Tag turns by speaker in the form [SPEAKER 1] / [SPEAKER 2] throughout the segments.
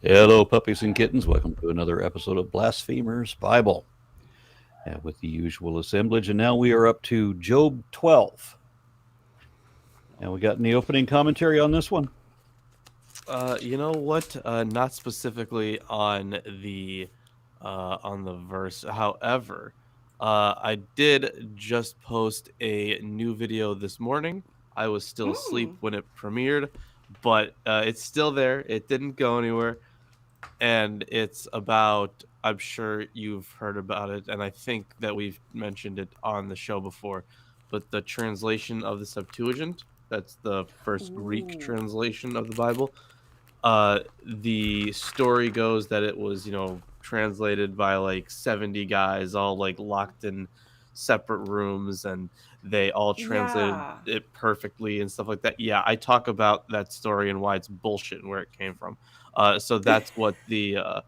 [SPEAKER 1] Hello, puppies and kittens. Welcome to another episode of Blasphemers Bible with the usual assemblage. And now we are up to Job 12. And we got any opening commentary on this one?
[SPEAKER 2] You know what? Not specifically on the verse. However, I did just post a new video this morning. I was still asleep when it premiered, but it's still there. It didn't go anywhere, and it's about. I'm sure you've heard about it, and I think that we've mentioned it on the show before. But the translation of the Septuagint, that's the first Greek translation of the Bible. The story goes that it was, translated by like 70 guys, all like locked in separate rooms, and they all translated it perfectly and stuff like that. Yeah, I talk about that story and why it's bullshit and where it came from. So that's what the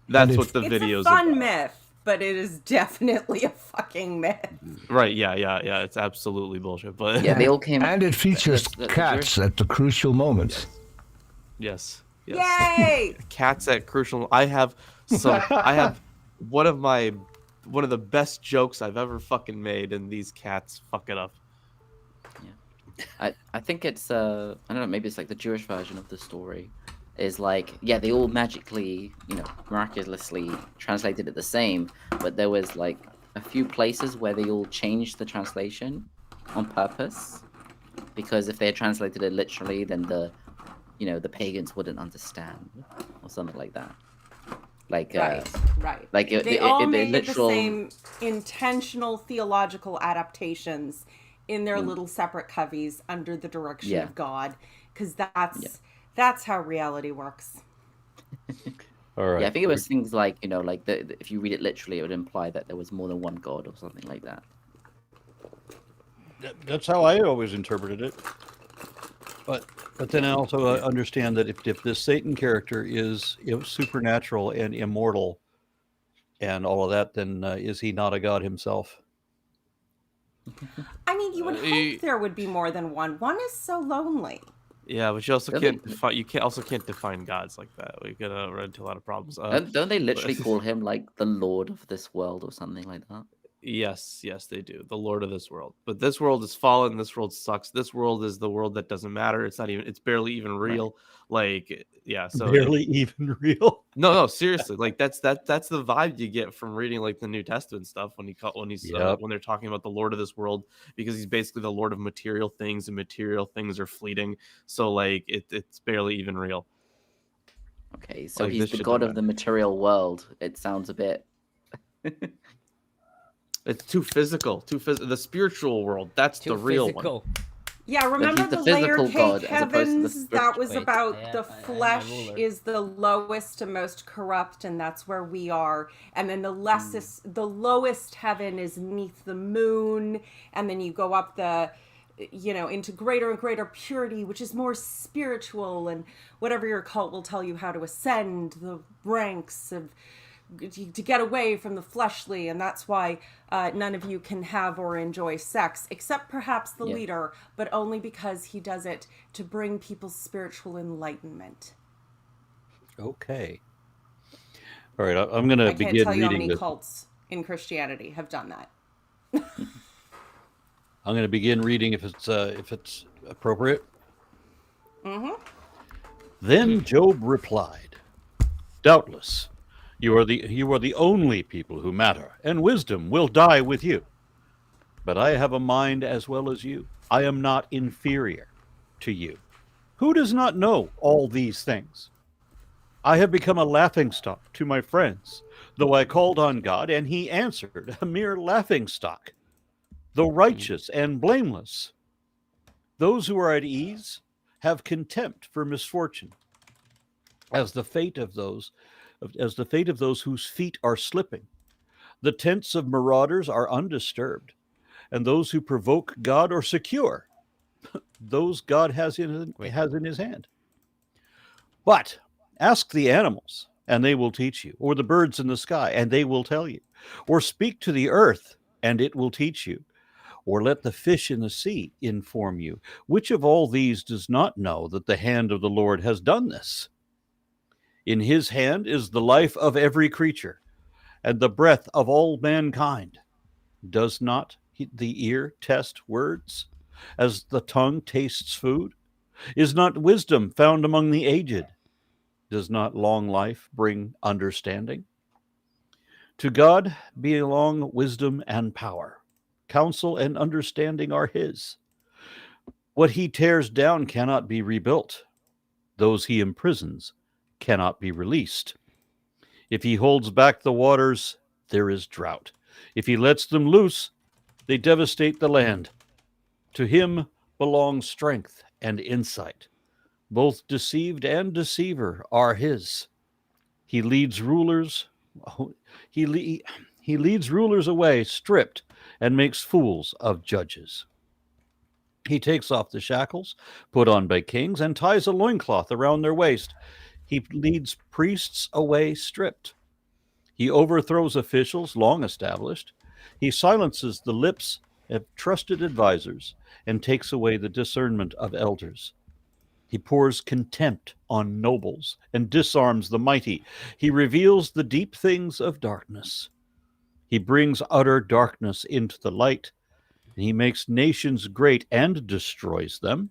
[SPEAKER 2] video is
[SPEAKER 3] It's a fun
[SPEAKER 2] about.
[SPEAKER 3] myth, but it is definitely a fucking myth.
[SPEAKER 2] Right? Yeah. It's absolutely bullshit. But
[SPEAKER 4] yeah, they all came.
[SPEAKER 5] And it features cats at the crucial moments.
[SPEAKER 2] Yes.
[SPEAKER 3] Yay!
[SPEAKER 2] Cats at crucial. I have one of the best jokes I've ever fucking made, and these cats fuck it up.
[SPEAKER 4] Yeah, I think it's I don't know, maybe it's like the Jewish version of the story is like, yeah, they all magically, miraculously translated it the same, but there was like a few places where they all changed the translation on purpose, because if they had translated it literally, then the pagans wouldn't understand, or something like that. Like,
[SPEAKER 3] right.
[SPEAKER 4] Like
[SPEAKER 3] they all made the same intentional theological adaptations in their little separate coveys under the direction of God, because that's how reality works.
[SPEAKER 1] All right.
[SPEAKER 4] Yeah, I think it was things like, if you read it literally, it would imply that there was more than one God or something like that.
[SPEAKER 1] That's how I always interpreted it. But then I also understand that if this Satan character is supernatural and immortal and all of that, then is he not a god himself?
[SPEAKER 3] I mean, you would hope there would be more than one. One is so lonely.
[SPEAKER 2] Yeah, but you also can't define gods like that. We're gonna run into a lot of problems.
[SPEAKER 4] Don't they literally call him like the Lord of this world or something like that?
[SPEAKER 2] Yes, they do. The Lord of this world. But this world is fallen. This world sucks. This world is the world that doesn't matter. It's barely even real. Right. Like, yeah. So
[SPEAKER 1] barely even real.
[SPEAKER 2] No, seriously. Like that's the vibe you get from reading like the New Testament stuff when they're talking about the Lord of this world, because he's basically the Lord of material things, and material things are fleeting. So like it's barely even real.
[SPEAKER 4] Okay, so like, he's the god of the material world. It sounds a bit.
[SPEAKER 2] It's too physical. The spiritual world, that's the real one.
[SPEAKER 3] Yeah, remember the layer cake heavens? That was about the flesh is the lowest and most corrupt, and that's where we are. And then the lowest heaven is neath the moon, and then you go up into greater and greater purity, which is more spiritual, and whatever your cult will tell you how to ascend the ranks of to get away from the fleshly, and that's why none of you can have or enjoy sex, except perhaps the leader, but only because he does it to bring people's spiritual enlightenment.
[SPEAKER 1] Okay. All right, I'm going to begin reading. I can't tell you how many
[SPEAKER 3] cults in Christianity have done that.
[SPEAKER 1] I'm going to begin reading if it's appropriate.
[SPEAKER 3] Mm-hmm.
[SPEAKER 1] Then Job replied, "Doubtless, you are the only people who matter, and wisdom will die with you. But I have a mind as well as you. I am not inferior to you. Who does not know all these things? I have become a laughingstock to my friends, though I called on God, and he answered, a mere laughingstock. Though righteous and blameless, those who are at ease have contempt for misfortune, as the fate of those whose feet are slipping. The tents of marauders are undisturbed, and those who provoke God are secure. Those God has in his hand. But ask the animals, and they will teach you, or the birds in the sky, and they will tell you, or speak to the earth, and it will teach you, or let the fish in the sea inform you. Which of all these does not know that the hand of the Lord has done this? In his hand is the life of every creature, and the breath of all mankind. Does not the ear test words, as the tongue tastes food? Is not wisdom found among the aged? Does not long life bring understanding? To God belong wisdom and power. Counsel and understanding are his. What he tears down cannot be rebuilt. Those he imprisons cannot be released. If he holds back the waters, there is drought. If he lets them loose, they devastate the land. To him belongs strength and insight. Both deceived and deceiver are his. He leads rulers. He leads rulers away, stripped, and makes fools of judges. He takes off the shackles put on by kings and ties a loincloth around their waist. He leads priests away stripped. He overthrows officials long established. He silences the lips of trusted advisors and takes away the discernment of elders. He pours contempt on nobles and disarms the mighty. He reveals the deep things of darkness. He brings utter darkness into the light. He makes nations great and destroys them.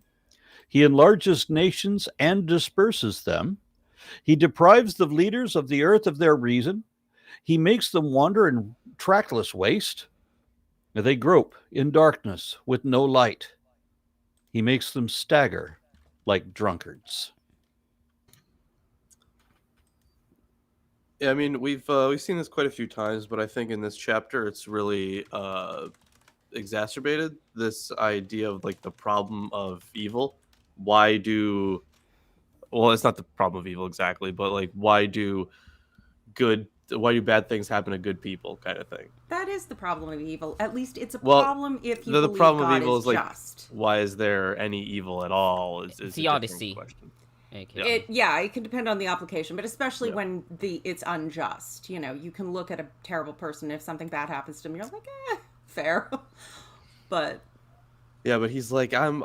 [SPEAKER 1] He enlarges nations and disperses them. He deprives the leaders of the earth of their reason. He makes them wander in trackless waste. They grope in darkness with no light. He makes them stagger like drunkards.
[SPEAKER 2] Yeah, I mean, we've seen this quite a few times, but I think in this chapter it's really exacerbated this idea of like the problem of evil. Well, it's not the problem of evil exactly, but like why do bad things happen to good people, kind of thing.
[SPEAKER 3] That is the problem of evil. At least it's a problem if you
[SPEAKER 2] the
[SPEAKER 3] believe
[SPEAKER 2] problem
[SPEAKER 3] God
[SPEAKER 2] of evil
[SPEAKER 3] is
[SPEAKER 2] like,
[SPEAKER 3] just.
[SPEAKER 2] why is there any evil at all? Is
[SPEAKER 6] Theodicy.
[SPEAKER 2] Question.
[SPEAKER 3] It can depend on the application, but especially when it's unjust. You know, you can look at a terrible person. If something bad happens to them, you're like, fair. But
[SPEAKER 2] he's like, I'm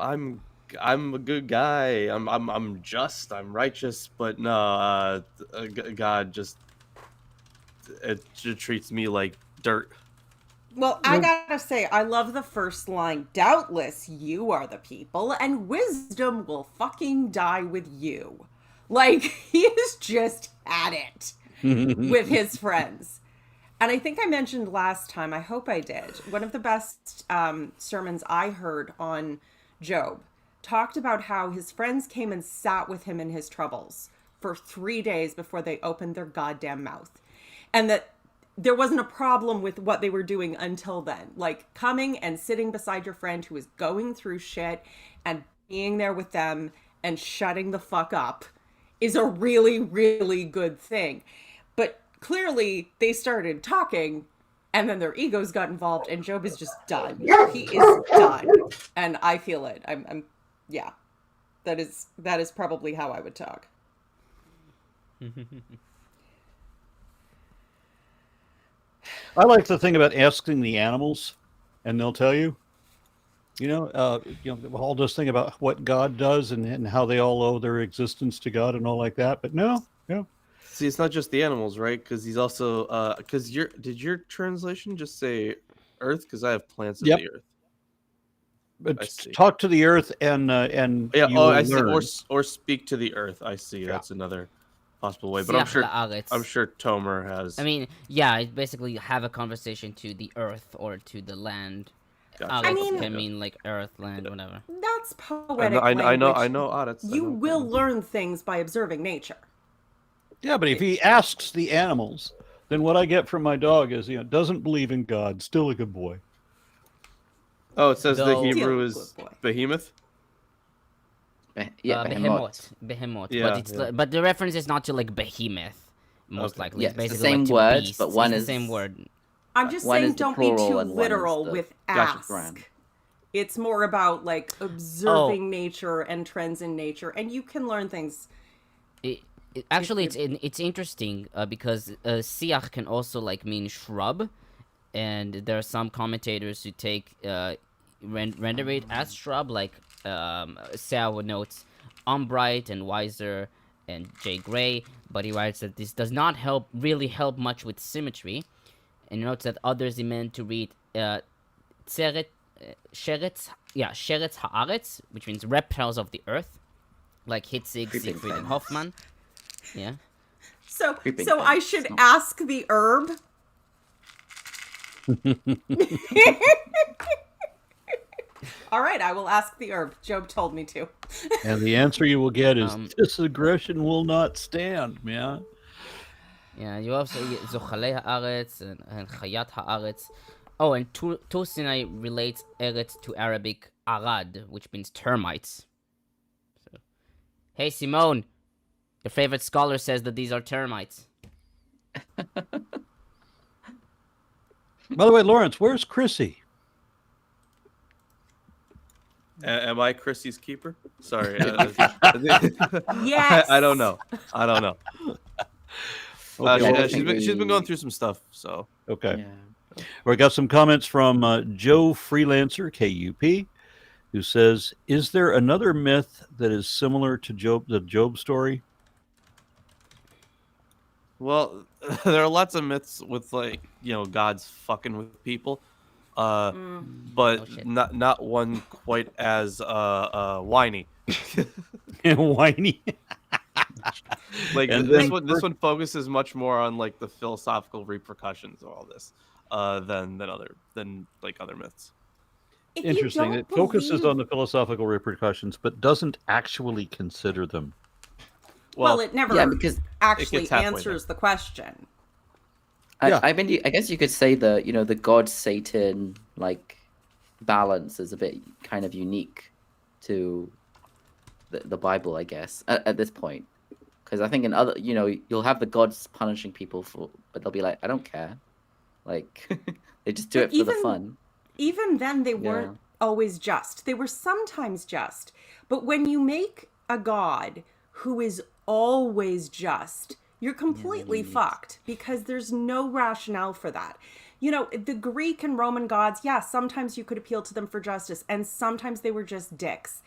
[SPEAKER 2] a good guy. I'm just. I'm righteous. But no, God just treats me like dirt.
[SPEAKER 3] Well, I gotta say, I love the first line. Doubtless you are the people, and wisdom will fucking die with you. Like, he is just at it with his friends. And I think I mentioned last time, I hope I did, one of the best sermons I heard on Job talked about how his friends came and sat with him in his troubles for 3 days before they opened their goddamn mouth. And that there wasn't a problem with what they were doing until then. Like, coming and sitting beside your friend who is going through shit and being there with them and shutting the fuck up is a really, really good thing. But clearly they started talking and then their egos got involved and Job is just done. He is done. And I feel it. I'm yeah. That is probably how I would talk.
[SPEAKER 1] I like the thing about asking the animals, and they'll tell you. All this thing about what God does and how they all owe their existence to God and all like that. But no.
[SPEAKER 2] See, it's not just the animals, right? Because he's also did your translation just say earth? Because I have plants of the earth.
[SPEAKER 1] But talk to the earth and I see.
[SPEAKER 2] Or speak to the earth. I see. Yeah. That's another possible way, but I'm sure Tomer has.
[SPEAKER 6] I mean, it's basically have a conversation to the earth or to the land.
[SPEAKER 2] Gotcha.
[SPEAKER 6] I mean, like earth, land, whatever.
[SPEAKER 3] That's poetic.
[SPEAKER 2] I know.
[SPEAKER 3] You will learn things by observing nature.
[SPEAKER 1] Yeah, but if he asks the animals, then what I get from my dog is, doesn't believe in God, still a good boy.
[SPEAKER 2] Oh, it says the Hebrew is behemoth.
[SPEAKER 6] Behemoth.
[SPEAKER 2] Yeah,
[SPEAKER 6] but the reference is not to like behemoth, most likely.
[SPEAKER 4] Yeah,
[SPEAKER 6] it's basically
[SPEAKER 4] the same
[SPEAKER 6] like
[SPEAKER 4] word,
[SPEAKER 6] beasts.
[SPEAKER 4] but one
[SPEAKER 6] it's
[SPEAKER 4] is
[SPEAKER 6] the same word.
[SPEAKER 3] I'm just saying, don't be too literal with ask.
[SPEAKER 4] Gotcha.
[SPEAKER 3] It's more about like observing nature and trends in nature, and you can learn things.
[SPEAKER 6] It's interesting because siach can also like mean shrub, and there are some commentators who take render it as shrub, like Seow notes, unbright and wiser, and J. Gray, but he writes that this does not really help much with symmetry, and he notes that others demand to read Sheretz Haaretz, which means reptiles of the earth, like Hitzig, Siegfried, and Hoffman. Yeah.
[SPEAKER 3] So I should ask the herb. All right, I will ask the herb. Job told me to.
[SPEAKER 1] And the answer you will get is, this aggression will not stand, man.
[SPEAKER 6] Yeah, you also get Zochalei Haaretz and Chayat Haaretz. Oh, and Tur-Sinai relates Eretz to Arabic Arad, which means termites. So, hey, Simone, your favorite scholar says that these are termites.
[SPEAKER 1] By the way, Lawrence, where's Chrissy?
[SPEAKER 2] Am I Chrissy's keeper? Sorry.
[SPEAKER 3] Yes.
[SPEAKER 2] I don't know.
[SPEAKER 1] Okay,
[SPEAKER 2] she's been going through some stuff. So
[SPEAKER 1] okay. Yeah. We got some comments from Joe Freelancer KUP, who says, "Is there another myth that is similar to the Job story?"
[SPEAKER 2] Well, there are lots of myths with God's fucking with people, but not one quite as whiny.
[SPEAKER 1] Whiny.
[SPEAKER 2] This one focuses much more on the philosophical repercussions of all this than other myths.
[SPEAKER 1] Interesting. It focuses on the philosophical repercussions, but doesn't actually consider them.
[SPEAKER 3] Well, it never actually answers the question.
[SPEAKER 4] I mean, I guess you could say the God Satan balance is a bit kind of unique to the Bible, I guess, at this point. Because I think in other, you'll have the gods punishing people but they'll be like, I don't care. They just do it for the fun.
[SPEAKER 3] Even then, they weren't always just. They were sometimes just. But when you make a God who is always just, you're completely fucked, because there's no rationale for that. The Greek and Roman gods, sometimes you could appeal to them for justice, and sometimes they were just dicks.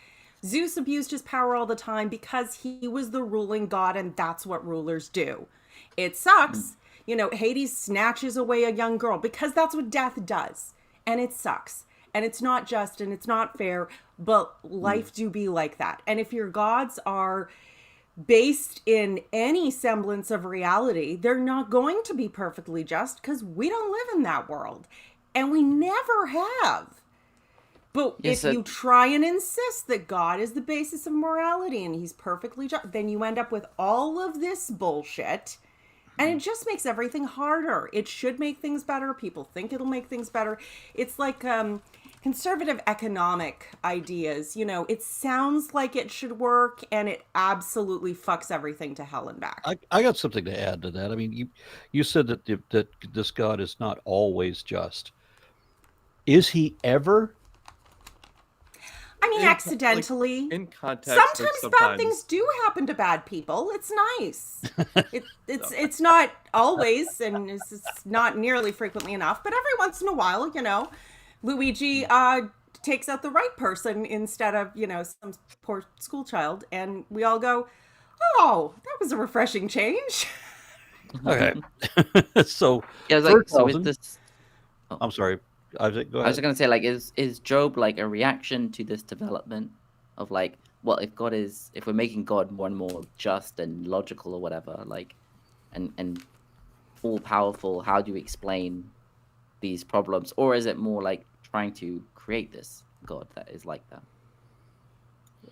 [SPEAKER 3] Zeus abused his power all the time because he was the ruling god, and that's what rulers do. It sucks. Hades snatches away a young girl because that's what death does. And it sucks. And it's not just, and it's not fair, but life do be like that. And if your gods are based in any semblance of reality, they're not going to be perfectly just, because we don't live in that world. And we never have. But if you try and insist that God is the basis of morality and he's perfectly just, then you end up with all of this bullshit. And it just makes everything harder. It should make things better. People think it'll make things better. It's like conservative economic ideas. It sounds like it should work, and it absolutely fucks everything to hell and back.
[SPEAKER 1] I got something to add to that. I mean, you said that this God is not always just. Is he ever?
[SPEAKER 3] I mean, accidentally.
[SPEAKER 2] In context.
[SPEAKER 3] Sometimes bad things do happen to bad people. It's nice. It's not always, and it's not nearly frequently enough, but every once in a while, Luigi takes out the right person instead of, some poor school child, and we all go, oh, that was a refreshing change.
[SPEAKER 1] Okay. So,
[SPEAKER 4] so is this...
[SPEAKER 1] I'm sorry.
[SPEAKER 4] I was just gonna say, is Job a reaction to this development of if we're making God more and more just and logical or whatever, and all powerful, how do you explain these problems? Or is it more trying to create this God that is like that?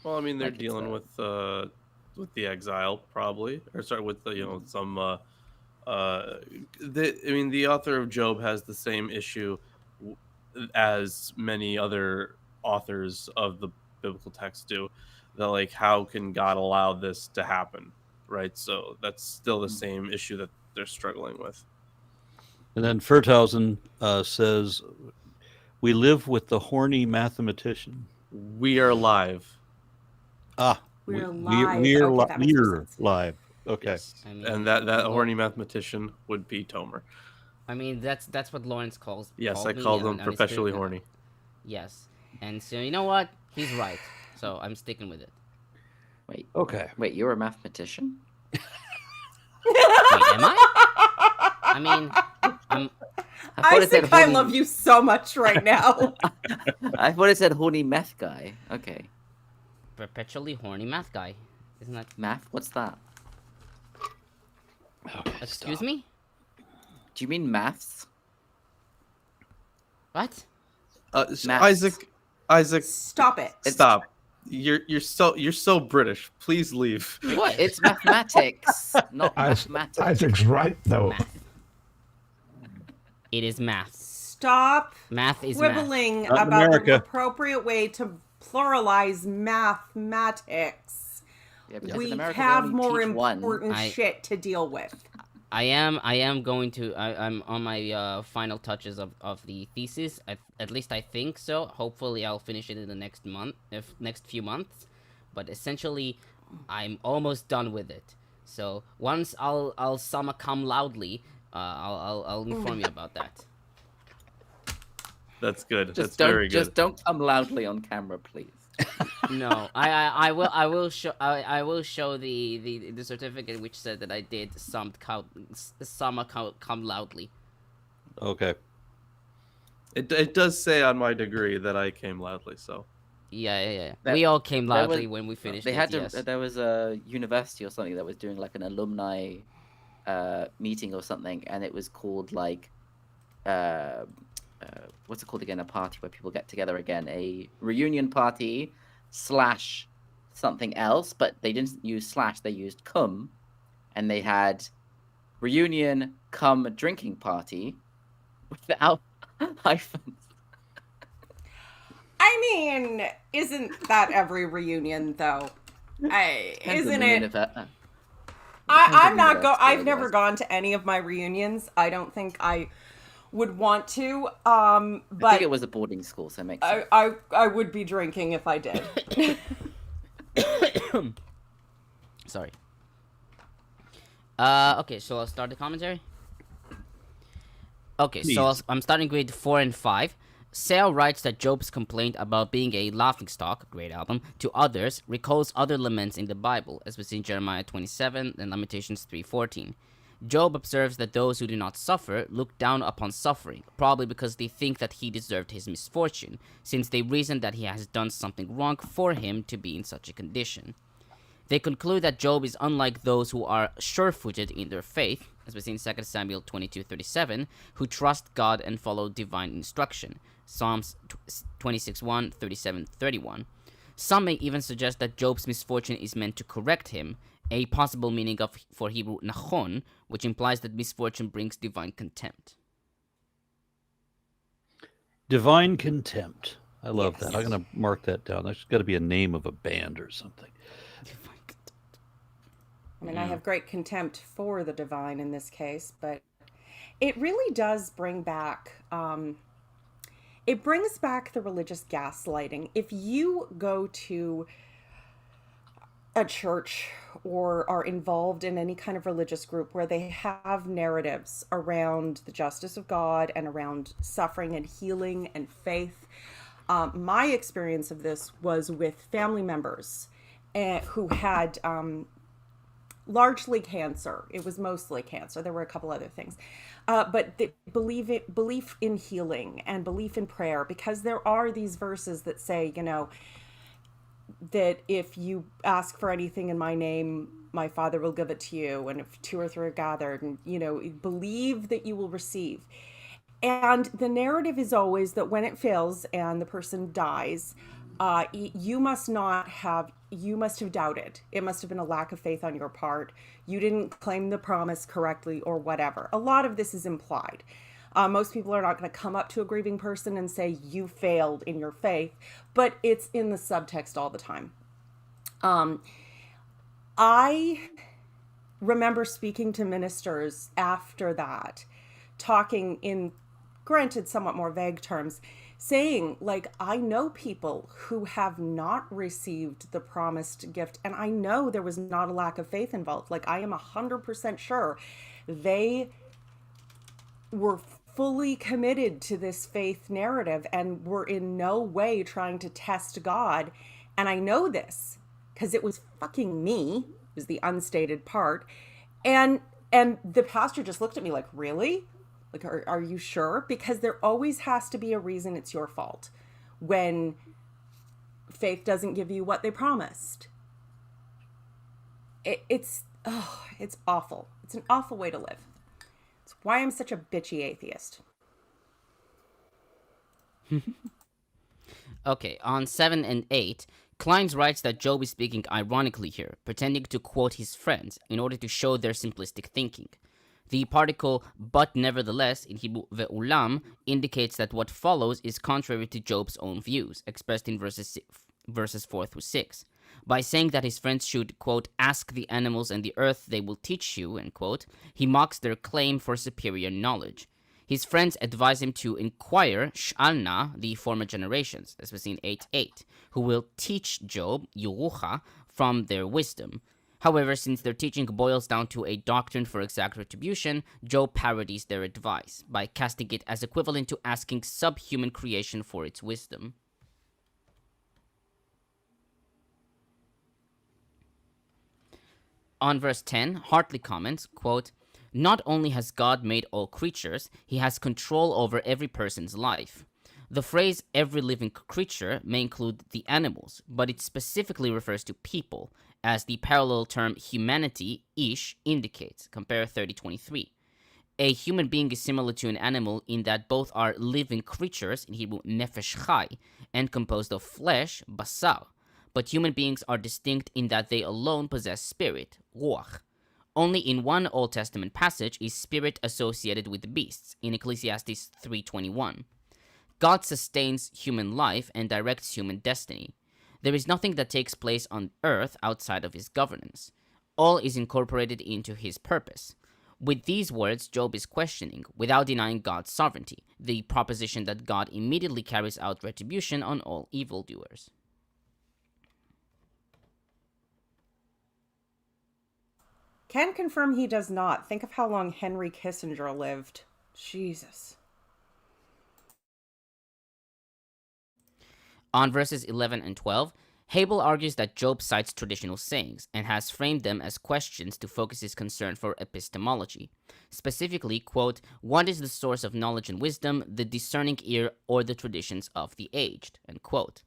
[SPEAKER 2] Well, I mean, they're dealing with the exile, probably, or sorry, with the some. The author of Job has the same issue as many other authors of the biblical text do, that how can God allow this to happen, right? So that's still the same issue that they're struggling with.
[SPEAKER 1] And then Ferthausen says, we live with the horny mathematician.
[SPEAKER 2] We are live.
[SPEAKER 3] We're live.
[SPEAKER 1] We're live. Okay.
[SPEAKER 2] Yes. And that horny mathematician would be Tomer.
[SPEAKER 6] I mean, that's what Lawrence calls.
[SPEAKER 2] Yes, I called him perpetually horny.
[SPEAKER 6] Yes, and so you know what? He's right. So I'm sticking with it.
[SPEAKER 4] Wait.
[SPEAKER 1] Okay.
[SPEAKER 4] Wait, you're a mathematician?
[SPEAKER 6] Wait, am I? I mean,
[SPEAKER 3] Isaac, I love you so much right now.
[SPEAKER 4] I thought it said horny meth guy. Okay.
[SPEAKER 6] Perpetually horny math guy. Isn't that...
[SPEAKER 4] Math? What's that?
[SPEAKER 1] Okay,
[SPEAKER 6] Excuse me?
[SPEAKER 4] Do you mean maths?
[SPEAKER 6] What?
[SPEAKER 2] Isaac,
[SPEAKER 3] Stop it.
[SPEAKER 2] stop. You're so British. Please leave.
[SPEAKER 4] What? It's mathematics, not mathematics.
[SPEAKER 5] Isaac's right, though.
[SPEAKER 6] Math. It is math.
[SPEAKER 3] Stop
[SPEAKER 6] Math is
[SPEAKER 3] quibbling
[SPEAKER 1] Not in
[SPEAKER 3] about
[SPEAKER 1] America.
[SPEAKER 3] the appropriate way to pluralize mathematics.
[SPEAKER 4] Yeah, because
[SPEAKER 3] We
[SPEAKER 4] in America, they
[SPEAKER 3] have
[SPEAKER 4] only
[SPEAKER 3] more
[SPEAKER 4] teach one.
[SPEAKER 3] important shit to deal with.
[SPEAKER 6] I am going to. I'm on my final touches of the thesis. At least I think so. Hopefully, I'll finish it in the next few months. But essentially, I'm almost done with it. So once I'll summa cum loudly, I'll inform you about that.
[SPEAKER 2] That's good.
[SPEAKER 4] Just
[SPEAKER 2] That's very good.
[SPEAKER 4] Just don't come loudly on camera, please.
[SPEAKER 6] No, I will show the certificate which said that I did summa cum loudly.
[SPEAKER 1] Okay.
[SPEAKER 2] It does say on my degree that I came loudly, so.
[SPEAKER 6] Yeah. We all came loudly when we finished.
[SPEAKER 4] They had to.
[SPEAKER 6] Yes.
[SPEAKER 4] There was a university or something that was doing like an alumni meeting or something, and it was called like what's it called again? A party where people get together again. A reunion party / something else, but they didn't use / they used cum, and they had reunion cum drinking party without hyphens.
[SPEAKER 3] I mean, isn't that every reunion though? Isn't it? I'm not go. I've never gone to any of my reunions. I don't think I would want to. But
[SPEAKER 4] I think it was a boarding school, so it makes sense.
[SPEAKER 3] I would be drinking if I did.
[SPEAKER 6] Sorry. Okay, so I'll start the commentary. Okay, so I'm starting grade 4 and 5. Seow writes that Job's complaint about being a laughingstock, great album, to others recalls other laments in the Bible, as we see in Jeremiah 27 and Lamentations 3:14. Job observes that those who do not suffer look down upon suffering, probably because they think that he deserved his misfortune, since they reason that he has done something wrong for him to be in such a condition. They conclude that Job is unlike those who are sure-footed in their faith, as we see in 2 Samuel 22:37, who trust God and follow divine instruction, Psalms 26:1, 37:31. Some may even suggest that Job's misfortune is meant to correct him, a possible meaning for Hebrew nachon, which implies that misfortune brings divine contempt.
[SPEAKER 1] Divine contempt. I love that. I'm going to mark that down. That's got to be a name of a band or something.
[SPEAKER 6] Divine contempt.
[SPEAKER 3] I mean, I have great contempt for the divine in this case, but it really does bring back, it brings back the religious gaslighting. If you go to a church or are involved in any kind of religious group where they have narratives around the justice of God and around suffering and healing and faith, my experience of this was with family members who had largely cancer. It was mostly cancer. There were a couple other things. But the belief in healing and belief in prayer, because there are these verses that say, you know, that if you ask for anything in my name, my Father will give it to you. And if 2 or 3 are gathered, and, you know, believe that you will receive. And the narrative is always that when it fails and the person dies, you must have doubted. It must have been a lack of faith on your part. You didn't claim the promise correctly or whatever. A lot of this is implied. Most people are not going to come up to a grieving person and say, you failed in your faith, but it's in the subtext all the time. I remember speaking to ministers after that, talking in, granted, somewhat more vague terms, saying, like, I know people who have not received the promised gift, and I know there was not a lack of faith involved. Like, I am 100% sure they were fully committed to this faith narrative and were in no way trying to test God. And I know this because it was fucking me, was the unstated part. And the pastor just looked at me like, really? Like, are you sure? Because there always has to be a reason it's your fault when faith doesn't give you what they promised. It's awful. It's an awful way to live. It's why I'm such a bitchy atheist.
[SPEAKER 6] Okay, on 7 and 8, Clines writes that Job is speaking ironically here, pretending to quote his friends in order to show their simplistic thinking. The particle "but nevertheless" in Hebrew ve'ulam indicates that what follows is contrary to Job's own views, expressed in verses 4 through 6. By saying that his friends should, quote, ask the animals and the earth, they will teach you, end quote, he mocks their claim for superior knowledge. His friends advise him to inquire, sh'alna, the former generations, as we see in 8:8, who will teach Job, yurucha, from their wisdom. However, since their teaching boils down to a doctrine for exact retribution, Job parodies their advice by casting it as equivalent to asking subhuman creation for its wisdom. On verse 10, Hartley comments, quote, not only has God made all creatures, he has control over every person's life. The phrase every living creature may include the animals, but it specifically refers to people, as the parallel term humanity, ish, indicates. Compare 30:23. A human being is similar to an animal in that both are living creatures, in Hebrew nefesh chai, and composed of flesh, basar. But human beings are distinct in that they alone possess spirit, ruach. Only in one Old Testament passage is spirit associated with beasts, in Ecclesiastes 3:21. God sustains human life and directs human destiny. There is nothing that takes place on earth outside of his governance. All is incorporated into his purpose. With these words, Job is questioning, without denying God's sovereignty, the proposition that God immediately carries out retribution on all evildoers.
[SPEAKER 3] Can confirm he does not. Think of how long Henry Kissinger lived. Jesus.
[SPEAKER 6] On verses 11 and 12, Habel argues that Job cites traditional sayings and has framed them as questions to focus his concern for epistemology. Specifically, quote, what is the source of knowledge and wisdom, the discerning ear, or the traditions of the aged, end quote.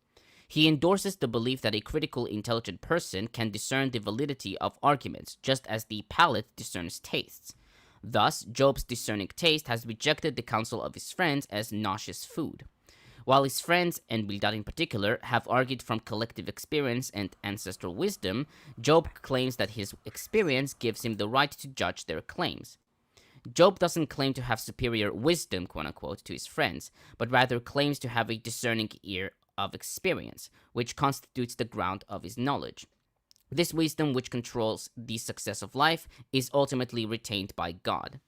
[SPEAKER 6] He endorses the belief that a critical, intelligent person can discern the validity of arguments, just as the palate discerns tastes. Thus, Job's discerning taste has rejected the counsel of his friends as nauseous food. While his friends, and Bildad in particular, have argued from collective experience and ancestral wisdom, Job claims that his experience gives him the right to judge their claims. Job doesn't claim to have superior wisdom, quote-unquote, to his friends, but rather claims to have a discerning ear of experience, which constitutes the ground of his knowledge. This wisdom, which controls the success of life, is ultimately retained by God.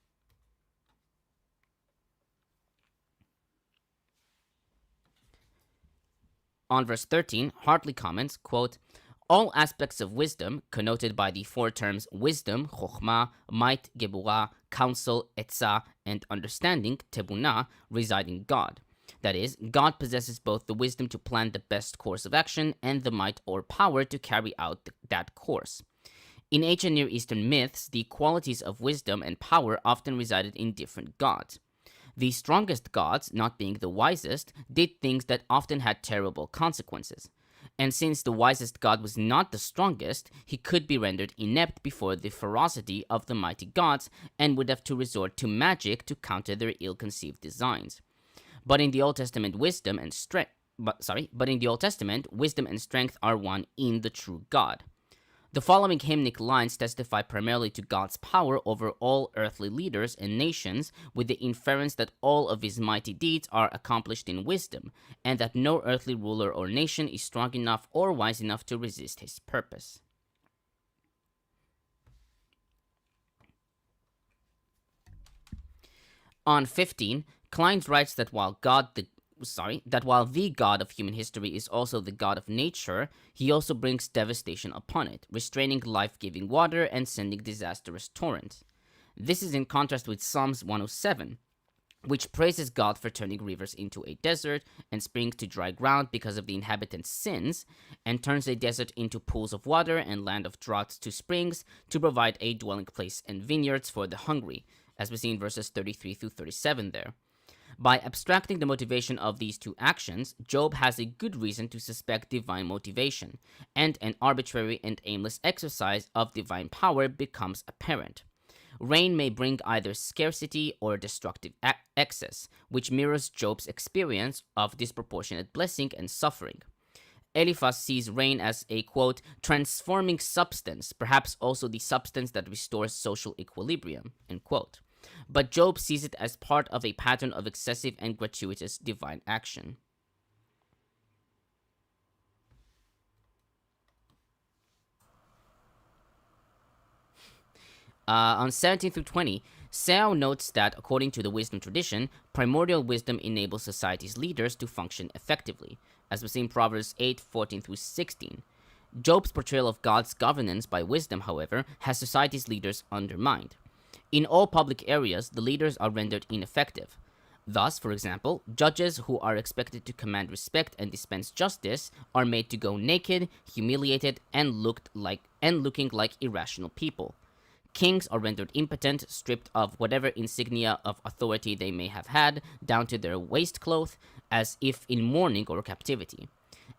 [SPEAKER 6] On verse 13, Hartley comments, quote, all aspects of wisdom, connoted by the four terms wisdom, chokhmah, might, geburah, counsel, etzah, and understanding, tebunah, reside in God. That is, God possesses both the wisdom to plan the best course of action and the might or power to carry out that course. In ancient Near Eastern myths, the qualities of wisdom and power often resided in different gods. The strongest gods, not being the wisest, did things that often had terrible consequences. And since the wisest god was not the strongest, he could be rendered inept before the ferocity of the mighty gods and would have to resort to magic to counter their ill-conceived designs. But in the Old Testament, wisdom and strength are one in the true God. The following hymnic lines testify primarily to God's power over all earthly leaders and nations, with the inference that all of his mighty deeds are accomplished in wisdom, and that no earthly ruler or nation is strong enough or wise enough to resist his purpose. On 15, Clines writes that while the God of human history is also the God of nature, he also brings devastation upon it, restraining life-giving water and sending disastrous torrents. This is in contrast with Psalms 107, which praises God for turning rivers into a desert and springs to dry ground because of the inhabitants' sins, and turns a desert into pools of water and land of droughts to springs to provide a dwelling place and vineyards for the hungry, as we see in verses 33 through 37 there. By abstracting the motivation of these two actions, Job has a good reason to suspect divine motivation, and an arbitrary and aimless exercise of divine power becomes apparent. Rain may bring either scarcity or destructive excess, which mirrors Job's experience of disproportionate blessing and suffering. Eliphaz sees rain as a, quote, transforming substance, perhaps also the substance that restores social equilibrium, end quote. But Job sees it as part of a pattern of excessive and gratuitous divine action. On 17 through 20, Seow notes that, according to the wisdom tradition, primordial wisdom enables society's leaders to function effectively, as we see in Proverbs 8, 14 through 16. Job's portrayal of God's governance by wisdom, however, has society's leaders undermined. In all public areas, the leaders are rendered ineffective. Thus, for example, judges who are expected to command respect and dispense justice are made to go naked, humiliated, and looking like irrational people. Kings are rendered impotent, stripped of whatever insignia of authority they may have had, down to their waistcloth, as if in mourning or captivity.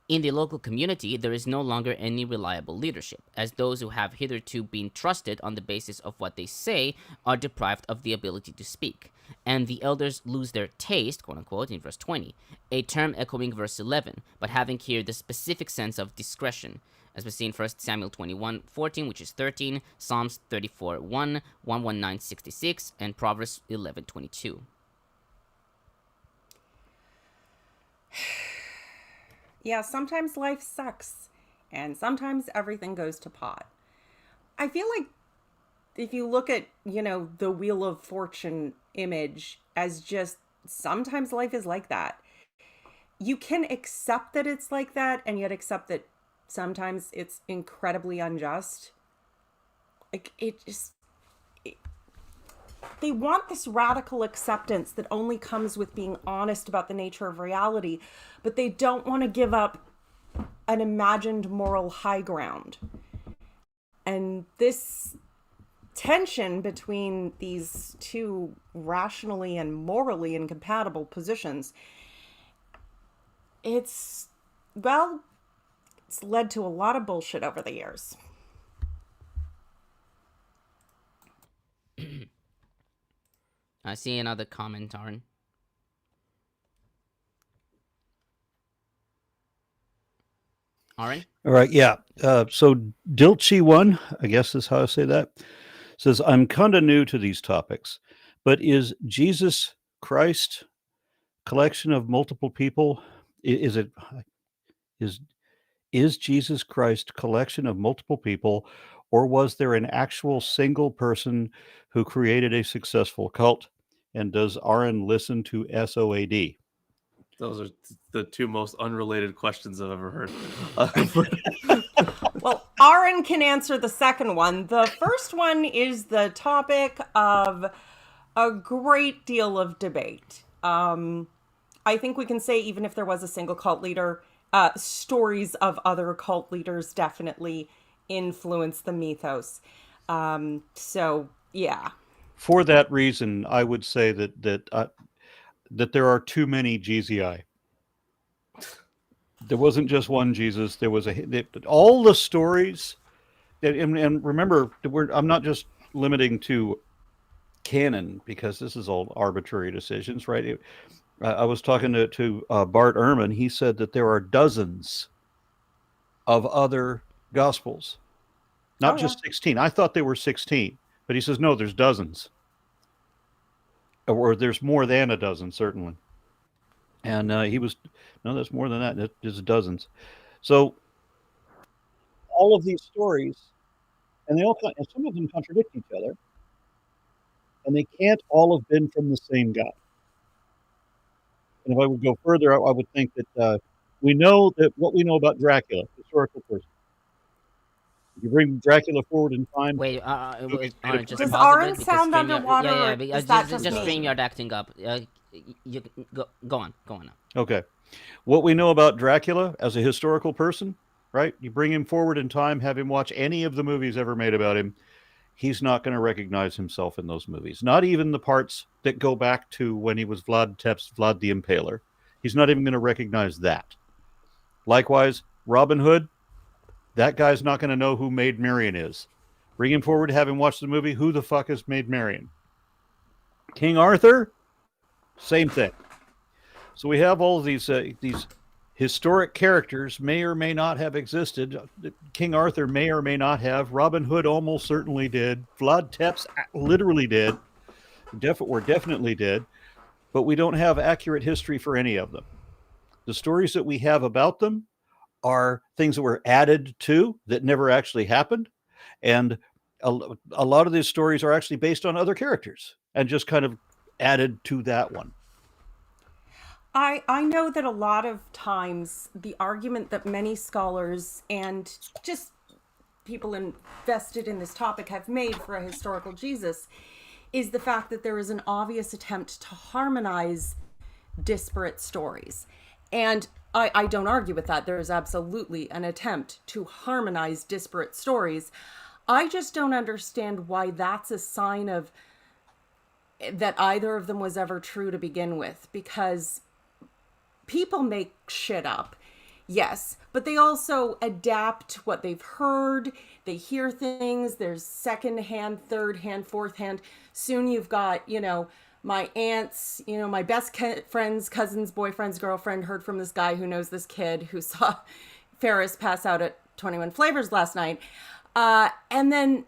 [SPEAKER 6] In the local community, there is no longer any reliable leadership, as those who have hitherto been trusted on the basis of what they say are deprived of the ability to speak, and the elders lose their taste, quote-unquote, in verse 20, a term echoing verse 11, but having here the specific sense of discretion, as we see in 1 Samuel 21:14, which is 13, Psalms 34:1, 119:66, and Proverbs 11:22.
[SPEAKER 3] Yeah, sometimes life sucks, and sometimes everything goes to pot. I feel like if you look at, the Wheel of Fortune image as just sometimes life is like that, you can accept that it's like that and yet accept that sometimes it's incredibly unjust. Like, they want this radical acceptance that only comes with being honest about the nature of reality, but they don't want to give up an imagined moral high ground. And this tension between these two rationally and morally incompatible positions, it's led to a lot of bullshit over the years.
[SPEAKER 6] I see another comment, Aaron. Aaron?
[SPEAKER 1] All right, yeah. So Dilchi1, I guess is how I say that, says, I'm kind of new to these topics, but is Jesus Christ collection of multiple people? Is Jesus Christ collection of multiple people, or was there an actual single person who created a successful cult? And does Aaron listen to SOAD?
[SPEAKER 2] Those are the two most unrelated questions I've ever heard.
[SPEAKER 3] Well, Aaron can answer the second one. The first one is the topic of a great deal of debate. I think we can say even if there was a single cult leader, stories of other cult leaders definitely influence the mythos. So, yeah.
[SPEAKER 1] For that reason, I would say that there are too many GZI. There wasn't just one Jesus. There was all the stories. And remember, I'm not just limiting to canon, because this is all arbitrary decisions, right? I was talking to Bart Eerdmans. He said that there are dozens of other gospels, not just 16. I thought there were 16, but he says, no, there's dozens. Or there's more than a dozen, certainly. And no, that's more than that. There's dozens. So all of these stories, and and some of them contradict each other, and they can't all have been from the same guy. And if I would go further, I would think that we know that what we know about Dracula, historical person. If you bring Dracula forward in time.
[SPEAKER 6] Wait,
[SPEAKER 3] does Aaron sound underwater?
[SPEAKER 6] Yeah,
[SPEAKER 3] is that just me?
[SPEAKER 6] StreamYard acting up. you go on now.
[SPEAKER 1] Okay. What we know about Dracula as a historical person, right? You bring him forward in time, have him watch any of the movies ever made about him. He's not going to recognize himself in those movies. Not even the parts that go back to when he was Vlad Tepes, Vlad the Impaler. He's not even going to recognize that. Likewise, Robin Hood, that guy's not going to know who Maid Marian is. Bring him forward, have him watch the movie. Who the fuck is Maid Marian? King Arthur, same thing. So we have all of these historic characters may or may not have existed. King Arthur may or may not have. Robin Hood almost certainly did. Vlad Tepes literally did. Definitely did. But we don't have accurate history for any of them. The stories that we have about them are things that were added to that never actually happened. And a lot of these stories are actually based on other characters and just kind of added to that one.
[SPEAKER 3] I know that a lot of times the argument that many scholars and just people invested in this topic have made for a historical Jesus is the fact that there is an obvious attempt to harmonize disparate stories. And I don't argue with that. There is absolutely an attempt to harmonize disparate stories. I just don't understand why that's a sign of that either of them was ever true to begin with, because people make shit up, yes, but they also adapt what they've heard. They hear things. There's second hand, third hand, fourth hand. Soon you've got, my aunt's, my best friend's cousin's boyfriend's girlfriend heard from this guy who knows this kid who saw Ferris pass out at 21 Flavors last night. And then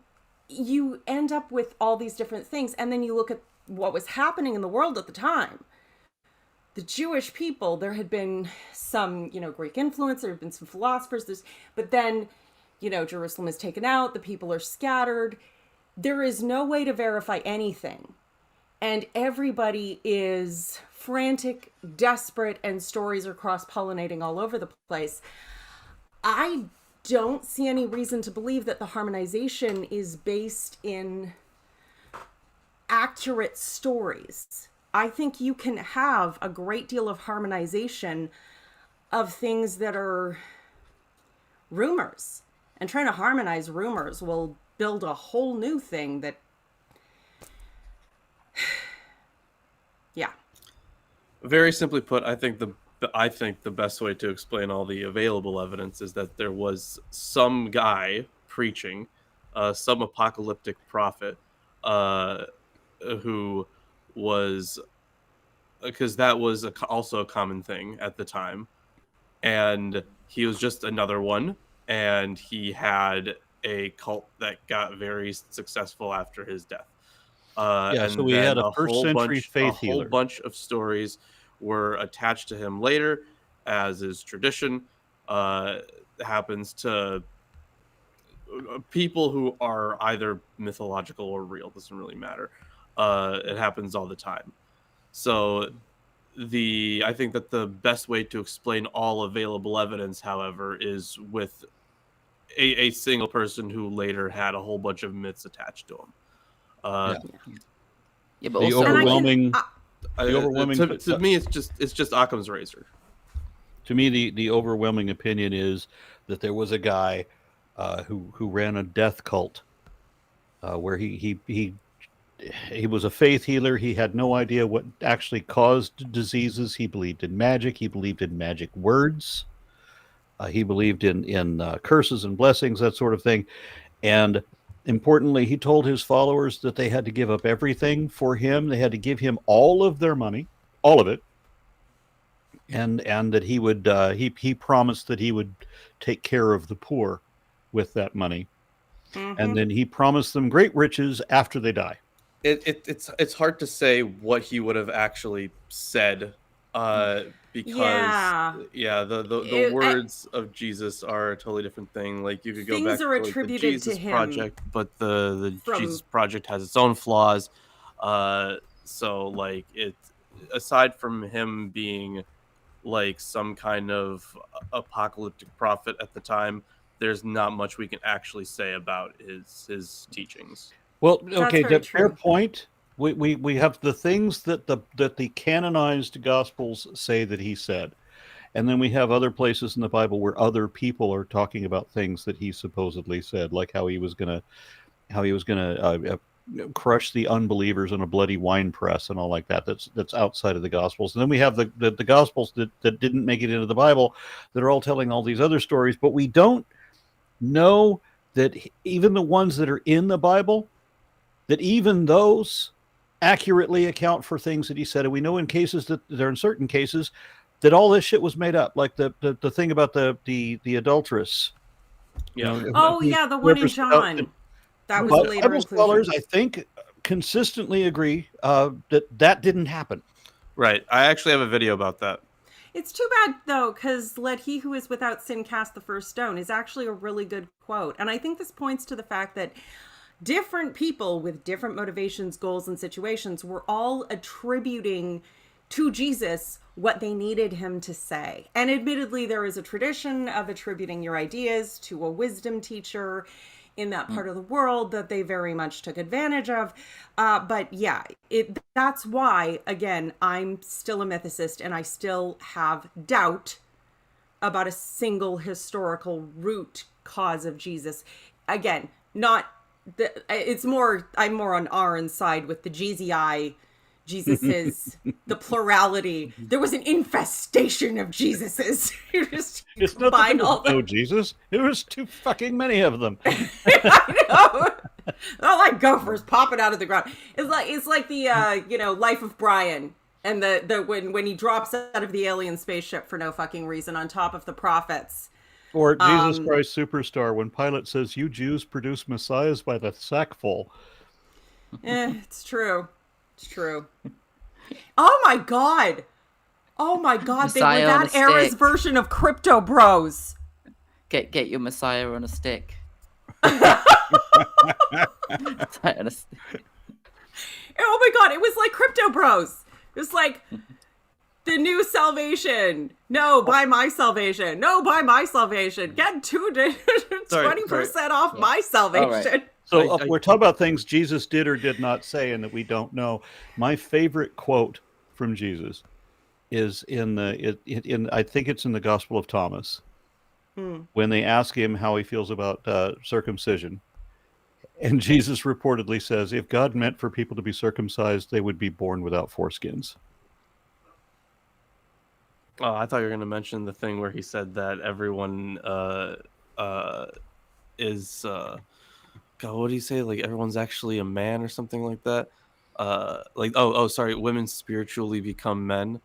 [SPEAKER 3] you end up with all these different things. And then you look at what was happening in the world at the time. The Jewish people, there had been some, Greek influence, there had been some philosophers, but then, Jerusalem is taken out, the people are scattered. There is no way to verify anything. And everybody is frantic, desperate, and stories are cross-pollinating all over the place. I don't see any reason to believe that the harmonization is based in accurate stories. I think you can have a great deal of harmonization of things that are rumors. And trying to harmonize rumors will build a whole new thing that... yeah.
[SPEAKER 2] Very simply put, I think the best way to explain all the available evidence is that there was some guy preaching, some apocalyptic prophet, who was, because that was also a common thing at the time, and he was just another one, and he had a cult that got very successful after his death. And
[SPEAKER 1] so we had a first century faith healer.
[SPEAKER 2] A whole bunch of stories were attached to him later, as is tradition. Happens to people who are either mythological or real. Doesn't really matter. It happens all the time. So I think that the best way to explain all available evidence, however, is with a single person who later had a whole bunch of myths attached to him.
[SPEAKER 4] But
[SPEAKER 1] The
[SPEAKER 4] also
[SPEAKER 1] overwhelming
[SPEAKER 2] to me, it's just Occam's razor.
[SPEAKER 1] To me, the overwhelming opinion is that there was a guy who ran a death cult where he was a faith healer. He had no idea what actually caused diseases. He believed in magic. He believed in magic words. He believed in curses and blessings, that sort of thing. And importantly, he told his followers that they had to give up everything for him. They had to give him all of their money, all of it. And that he would he promised that he would take care of the poor with that money. Mm-hmm. And then he promised them great riches after they die.
[SPEAKER 2] It's hard to say what he would have actually said, because the words of Jesus are a totally different thing. Like, you could go back to like, the Jesus Project, but the Jesus Project has its own flaws. So like, it, aside from him being like some kind of apocalyptic prophet at the time, there's not much we can actually say about his teachings.
[SPEAKER 1] Well, okay, fair point. We have the things that the canonized Gospels say that he said. And then we have other places in the Bible where other people are talking about things that he supposedly said, like how he was gonna crush the unbelievers in a bloody wine press and all like that. That's outside of the Gospels. And then we have the Gospels that didn't make it into the Bible that are all telling all these other stories, but we don't know that even the ones that are in the Bible, that even those accurately account for things that he said. And we know in cases that there are in certain cases that all this shit was made up, like the thing about the adulteress.
[SPEAKER 2] Yeah.
[SPEAKER 3] The one in John. That was later
[SPEAKER 1] Bible scholars, I think, consistently agree that didn't happen.
[SPEAKER 2] Right. I actually have a video about that.
[SPEAKER 3] It's too bad, though, because "Let he who is without sin cast the first stone" is actually a really good quote. And I think this points to the fact that different people with different motivations, goals, and situations were all attributing to Jesus what they needed him to say. And admittedly, there is a tradition of attributing your ideas to a wisdom teacher in that part of the world that they very much took advantage of. But yeah, that's why, again, I'm still a mythicist and I still have doubt about a single historical root cause of Jesus. Again, I'm more on Aaron's side with the Jeezy. Jesus is the plurality. There was an infestation of Jesuses.
[SPEAKER 1] It's not that there was no Jesus. There was too fucking many of them.
[SPEAKER 3] I know. All like gophers popping out of the ground. It's like the Life of Brian and the when he drops out of the alien spaceship for no fucking reason on top of the prophets.
[SPEAKER 1] Or Jesus Christ Superstar, when Pilate says, "You Jews produce messiahs by the sackful."
[SPEAKER 3] It's true. It's true. Oh my god! Messiah, they were that era's version of Crypto Bros.
[SPEAKER 4] Get your Messiah on a stick.
[SPEAKER 3] Oh my god, it was like Crypto Bros. It was like the new salvation. No, buy my salvation. No, buy my salvation. Get 20% off my salvation.
[SPEAKER 4] Right.
[SPEAKER 1] So we're talking about things Jesus did or did not say and that we don't know. My favorite quote from Jesus is in I think it's in the Gospel of Thomas, when they ask him how he feels about circumcision. And Jesus reportedly says, if God meant for people to be circumcised, they would be born without foreskins.
[SPEAKER 2] Oh, I thought you were going to mention the thing where he said that everyone is... God, what did he say? Like everyone's actually a man or something like that. Sorry, women spiritually become men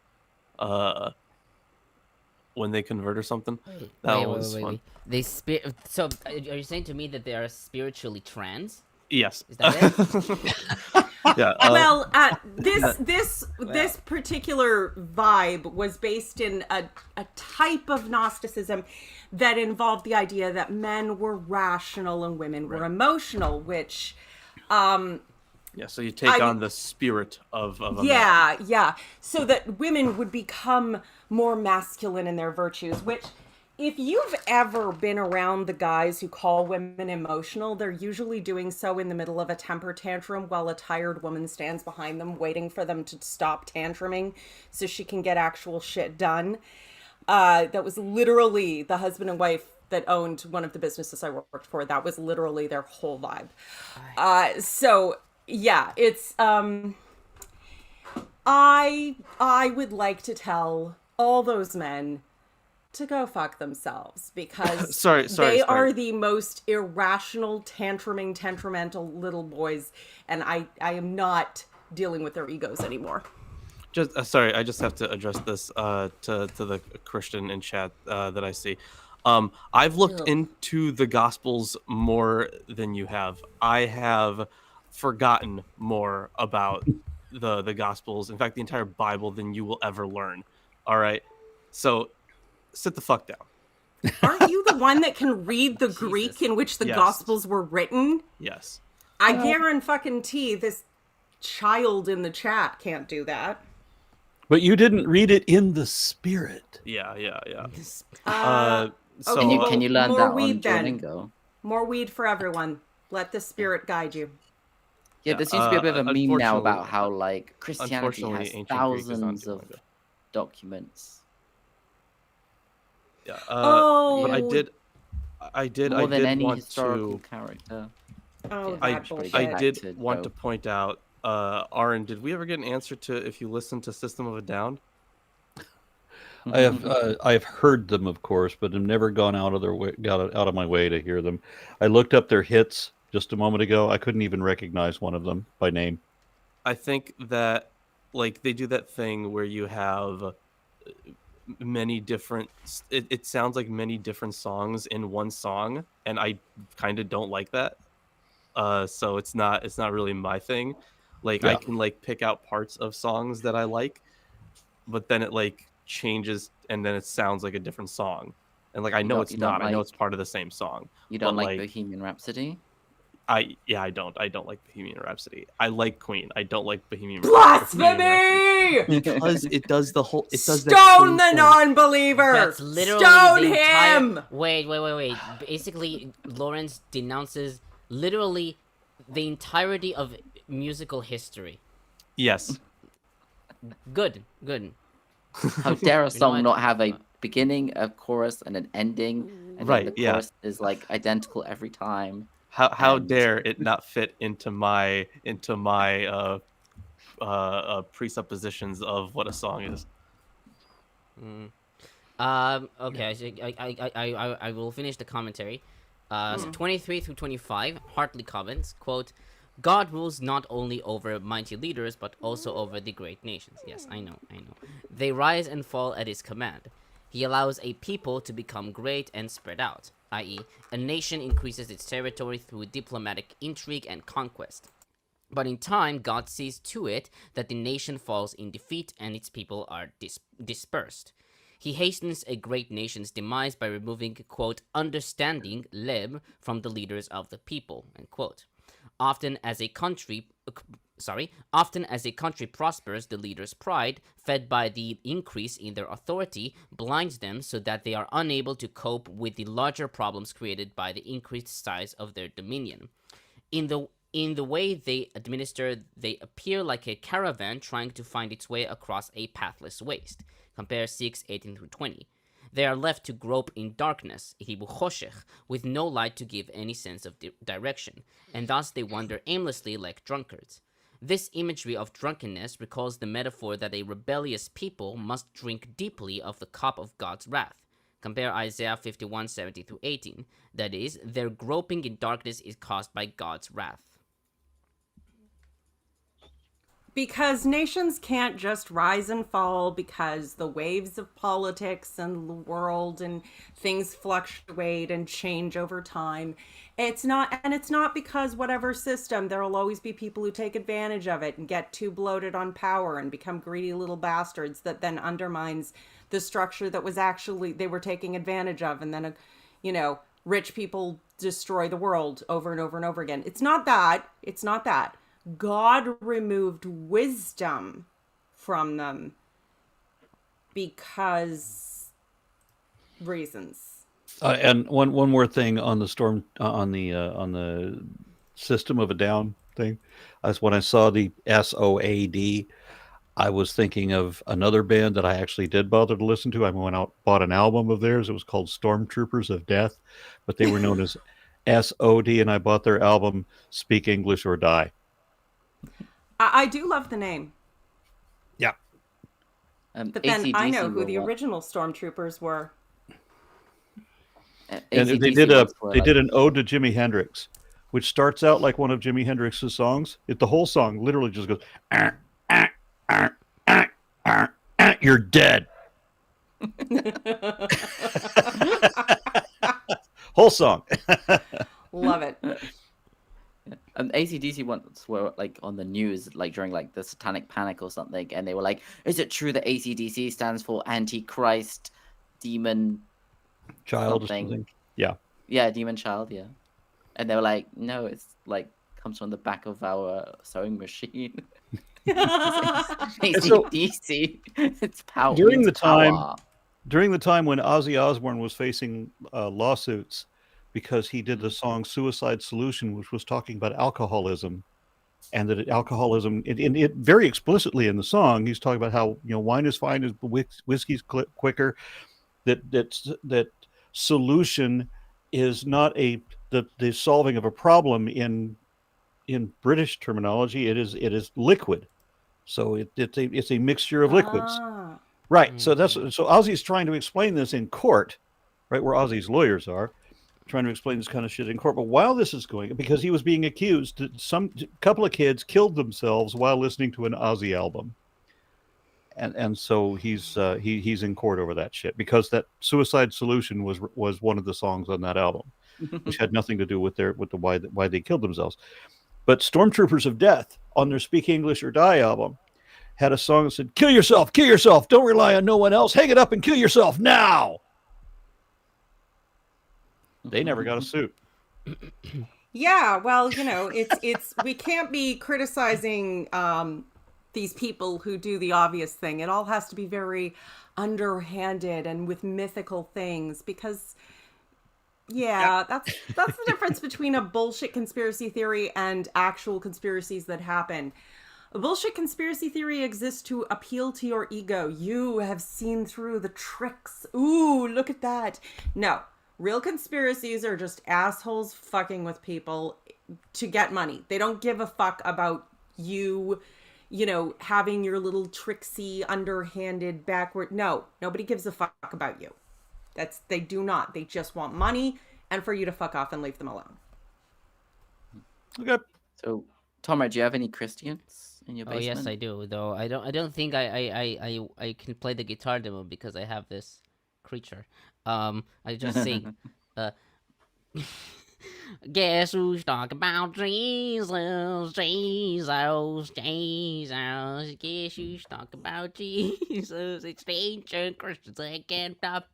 [SPEAKER 2] when they convert or something. That was fun.
[SPEAKER 6] So are you saying to me that they are spiritually trans?
[SPEAKER 2] Yes.
[SPEAKER 6] Is that it?
[SPEAKER 2] Yeah.
[SPEAKER 3] This particular vibe was based in a type of Gnosticism that involved the idea that men were rational and women were emotional, which
[SPEAKER 2] so you take on the spirit of a man.
[SPEAKER 3] Yeah. So that women would become more masculine in their virtues, which, if you've ever been around the guys who call women emotional, they're usually doing so in the middle of a temper tantrum while a tired woman stands behind them waiting for them to stop tantruming so she can get actual shit done. That was literally the husband and wife that owned one of the businesses I worked for. That was literally their whole vibe. So yeah, it's I would like to tell all those men to go fuck themselves, because they are the most irrational, temperamental little boys, and I am not dealing with their egos anymore.
[SPEAKER 2] Just sorry, I just have to address this to the Christian in chat that I see. I've looked into the Gospels more than you have. I have forgotten more about the Gospels, in fact, the entire Bible, than you will ever learn. All right, so sit the fuck down.
[SPEAKER 3] Aren't you the one that can read the Greek in which the Gospels were written?
[SPEAKER 2] Yes.
[SPEAKER 3] I guarantee this child in the chat can't do that.
[SPEAKER 1] But you didn't read it in the Spirit.
[SPEAKER 2] Yeah.
[SPEAKER 3] So
[SPEAKER 4] can you learn
[SPEAKER 3] more
[SPEAKER 4] that
[SPEAKER 3] weed
[SPEAKER 4] on
[SPEAKER 3] then?
[SPEAKER 4] Duolingo?
[SPEAKER 3] More weed for everyone. Let the Spirit guide you.
[SPEAKER 4] Yeah, there seems to be a bit of a meme now about how like Christianity has thousands of documents.
[SPEAKER 2] Yeah.
[SPEAKER 3] Oh,
[SPEAKER 2] but I did
[SPEAKER 4] more than any
[SPEAKER 2] want
[SPEAKER 4] historical
[SPEAKER 2] to.
[SPEAKER 4] character.
[SPEAKER 3] Oh,
[SPEAKER 2] I
[SPEAKER 3] bullshit.
[SPEAKER 2] did want to point out, Aaron, did we ever get an answer to if you listened to System of a Down?
[SPEAKER 1] I've heard them, of course, but have never gone out of their way, got out of my way to hear them. I looked up their hits just a moment ago. I couldn't even recognize one of them by name.
[SPEAKER 2] I think that like they do that thing where you have many different. It sounds like many different songs in one song, and I kind of don't like that. So it's not really my thing. Like I can like pick out parts of songs that I like, but then it like changes and then it sounds like a different song, and like I know it's not. I know it's part of the same song.
[SPEAKER 4] You don't like Bohemian Rhapsody?
[SPEAKER 2] I don't like Bohemian Rhapsody. I like Queen. I don't like Bohemian
[SPEAKER 3] Blasphemy!
[SPEAKER 2] Because it does the whole. It does
[SPEAKER 3] Stone the non-believer.
[SPEAKER 6] That's literally
[SPEAKER 3] Stone
[SPEAKER 6] the entire...
[SPEAKER 3] him.
[SPEAKER 6] Wait. Basically, Lawrence denounces literally the entirety of musical history.
[SPEAKER 2] Yes.
[SPEAKER 6] Good.
[SPEAKER 4] How dare a song not have a beginning, a chorus, and an ending, and then the chorus is like identical every time.
[SPEAKER 2] How dare it not fit into my presuppositions of what a song is?
[SPEAKER 6] Okay. I will finish the commentary. So 23 through 25, Hartley comments, quote, God rules not only over mighty leaders, but also over the great nations. Yes, I know. They rise and fall at his command. He allows a people to become great and spread out, i.e., a nation increases its territory through diplomatic intrigue and conquest. But in time, God sees to it that the nation falls in defeat and its people are dispersed. He hastens a great nation's demise by removing, quote, understanding, leb, from the leaders of the people, end quote. Often as a country prospers, the leaders' pride, fed by the increase in their authority, blinds them so that they are unable to cope with the larger problems created by the increased size of their dominion. In the way they administer, they appear like a caravan trying to find its way across a pathless waste. Compare 6:18-20. They are left to grope in darkness, with no light to give any sense of direction, and thus they wander aimlessly like drunkards. This imagery of drunkenness recalls the metaphor that a rebellious people must drink deeply of the cup of God's wrath. Compare Isaiah 51:17-18. That is, their groping in darkness is caused by God's wrath.
[SPEAKER 3] Because nations can't just rise and fall because the waves of politics and the world and things fluctuate and change over time. It's not because whatever system, there'll always be people who take advantage of it and get too bloated on power and become greedy little bastards that then undermines the structure that was actually they were taking advantage of, and then rich people destroy the world over and over and over again. It's not that. God removed wisdom from them because reasons.
[SPEAKER 1] And one more thing on the storm on the System of a Down thing. As when I saw the SOAD, I was thinking of another band that I actually did bother to listen to. I went out bought an album of theirs. It was called Stormtroopers of Death, but they were known as SOD, and I bought their album Speak English or Die.
[SPEAKER 3] I do love the name.
[SPEAKER 1] Yeah.
[SPEAKER 3] But then I know who the original Stormtroopers were.
[SPEAKER 1] And they did an ode to Jimi Hendrix, which starts out like one of Jimi Hendrix's songs. The whole song literally just goes, you're dead. Whole song.
[SPEAKER 3] Love it.
[SPEAKER 4] AC/DC once were like on the news, like during like the Satanic Panic or something, and they were like, "Is it true that AC/DC stands for Antichrist, Demon,
[SPEAKER 1] Child?" Or something? Yeah,
[SPEAKER 4] Demon Child, yeah. And they were like, "No, it's like comes from the back of our sewing machine." AC/DC, it's power.
[SPEAKER 1] During the time when Ozzy Osbourne was facing lawsuits because he did the song Suicide Solution, which was talking about alcoholism, and that alcoholism, it very explicitly in the song, he's talking about how, wine is fine, as whiskey's quicker, that solution is not the solving of a problem in British terminology. It is liquid, so it's a mixture of liquids, right? Mm-hmm. So Ozzy's trying to explain this in court, right, where Ozzy's lawyers are trying to explain this kind of shit in court. But while this is going, because he was being accused, couple of kids killed themselves while listening to an Ozzy album, and so he's in court over that shit, because that Suicide Solution was one of the songs on that album, which had nothing to do with why they killed themselves. But Stormtroopers of Death, on their Speak English or Die album, had a song that said, kill yourself, don't rely on no one else, hang it up and kill yourself now. They never got a suit.
[SPEAKER 3] Yeah, well, it's we can't be criticizing these people who do the obvious thing. It all has to be very underhanded and with mythical things, because that's the difference between a bullshit conspiracy theory and actual conspiracies that happen. A bullshit conspiracy theory exists to appeal to your ego. You have seen through the tricks. Ooh, look at that. No. Real conspiracies are just assholes fucking with people to get money. They don't give a fuck about you, having your little tricksy, underhanded, backward. No, nobody gives a fuck about you. They do not. They just want money and for you to fuck off and leave them alone.
[SPEAKER 1] Okay.
[SPEAKER 4] So, Tom, do you have any Christians in your basement?
[SPEAKER 6] Oh yes, I do. Though I don't think I can play the guitar demo because I have this creature. I just sing. Guess who's talking about Jesus, Jesus, Jesus. Guess who's talking about Jesus? It's the ancient Christians that can't stop.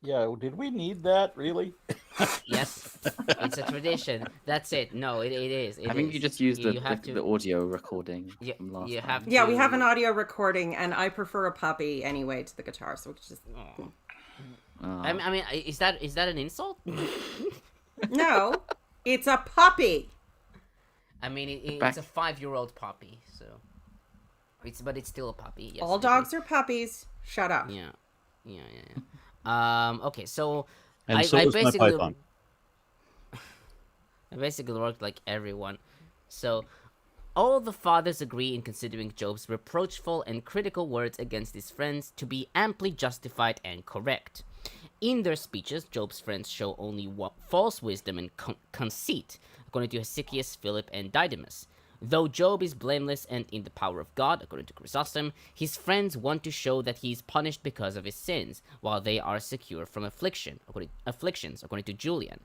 [SPEAKER 1] Yeah, did we need that, really?
[SPEAKER 6] Yes, it's a tradition. That's it. No, it is.
[SPEAKER 4] I think you just used the audio recording from last time.
[SPEAKER 3] Yeah, we have an audio recording, and I prefer a puppy anyway to the guitar, so we just...
[SPEAKER 6] I mean, is that an insult?
[SPEAKER 3] No, it's a puppy.
[SPEAKER 6] I mean, it's a 5-year-old puppy, so but it's still a puppy. Yes,
[SPEAKER 3] all dogs are puppies. Shut up.
[SPEAKER 6] Yeah. Okay, so
[SPEAKER 1] I basically my python.
[SPEAKER 6] I basically worked like everyone. So all the fathers agree in considering Job's reproachful and critical words against his friends to be amply justified and correct. In their speeches, Job's friends show only false wisdom and conceit, according to Hesychius, Philip, and Didymus. Though Job is blameless and in the power of God, according to Chrysostom, his friends want to show that he is punished because of his sins, while they are secure from afflictions, according to Julian.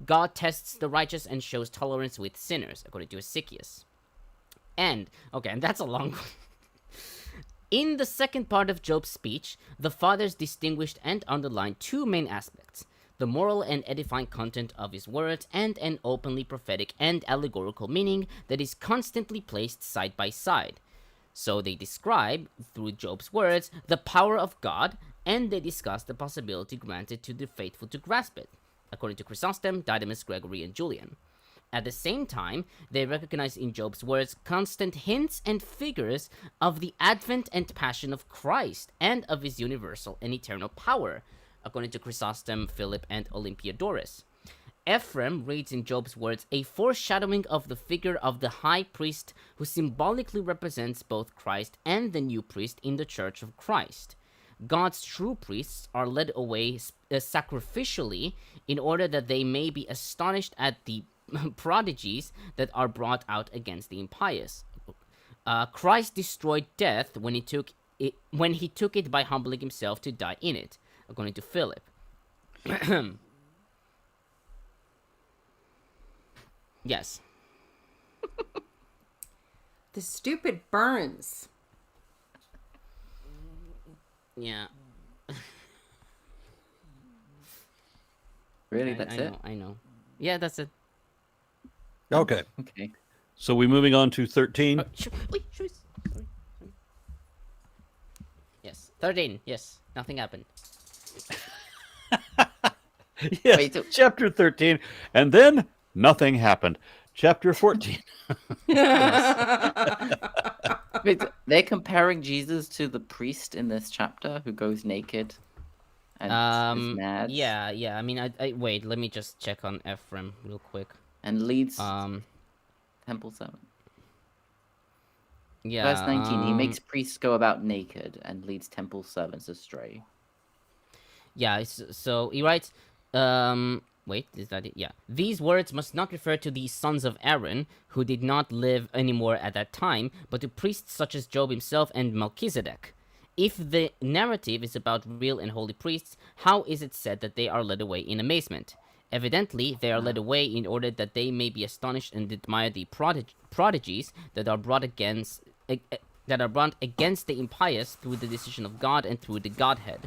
[SPEAKER 6] God tests the righteous and shows tolerance with sinners, according to Hesychius. And that's a long one. In the second part of Job's speech, the fathers distinguished and underlined two main aspects: the moral and edifying content of his words, and an openly prophetic and allegorical meaning that is constantly placed side by side. So they describe, through Job's words, the power of God, and they discuss the possibility granted to the faithful to grasp it, according to Chrysostom, Didymus, Gregory, and Julian. At the same time, they recognize in Job's words constant hints and figures of the advent and passion of Christ and of his universal and eternal power, according to Chrysostom, Philip, and Olympiodorus. Ephraim reads in Job's words a foreshadowing of the figure of the high priest who symbolically represents both Christ and the new priest in the Church of Christ. God's true priests are led away sacrificially in order that they may be astonished at the prodigies that are brought out against the impious. Christ destroyed death when he took it by humbling himself to die in it, according to Philip. Yes.
[SPEAKER 3] The stupid burns.
[SPEAKER 6] Yeah.
[SPEAKER 4] Really, that's it?
[SPEAKER 6] I know. Yeah, that's it.
[SPEAKER 1] Okay.
[SPEAKER 4] Okay.
[SPEAKER 1] So we're moving on to 13.
[SPEAKER 6] Sorry. Yes, 13. Yes, nothing happened.
[SPEAKER 1] Yes, chapter 13. And then nothing happened. Chapter 14.
[SPEAKER 4] Wait, they're comparing Jesus to the priest in this chapter who goes naked and is mad.
[SPEAKER 6] Yeah. I mean, I wait. Let me just check on Ephraim real quick.
[SPEAKER 4] And leads Temple 7.
[SPEAKER 6] Yeah.
[SPEAKER 4] Verse 19. He makes priests go about naked and leads Temple 7 astray.
[SPEAKER 6] Yeah. So he writes. Wait, is that it? Yeah. These words must not refer to the sons of Aaron, who did not live anymore at that time, but to priests such as Job himself and Melchizedek. If the narrative is about real and holy priests, how is it said that they are led away in amazement? Evidently, they are led away in order that they may be astonished and admire the prodigies that are brought against the impious through the decision of God and through the Godhead.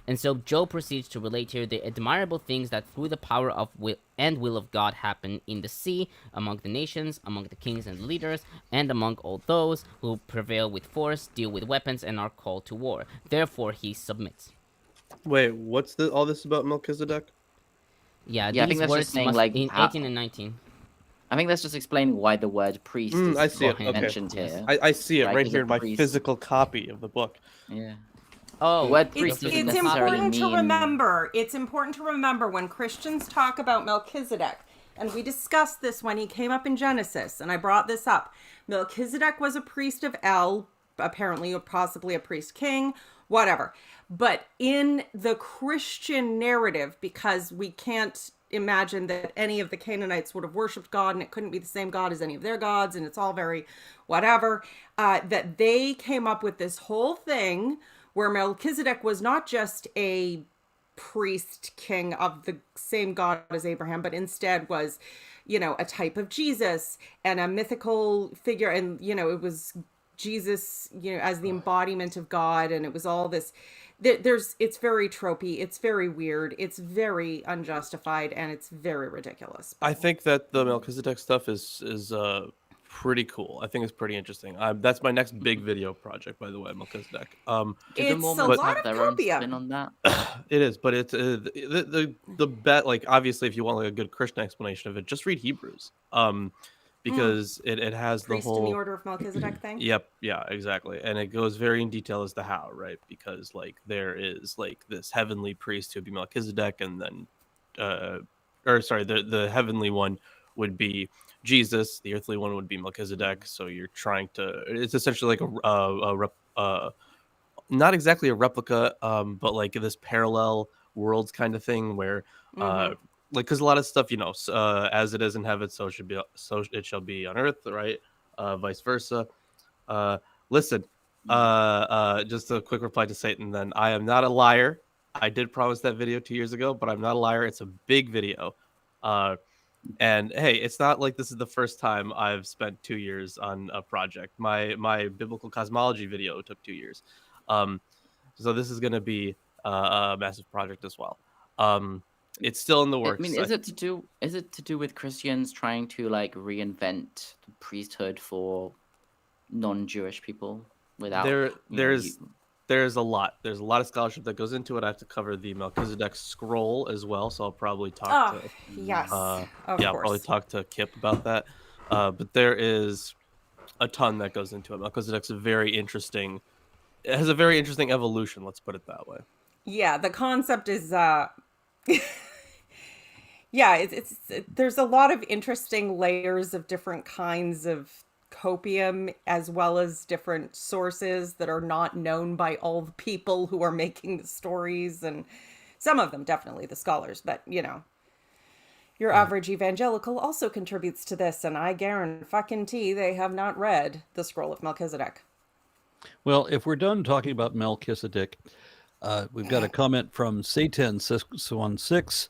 [SPEAKER 6] And so Job proceeds to relate here the admirable things that through the power of will of God happen in the sea, among the nations, among the kings and leaders, and among all those who prevail with force, deal with weapons, and are called to war. Therefore he submits.
[SPEAKER 2] Wait, what's all this about Melchizedek?
[SPEAKER 6] Yeah,
[SPEAKER 4] I think
[SPEAKER 6] these
[SPEAKER 4] that's
[SPEAKER 6] words
[SPEAKER 4] just saying,
[SPEAKER 6] must,
[SPEAKER 4] like,
[SPEAKER 6] in 18 and 19.
[SPEAKER 4] I think that's just explaining why the word priest
[SPEAKER 2] I
[SPEAKER 4] is
[SPEAKER 2] see it. Okay.
[SPEAKER 4] mentioned here.
[SPEAKER 2] I see it right
[SPEAKER 4] There's
[SPEAKER 2] here
[SPEAKER 4] a
[SPEAKER 2] in my
[SPEAKER 4] priest.
[SPEAKER 2] physical copy of the book.
[SPEAKER 4] Yeah.
[SPEAKER 6] Oh,
[SPEAKER 4] The word
[SPEAKER 3] It's,
[SPEAKER 4] priest doesn't
[SPEAKER 3] it's
[SPEAKER 4] necessarily
[SPEAKER 3] important
[SPEAKER 4] mean...
[SPEAKER 3] to remember. It's important to remember when Christians talk about Melchizedek, and we discussed this when he came up in Genesis, and I brought this up. Melchizedek was a priest of El, apparently, or possibly a priest king, whatever. But in the Christian narrative, because we can't imagine that any of the Canaanites would have worshipped God, and it couldn't be the same God as any of their gods, and it's all very whatever, that they came up with this whole thing where Melchizedek was not just a priest king of the same God as Abraham, but instead was, a type of Jesus and a mythical figure. And, it was Jesus, as the embodiment of God. And it was all this, it's very tropey. It's very weird. It's very unjustified, and it's very ridiculous.
[SPEAKER 2] I think that the Melchizedek stuff is pretty cool. I think it's pretty interesting. That's my next big video project, by the way, Melchizedek.
[SPEAKER 4] Do the Mormons have their own spin on that?
[SPEAKER 2] It is, but it's the bet. Like, obviously, if you want like a good Christian explanation of it, just read Hebrews. Because it has
[SPEAKER 3] Priest
[SPEAKER 2] the whole
[SPEAKER 3] in the order of Melchizedek thing.
[SPEAKER 2] Yep, yeah, exactly, and it goes very in detail as to how, right? Because like there is like this heavenly priest who would be Melchizedek, and then, the heavenly one would be Jesus, the earthly one would be Melchizedek. So you're trying to, it's essentially like not exactly a replica, but like this parallel worlds kind of thing where, like, because a lot of stuff, as it is in heaven, so it shall be on earth, right? Vice versa. Listen, just a quick reply to Satan. Then I am not a liar. I did promise that video 2 years ago, but I'm not a liar. It's a big video. And hey, it's not like this is the first time I've spent 2 years on a project. My biblical cosmology video took 2 years. So this is going to be a massive project as well. It's still in the works.
[SPEAKER 4] I mean, is it to do with Christians trying to like reinvent the priesthood for non-Jewish people without
[SPEAKER 2] there's a lot of scholarship that goes into it. I have to cover the Melchizedek scroll as well, so I'll probably talk to I'll probably talk to Kip about that. But there is a ton that goes into it. Melchizedek's it has a very interesting evolution, let's put it that way.
[SPEAKER 3] Yeah, the concept is there's a lot of interesting layers of different kinds of copium, as well as different sources that are not known by all the people who are making the stories, and some of them definitely the scholars, but your average evangelical also contributes to this, and I guarantee they have not read the Scroll of Melchizedek.
[SPEAKER 1] Well, if we're done talking about Melchizedek, we've got a comment from Satan 616.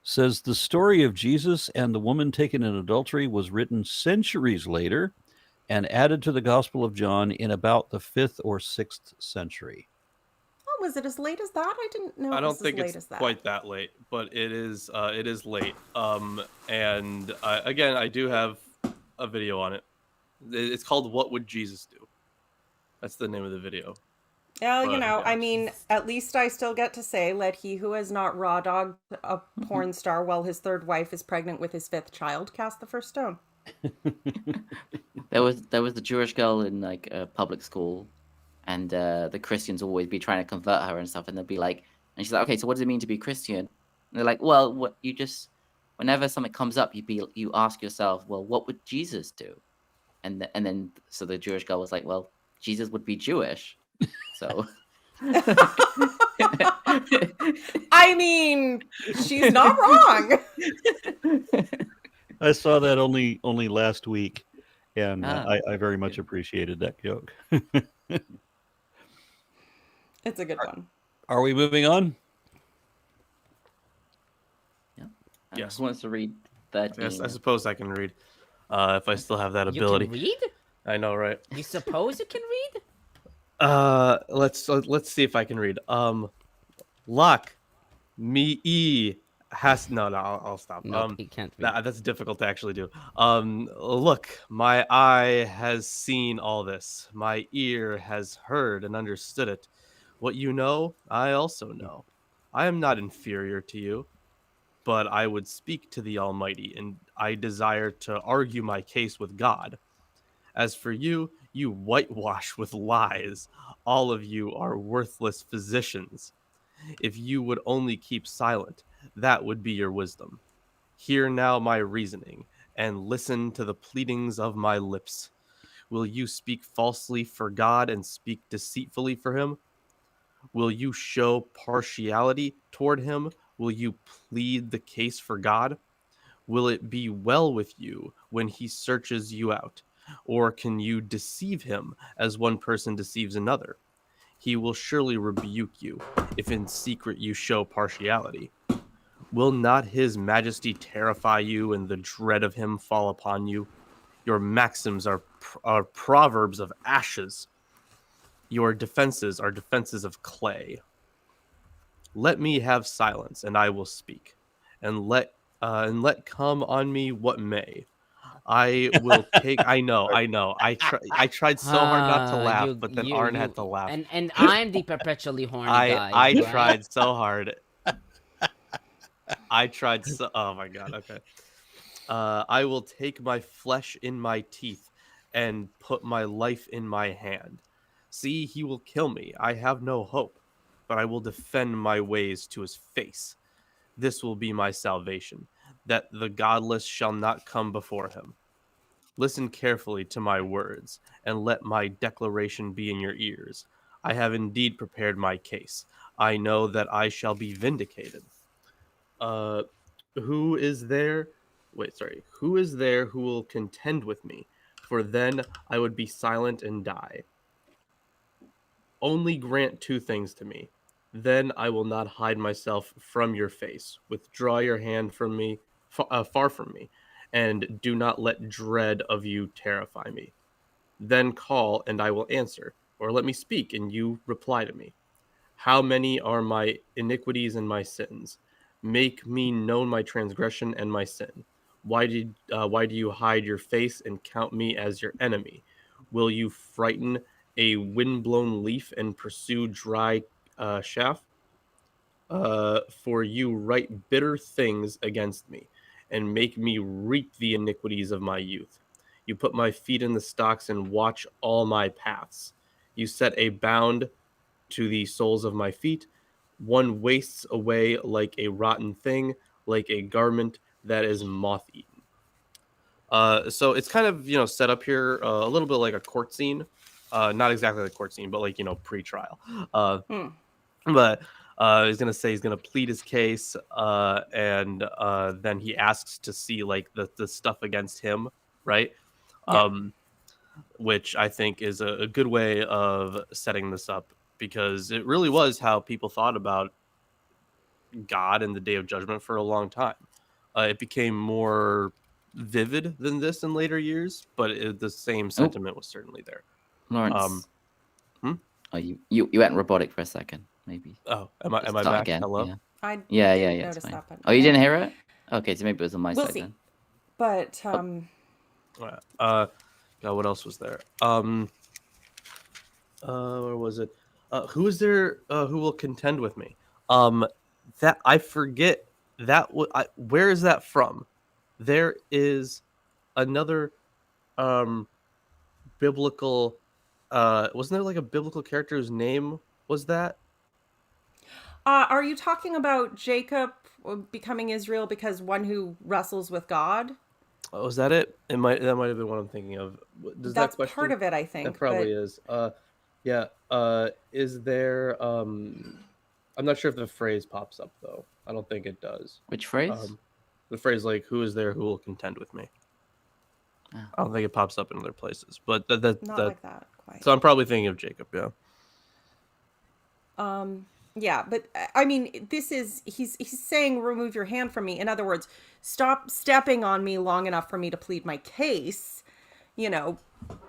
[SPEAKER 1] Says the story of Jesus and the woman taken in adultery was written centuries later and added to the Gospel of John in about the 5th or 6th century.
[SPEAKER 3] Oh, was it as late as that? I didn't know.
[SPEAKER 2] I don't think it's quite that late, but it is late. And again, I do have a video on it. It's called "What Would Jesus Do?" That's the name of the video.
[SPEAKER 3] Well, I mean, at least I still get to say, let he who has not raw dogged a porn star while his third wife is pregnant with his 5th child cast the first stone.
[SPEAKER 4] There was the Jewish girl in like a public school, and the Christians always be trying to convert her and stuff, and they'll be like, and she's like, okay, so what does it mean to be Christian? And they're like, well, what you just, whenever something comes up, you ask yourself, well, what would Jesus do? And then so the Jewish girl was like, well, Jesus would be Jewish, so.
[SPEAKER 3] I mean, she's not wrong.
[SPEAKER 1] I saw that only last week, and I very much appreciated that joke.
[SPEAKER 3] It's a good one.
[SPEAKER 1] Are we moving on?
[SPEAKER 4] Yeah.
[SPEAKER 2] Yes.
[SPEAKER 4] Who wants to read 13?
[SPEAKER 2] Yes, I suppose I can read, if I still have that ability.
[SPEAKER 6] You can read?
[SPEAKER 2] I know, right?
[SPEAKER 6] You suppose you can read?
[SPEAKER 2] Let's see if I can read. Lock me has no. I'll stop.
[SPEAKER 6] No, he can't read.
[SPEAKER 2] That's difficult to actually do. Look, my eye has seen all this. My ear has heard and understood it. What you know, I also know. I am not inferior to you, but I would speak to the Almighty, and I desire to argue my case with God. As for you, you whitewash with lies. All of you are worthless physicians. If you would only keep silent, that would be your wisdom. Hear now my reasoning, and listen to the pleadings of my lips. Will you speak falsely for God and speak deceitfully for him? Will you show partiality toward him? Will you plead the case for God? Will it be well with you when he searches you out? Or can you deceive him as one person deceives another? He will surely rebuke you if in secret you show partiality. Will not his majesty terrify you and the dread of him fall upon you? Your maxims are proverbs of ashes. Your defenses are defenses of clay. Let me have silence, and I will speak, and let come on me what may. I will take. I know. I tried so hard not to laugh, but then Arn had to laugh.
[SPEAKER 6] And I'm the perpetually horny guy.
[SPEAKER 2] I
[SPEAKER 6] right?
[SPEAKER 2] tried so hard. I tried so. Oh my god. Okay. I will take my flesh in my teeth and put my life in my hand. See, he will kill me. I have no hope, but I will defend my ways to his face. This will be my salvation, that the godless shall not come before him. Listen carefully to my words, and let my declaration be in your ears. I have indeed prepared my case. I know that I shall be vindicated. Who is there? Who is there who will contend with me? For then I would be silent and die. Only grant two things to me. Then I will not hide myself from your face. Withdraw your hand from me, far from me, and do not let dread of you terrify me. Then call, and I will answer, or let me speak, and you reply to me. How many are my iniquities and my sins? Make me known my transgression and my sin. Why do you hide your face and count me as your enemy? Will you frighten a windblown leaf and pursue dry chaff? For you write bitter things against me, and make me reap the iniquities of my youth. You put my feet in the stocks and watch all my paths. You set a bound to the soles of my feet. One wastes away like a rotten thing, like a garment that is moth-eaten. So it's kind of, set up here a little bit like a court scene. Not exactly like a court scene, but like, pre-trial. But he's going to say he's going to plead his case, and then he asks to see like the stuff against him, right? Yeah. Which I think is a good way of setting this up, because it really was how people thought about God and the Day of Judgment for a long time. It became more vivid than this in later years, but the same sentiment was certainly there.
[SPEAKER 4] Lawrence, oh, you went robotic for a second, maybe.
[SPEAKER 2] Oh, am I back?
[SPEAKER 4] Again.
[SPEAKER 2] Hello.
[SPEAKER 4] Yeah.
[SPEAKER 3] I
[SPEAKER 4] Notice
[SPEAKER 3] notice
[SPEAKER 4] fine.
[SPEAKER 3] that, but
[SPEAKER 4] Oh, you didn't hear it? Okay, so maybe it was on my
[SPEAKER 3] we'll
[SPEAKER 4] side
[SPEAKER 3] see.
[SPEAKER 4] then.
[SPEAKER 3] But
[SPEAKER 2] God, what else was there? Where was it? Who is there who will contend with me? That I forget that. Where is that from? There is another biblical wasn't there like a biblical character whose name was that?
[SPEAKER 3] Are you talking about Jacob becoming Israel because one who wrestles with God?
[SPEAKER 2] Oh, is that it? That might have been what I'm thinking of.
[SPEAKER 3] That's part of it, I think.
[SPEAKER 2] That probably is. Yeah. Is there? I'm not sure if the phrase pops up though. I don't think it does.
[SPEAKER 4] Which phrase?
[SPEAKER 2] The phrase like, "Who is there who will contend with me?"
[SPEAKER 4] Oh.
[SPEAKER 2] I don't think it pops up in other places, but
[SPEAKER 3] not like that quite.
[SPEAKER 2] So I'm probably thinking of Jacob. Yeah.
[SPEAKER 3] Yeah, but I mean, he's saying remove your hand from me. In other words, stop stepping on me long enough for me to plead my case. You know,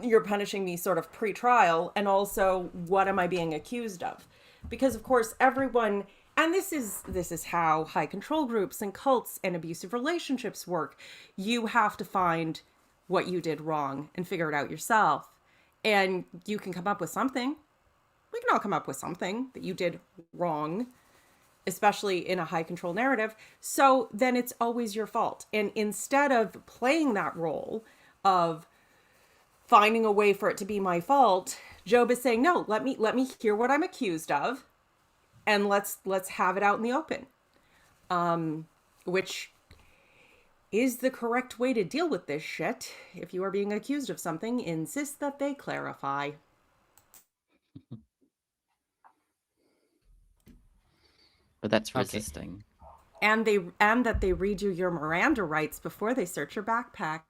[SPEAKER 3] you're punishing me sort of pre-trial, and also what am I being accused of? Because of course everyone, and this is how high control groups and cults and abusive relationships work. You have to find what you did wrong and figure it out yourself. And you can come up with something. We can all come up with something that you did wrong, especially in a high control narrative. So then it's always your fault. And instead of playing that role of finding a way for it to be my fault, Job is saying, no, let me hear what I'm accused of, and let's have it out in the open. Which is the correct way to deal with this shit. If you are being accused of something, insist that they clarify.
[SPEAKER 4] But that's resisting.
[SPEAKER 3] And that they read you your Miranda rights before they search your backpack.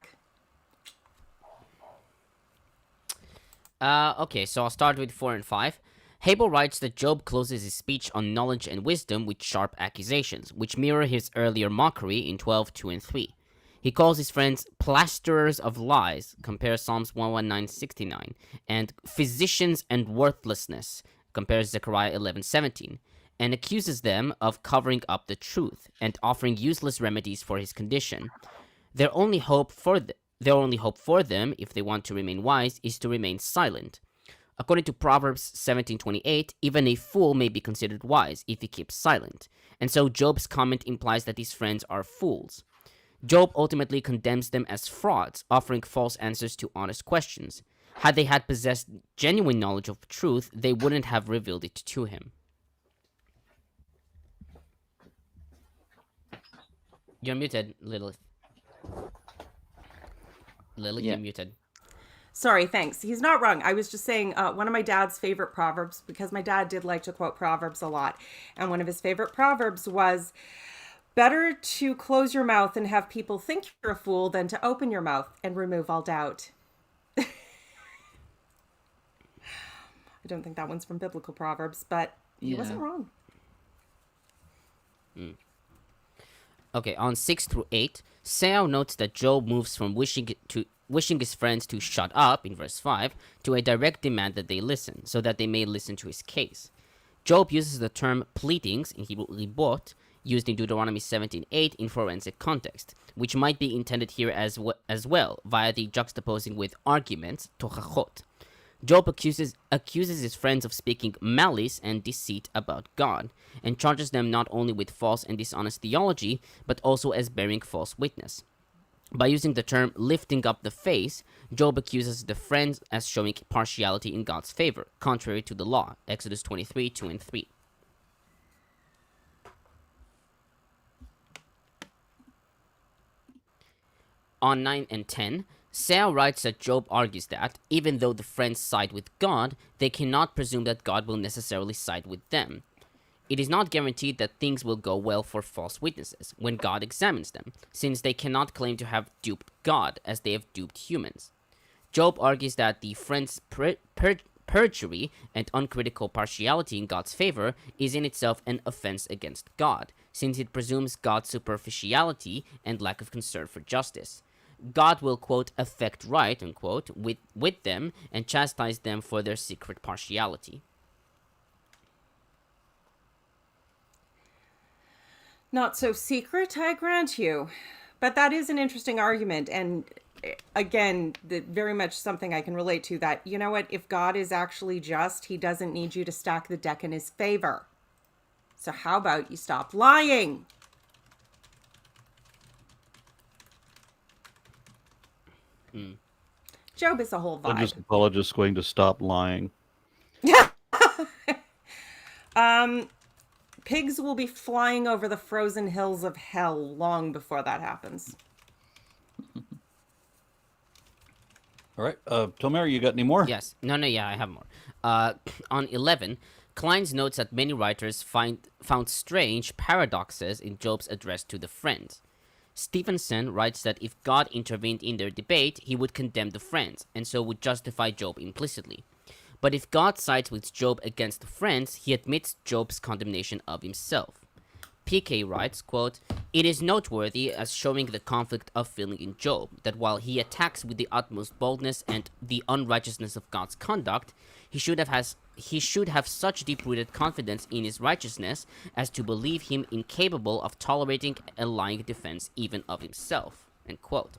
[SPEAKER 6] Okay, so I'll start with 4 and 5. Habel writes that Job closes his speech on knowledge and wisdom with sharp accusations, which mirror his earlier mockery in 12, 2, and 3. He calls his friends plasterers of lies, compare Psalms 119:69, and physicians and worthlessness, compare Zechariah 11:17, and accuses them of covering up the truth and offering useless remedies for his condition. Their only hope for them, if they want to remain wise, is to remain silent. According to Proverbs 17:28, even a fool may be considered wise if he keeps silent. And so Job's comment implies that his friends are fools. Job ultimately condemns them as frauds, offering false answers to honest questions. Had they had possessed genuine knowledge of truth, they wouldn't have revealed it to him. You're muted, Lilith. Lilith,
[SPEAKER 4] Yeah.
[SPEAKER 6] you're muted.
[SPEAKER 3] Sorry, thanks. He's not wrong. I was just saying one of my dad's favorite proverbs, because my dad did like to quote proverbs a lot. And one of his favorite proverbs was, better to close your mouth and have people think you're a fool than to open your mouth and remove all doubt. I don't think that one's from biblical proverbs, but he wasn't wrong.
[SPEAKER 6] Okay, on 6 through 8, Seow notes that Job moves from wishing his friends to shut up, in verse 5, to a direct demand that they listen, so that they may listen to his case. Job uses the term pleadings, in Hebrew libot, used in Deuteronomy 17:8 in forensic context, which might be intended here as well, via the juxtaposing with arguments, tochachot. Job accuses his friends of speaking malice and deceit about God, and charges them not only with false and dishonest theology, but also as bearing false witness. By using the term lifting up the face, Job accuses the friends as showing partiality in God's favor, contrary to the law, Exodus 23:2 and 3. On 9 and 10, Seow writes that Job argues that, even though the friends side with God, they cannot presume that God will necessarily side with them. It is not guaranteed that things will go well for false witnesses when God examines them, since they cannot claim to have duped God as they have duped humans. Job argues that the friends' perjury and uncritical partiality in God's favor is in itself an offense against God, since it presumes God's superficiality and lack of concern for justice. God will, quote, affect right, unquote, with them and chastise them for their secret partiality.
[SPEAKER 3] Not so secret, I grant you. But that is an interesting argument. And again, very much something I can relate to, that, you know what, if God is actually just, he doesn't need you to stack the deck in his favor. So how about you stop lying? Job is a whole vibe.
[SPEAKER 1] Religious apologists going to stop lying.
[SPEAKER 3] Pigs will be flying over the frozen hills of hell long before that happens.
[SPEAKER 1] All right. Tomer, you got any more?
[SPEAKER 6] Yes. No, yeah, I have more. On 11, Clines notes that many writers found strange paradoxes in Job's address to the friends. Stevenson writes that if God intervened in their debate, he would condemn the friends, and so would justify Job implicitly. But if God sides with Job against the friends, he admits Job's condemnation of himself. PK writes, quote, "It is noteworthy as showing the conflict of feeling in Job, that while he attacks with the utmost boldness and the unrighteousness of God's conduct, he should have such deep-rooted confidence in his righteousness as to believe him incapable of tolerating a lying defense even of himself." End quote.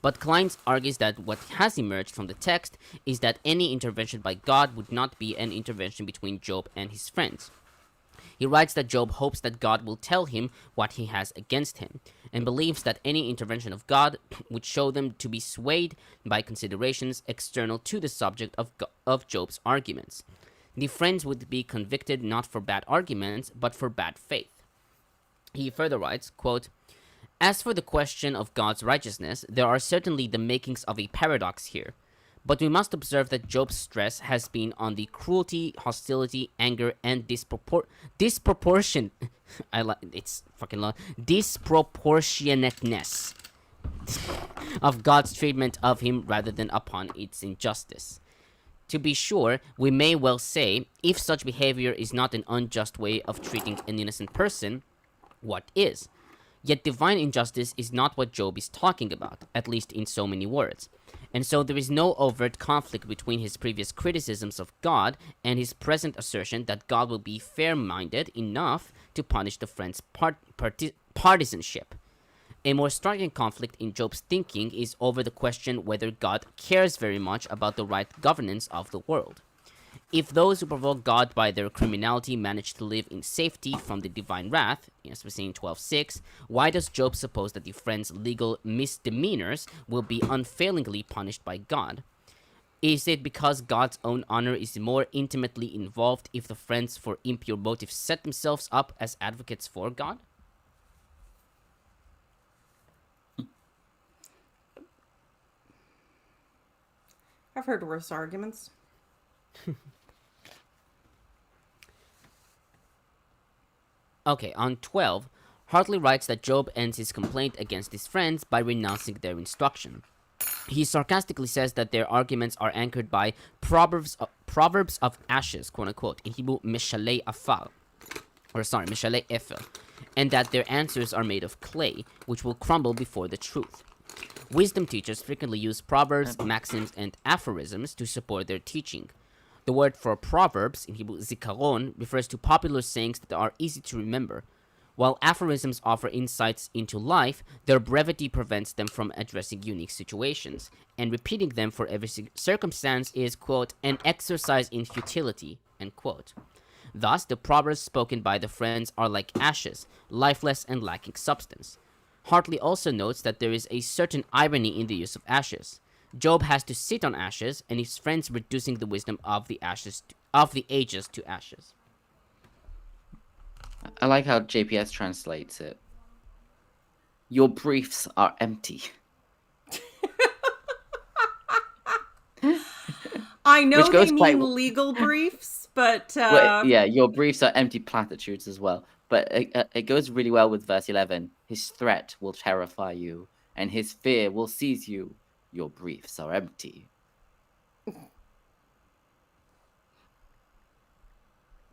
[SPEAKER 6] But Clines argues that what has emerged from the text is that any intervention by God would not be an intervention between Job and his friends. He writes that Job hopes that God will tell him what he has against him, and believes that any intervention of God would show them to be swayed by considerations external to the subject of Job's arguments. The friends would be convicted not for bad arguments, but for bad faith. He further writes, quote, "As for the question of God's righteousness, there are certainly the makings of a paradox here. But we must observe that Job's stress has been on the cruelty, hostility, anger, and disproportionateness of God's treatment of him rather than upon its injustice. To be sure, we may well say, if such behavior is not an unjust way of treating an innocent person, what is? Yet divine injustice is not what Job is talking about, at least in so many words. And so there is no overt conflict between his previous criticisms of God and his present assertion that God will be fair-minded enough to punish the friend's partisanship. A more striking conflict in Job's thinking is over the question whether God cares very much about the right governance of the world. If those who provoke God by their criminality manage to live in safety from the divine wrath, as we see in 12:6, why does Job suppose that the friend's legal misdemeanors will be unfailingly punished by God? Is it because God's own honor is more intimately involved if the friends for impure motives set themselves up as advocates for God?
[SPEAKER 3] I've heard worse arguments.
[SPEAKER 6] Okay, on 12, Hartley writes that Job ends his complaint against his friends by renouncing their instruction. He sarcastically says that their arguments are anchored by proverbs of ashes, quote unquote, in Hebrew, mishalei efel, and that their answers are made of clay, which will crumble before the truth. Wisdom teachers frequently use proverbs, maxims, and aphorisms to support their teaching. The word for proverbs, in Hebrew zikaron, refers to popular sayings that are easy to remember. While aphorisms offer insights into life, their brevity prevents them from addressing unique situations, and repeating them for every circumstance is, quote, an exercise in futility, end quote. Thus, the proverbs spoken by the friends are like ashes, lifeless and lacking substance. Hartley also notes that there is a certain irony in the use of ashes. Job has to sit on ashes, and his friends reducing the wisdom of the ages to ashes.
[SPEAKER 4] I like how JPS translates it. Your briefs are empty.
[SPEAKER 3] I know they mean legal briefs, but
[SPEAKER 4] yeah, your briefs are empty platitudes as well. But it goes really well with verse 11. His threat will terrify you, and his fear will seize you. Your briefs are empty.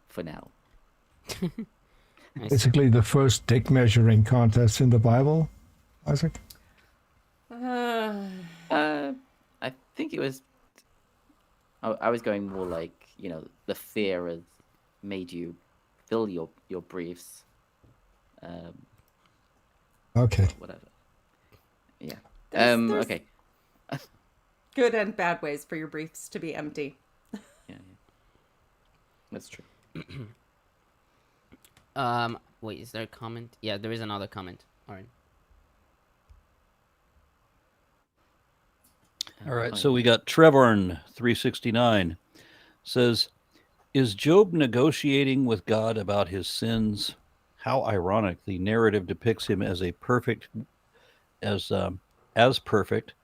[SPEAKER 4] For now.
[SPEAKER 5] Basically the first dick measuring contest in the Bible, Isaac?
[SPEAKER 4] I think it was... I was going more like, the fear has made you fill your briefs.
[SPEAKER 5] Okay.
[SPEAKER 4] Whatever. Yeah.
[SPEAKER 3] There's
[SPEAKER 4] okay.
[SPEAKER 3] Good and bad ways for your briefs to be empty.
[SPEAKER 4] Yeah. That's true.
[SPEAKER 6] Wait, is there a comment? Yeah, there is another comment. All right.
[SPEAKER 1] All right, so we got Trevorn 369 says, is Job negotiating with God about his sins? How ironic! The narrative depicts him as as perfect.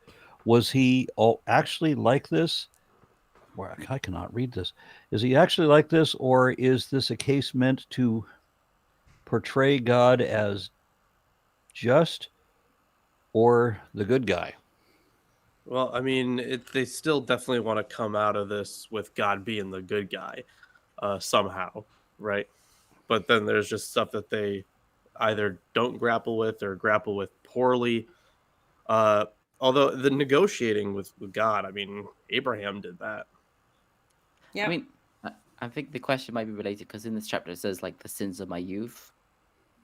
[SPEAKER 1] Was he actually like this? Well, I cannot read this. Is he actually like this, or is this a case meant to portray God as just or the good guy?
[SPEAKER 2] Well, I mean, they still definitely want to come out of this with God being the good guy somehow, right? But then there's just stuff that they either don't grapple with or grapple with poorly. Uh, Although the negotiating with God, I mean, Abraham did that.
[SPEAKER 3] Yeah.
[SPEAKER 4] I mean, I think the question might be related because in this chapter it says like the sins of my youth.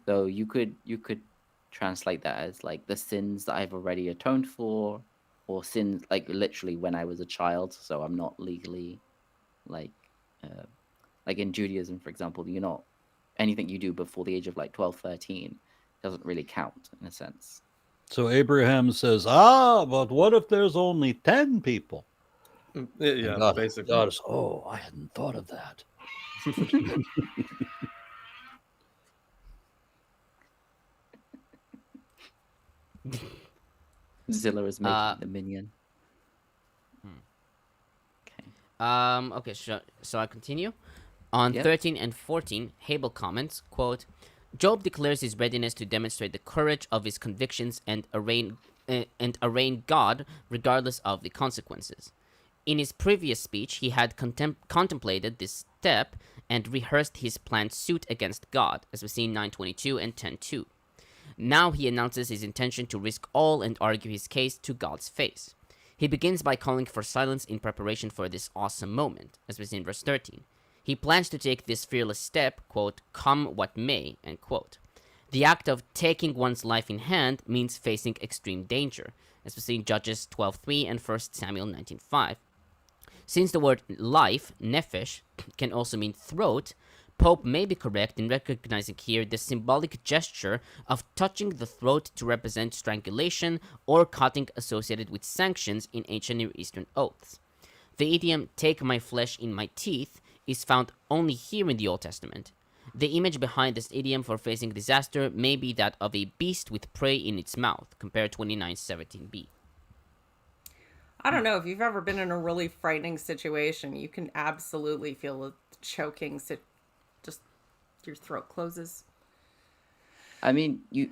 [SPEAKER 4] So you could translate that as like the sins that I've already atoned for, or sins like literally when I was a child. So I'm not legally like in Judaism, for example, you're not anything you do before the age of like 12, 13 doesn't really count in a sense.
[SPEAKER 1] So Abraham says, but what if there's only 10 people?
[SPEAKER 2] Yeah, basically.
[SPEAKER 1] God is, I hadn't thought of that.
[SPEAKER 4] Zilla is making the minion.
[SPEAKER 6] Okay, so I continue? On 13 and 14, Habel comments, quote, Job declares his readiness to demonstrate the courage of his convictions and arraign God regardless of the consequences. In his previous speech, he had contemplated this step and rehearsed his planned suit against God, as we see in 9:22 and 10:2. Now he announces his intention to risk all and argue his case to God's face. He begins by calling for silence in preparation for this awesome moment, as we see in verse 13. He plans to take this fearless step, quote, come what may, end quote. The act of taking one's life in hand means facing extreme danger, as we see in Judges 12:3 and 1 Samuel 19:5. Since the word life, nephesh, can also mean throat, Pope may be correct in recognizing here the symbolic gesture of touching the throat to represent strangulation or cutting associated with sanctions in ancient Near Eastern oaths. The idiom, take my flesh in my teeth, is found only here in the Old Testament. The image behind this idiom for facing disaster may be that of a beast with prey in its mouth, compare 29:17b.
[SPEAKER 3] I don't know, if you've ever been in a really frightening situation, you can absolutely feel a choking, just your throat closes.
[SPEAKER 4] I mean, you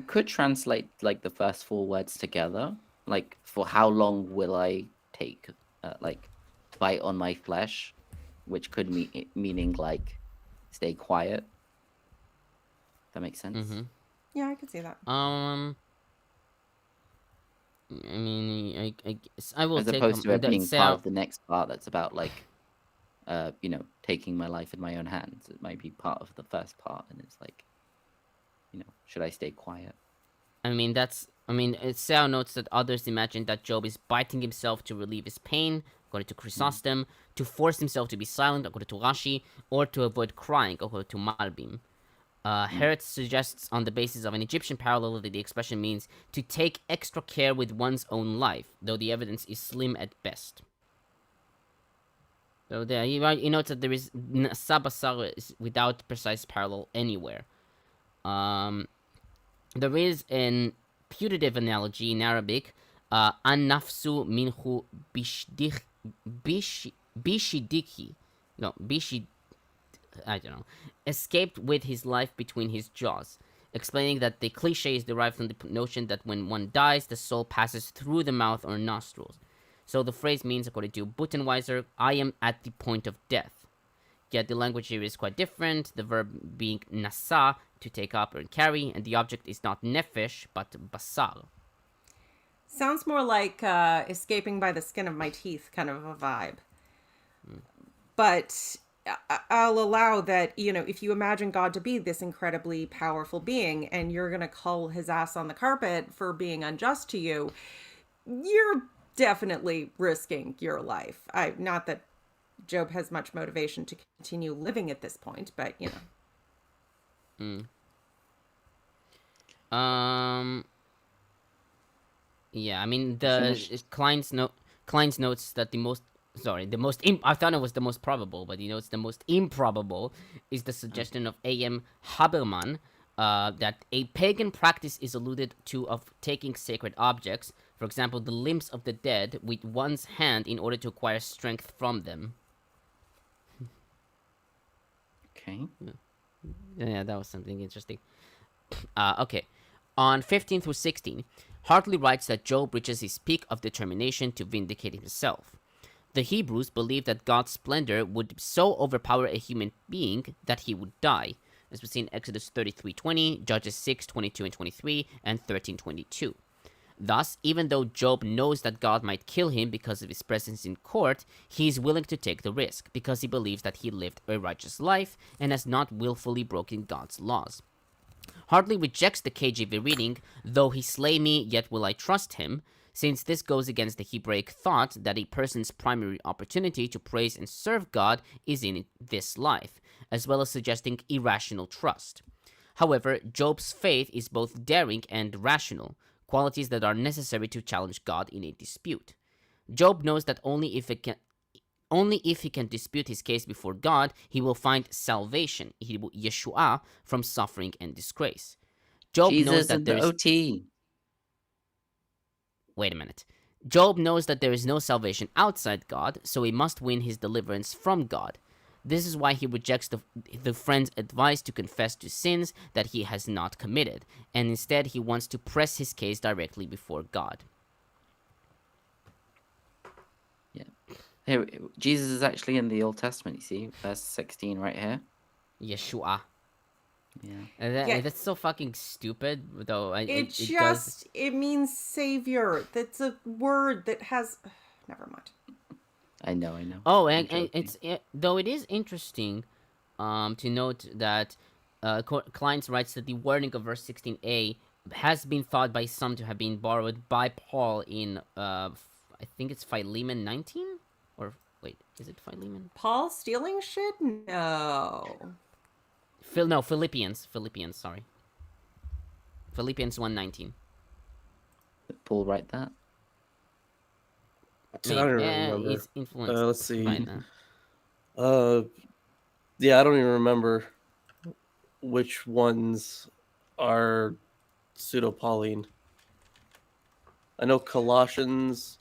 [SPEAKER 4] could translate like the first four words together, like for how long will I take, like bite on my flesh, which could meaning like stay quiet. That makes sense.
[SPEAKER 6] Mm-hmm.
[SPEAKER 3] Yeah, I could see that.
[SPEAKER 6] I mean, I guess I will
[SPEAKER 4] as
[SPEAKER 6] take
[SPEAKER 4] opposed to it being
[SPEAKER 6] Seow.
[SPEAKER 4] part of the next part that's about like, taking my life in my own hands. It might be part of the first part, and it's like, should I stay quiet?
[SPEAKER 6] Seow notes that others imagine that Job is biting himself to relieve his pain, according to Chrysostom, to force himself to be silent, according to Rashi, or to avoid crying, according to Malbim. Hertz suggests on the basis of an Egyptian parallel that the expression means to take extra care with one's own life, though the evidence is slim at best. So there, he notes that there is Sabasar without precise parallel anywhere. There is an putative analogy in Arabic, an-nafsu minhu bishidiki. No, escaped with his life between his jaws, explaining that the cliche is derived from the notion that when one dies, the soul passes through the mouth or nostrils. So the phrase means, according to Butenweiser, I am at the point of death. Yet the language here is quite different, the verb being nasa, to take up or carry, and the object is not nefesh, but basar.
[SPEAKER 3] Sounds more like escaping by the skin of my teeth kind of a vibe. But I'll allow that, if you imagine God to be this incredibly powerful being and you're going to call his ass on the carpet for being unjust to you, you're definitely risking your life. Not that Job has much motivation to continue living at this point, but,
[SPEAKER 6] Yeah, I mean Clines notes that I thought it was the most probable, but he notes the most improbable is the suggestion of A.M. Haberman that a pagan practice is alluded to of taking sacred objects, for example, the limbs of the dead, with one's hand in order to acquire strength from them.
[SPEAKER 4] Okay.
[SPEAKER 6] Yeah, that was something interesting. Okay. On 15 through 16, Hartley writes that Job reaches his peak of determination to vindicate himself. The Hebrews believed that God's splendor would so overpower a human being that he would die, as we see in Exodus 33:20, Judges 6:22 and 23, and 13:22. Thus, even though Job knows that God might kill him because of his presence in court, he is willing to take the risk because he believes that he lived a righteous life and has not willfully broken God's laws. Hartley rejects the KJV reading, though he slay me, yet will I trust him, since this goes against the Hebraic thought that a person's primary opportunity to praise and serve God is in this life, as well as suggesting irrational trust. However, Job's faith is both daring and rational, qualities that are necessary to challenge God in a dispute. Job knows that only if he can dispute his case before God, he will find salvation, Yeshua, from suffering and disgrace. Job knows that there is...
[SPEAKER 4] OT.
[SPEAKER 6] Wait a minute. Job knows that there is no salvation outside God, so he must win his deliverance from God. This is why he rejects the friend's advice to confess to sins that he has not committed, and instead he wants to press his case directly before God.
[SPEAKER 4] Yeah. Here, Jesus is actually in the Old Testament, you see, verse 16 right here.
[SPEAKER 6] Yeshua.
[SPEAKER 4] Yeah.
[SPEAKER 6] That's so fucking stupid, though.
[SPEAKER 3] It means savior. That's a word that has... Never mind.
[SPEAKER 4] I know.
[SPEAKER 6] Oh, and though it is interesting to note that Clines writes that the wording of verse 16a has been thought by some to have been borrowed by Paul in, I think it's Philemon 19? Or, wait, is it Philemon?
[SPEAKER 3] Paul stealing shit? No.
[SPEAKER 6] Philippians, sorry. Philippians 1:19.
[SPEAKER 4] Did Paul write that?
[SPEAKER 2] I don't remember.
[SPEAKER 6] He's influenced.
[SPEAKER 2] Let's see.
[SPEAKER 6] By
[SPEAKER 2] Yeah, I don't even remember which ones are pseudo-Pauline. I know Colossians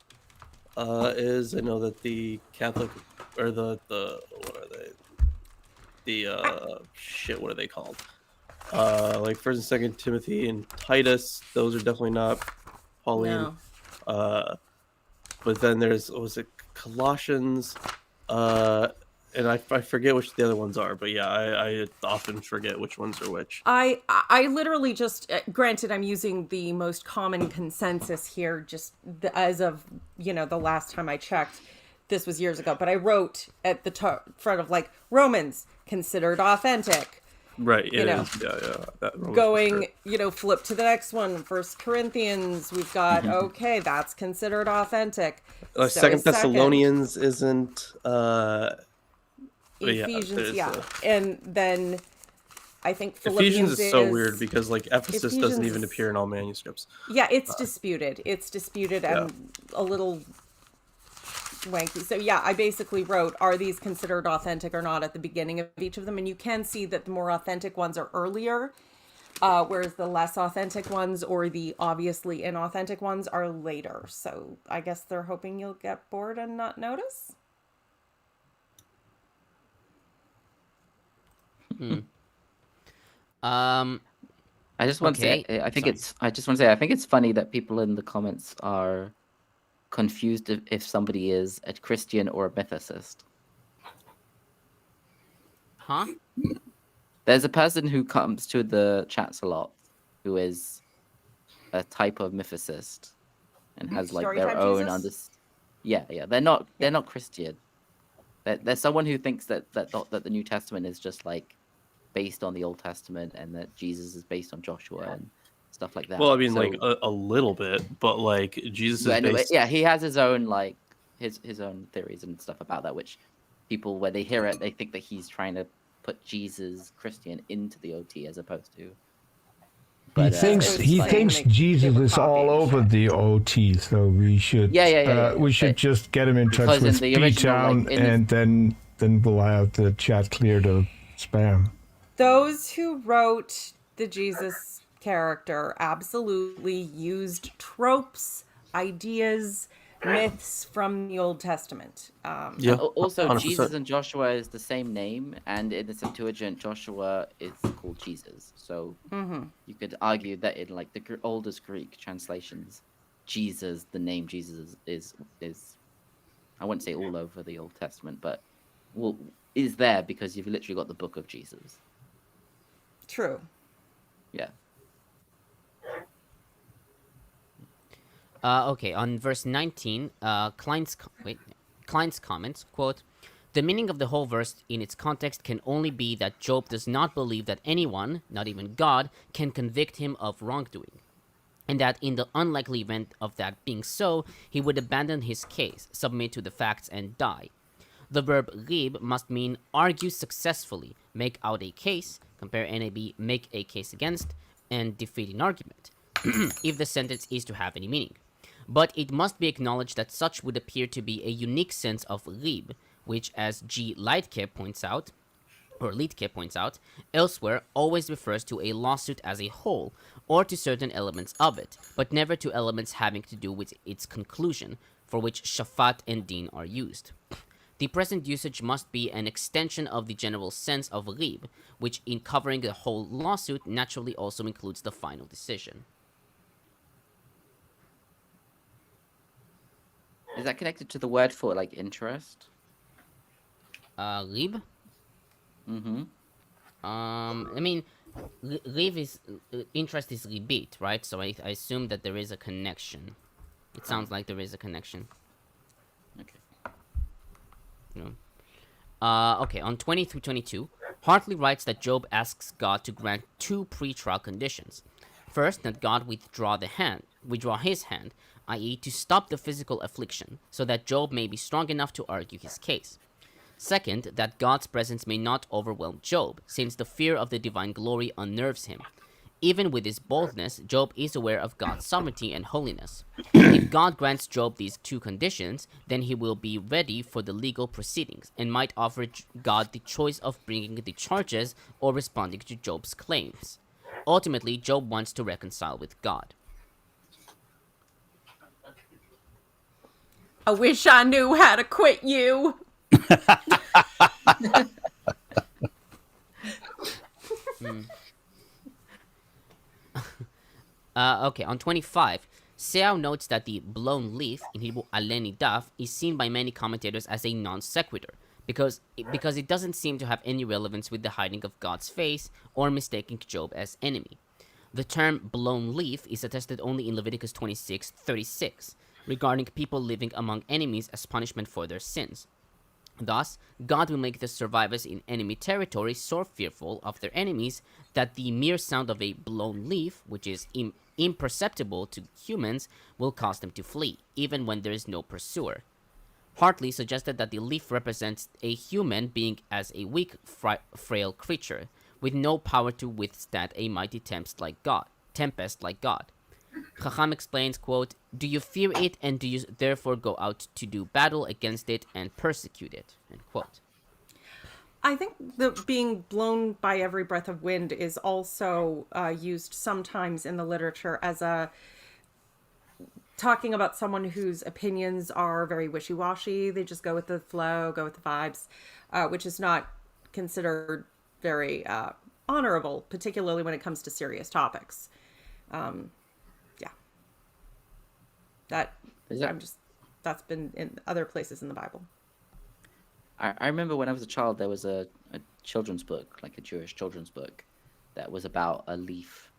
[SPEAKER 2] is. I know that the Catholic or the what are they? What are they called? Like 1st and 2nd Timothy and Titus. Those are definitely not Pauline.
[SPEAKER 3] No.
[SPEAKER 2] But then there's Colossians, and I forget which the other ones are. But yeah, I often forget which ones are which.
[SPEAKER 3] I literally just, granted, I'm using the most common consensus here, just as of the last time I checked. This was years ago, but I wrote at the front of Romans considered authentic.
[SPEAKER 2] Right. Yeah.
[SPEAKER 3] Going, flip to the next one. 1 Corinthians, we've got, okay, that's considered authentic.
[SPEAKER 2] Second Thessalonians isn't.
[SPEAKER 3] Ephesians, and then I think Philippians
[SPEAKER 2] is so weird because Ephesus doesn't even appear in all manuscripts.
[SPEAKER 3] Yeah, it's disputed. It's disputed and a little wanky. So yeah, I basically wrote, are these considered authentic or not at the beginning of each of them? And you can see that the more authentic ones are earlier, whereas the less authentic ones or the obviously inauthentic ones are later. So I guess they're hoping you'll get bored and not notice.
[SPEAKER 4] I just want to say, I think it's funny that people in the comments are confused if somebody is a Christian or a mythicist.
[SPEAKER 6] Huh?
[SPEAKER 4] There's a person who comes to the chats a lot who is a type of mythicist and has their own Yeah. They're not Christian. There's someone who thinks that the New Testament is just based on the Old Testament and that Jesus is based on Joshua and stuff like that.
[SPEAKER 2] Well, I mean, a little bit, but Jesus is based...
[SPEAKER 4] Yeah, he has his own his own theories and stuff about that, which people, when they hear it, they think that he's trying to put Jesus Christian into the OT as opposed to
[SPEAKER 5] He thinks Jesus is all over the OT, so we should we should just get him in touch with B-Town, and then we'll have the chat cleared of spam.
[SPEAKER 3] Those who wrote the Jesus character absolutely used tropes, ideas, myths from the Old Testament.
[SPEAKER 4] Also,
[SPEAKER 2] 100%.
[SPEAKER 4] Jesus and Joshua is the same name, and in the Septuagint, Joshua is called Jesus. So you could argue that in like the oldest Greek translations, Jesus, the name Jesus is I wouldn't say all over the Old Testament, but is there because you've literally got the book of Jesus.
[SPEAKER 3] True.
[SPEAKER 4] Yeah.
[SPEAKER 6] Okay, on verse 19, Clines comments, quote, "The meaning of the whole verse in its context can only be that Job does not believe that anyone, not even God, can convict him of wrongdoing, and that in the unlikely event of that being so, he would abandon his case, submit to the facts, and die. The verb rib must mean argue successfully, make out a case, compare NAB, make a case against, and defeat an argument, if the sentence is to have any meaning. But it must be acknowledged that such would appear to be a unique sense of rib, which, as G. Leitke points out, elsewhere always refers to a lawsuit as a whole, or to certain elements of it, but never to elements having to do with its conclusion, for which shafat and din are used. The present usage must be an extension of the general sense of rib, which in covering the whole lawsuit naturally also includes the final decision."
[SPEAKER 4] Is that connected to the word for like interest?
[SPEAKER 6] Rib?
[SPEAKER 4] Mm-hmm.
[SPEAKER 6] I mean, rib is interest is ribit, right? So I assume that there is a connection. It sounds like there is a connection.
[SPEAKER 4] Okay.
[SPEAKER 6] No. Okay, on 20 through 22, Hartley writes that Job asks God to grant two pre-trial conditions. First, that God withdraw his hand, i.e. to stop the physical affliction, so that Job may be strong enough to argue his case. Second, that God's presence may not overwhelm Job, since the fear of the divine glory unnerves him. Even with his boldness, Job is aware of God's sovereignty and holiness. If God grants Job these two conditions, then he will be ready for the legal proceedings, and might offer God the choice of bringing the charges or responding to Job's claims. Ultimately, Job wants to reconcile with God.
[SPEAKER 3] I wish I knew how to quit you.
[SPEAKER 6] Okay, on 25, Seow notes that the blown leaf, in Hebrew aleni daf, is seen by many commentators as a non sequitur, because it doesn't seem to have any relevance with the hiding of God's face or mistaking Job as enemy. The term blown leaf is attested only in Leviticus 26:36, regarding people living among enemies as punishment for their sins. Thus, God will make the survivors in enemy territory so fearful of their enemies that the mere sound of a blown leaf, which is imperceptible to humans, will cause them to flee, even when there is no pursuer. Hartley suggested that the leaf represents a human being as a weak, frail creature, with no power to withstand a mighty tempest like God. Hakham explains, quote, "Do you fear it, and do you therefore go out to do battle against it and persecute it?" End quote.
[SPEAKER 3] I think the being blown by every breath of wind is also used sometimes in the literature as a talking about someone whose opinions are very wishy-washy. They just go with the flow, go with the vibes, which is not considered very honorable, particularly when it comes to serious topics. That's been in other places in the Bible.
[SPEAKER 4] I remember when I was a child, there was a children's book, like a Jewish children's book, that was about a leaf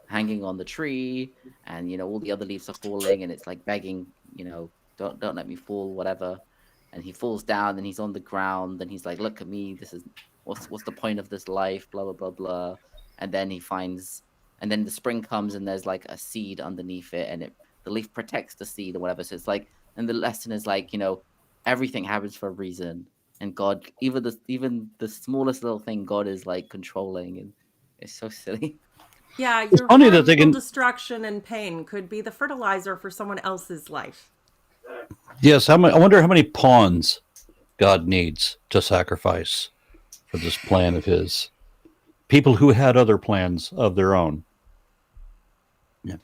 [SPEAKER 4] hanging on the tree, and all the other leaves are falling, and it's like begging, don't let me fall, whatever. And he falls down, and he's on the ground, and he's like, "Look at me. This is what's the point of this life? Blah blah blah blah." And then the spring comes, and there's like a seed underneath it, and the leaf protects the seed or whatever. So it's like, and the lesson is like, everything happens for a reason, and God, even the smallest little thing, God is like controlling, and it's so silly.
[SPEAKER 3] Yeah, your
[SPEAKER 1] funny that they can
[SPEAKER 3] destruction and pain could be the fertilizer for someone else's life.
[SPEAKER 1] Yes, I wonder how many pawns God needs to sacrifice for this plan of his. People who had other plans of their own. Yeah.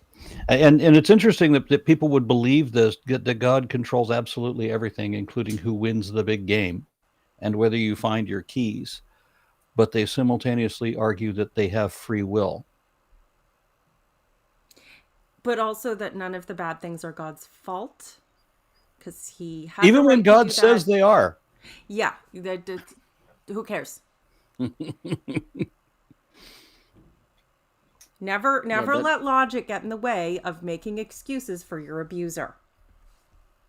[SPEAKER 1] And it's interesting that people would believe this, that God controls absolutely everything, including who wins the big game and whether you find your keys. But they simultaneously argue that they have free will.
[SPEAKER 3] But also that none of the bad things are God's fault. Because he has
[SPEAKER 1] even when God says they are.
[SPEAKER 3] Yeah. Who cares? Never let logic get in the way of making excuses for your abuser.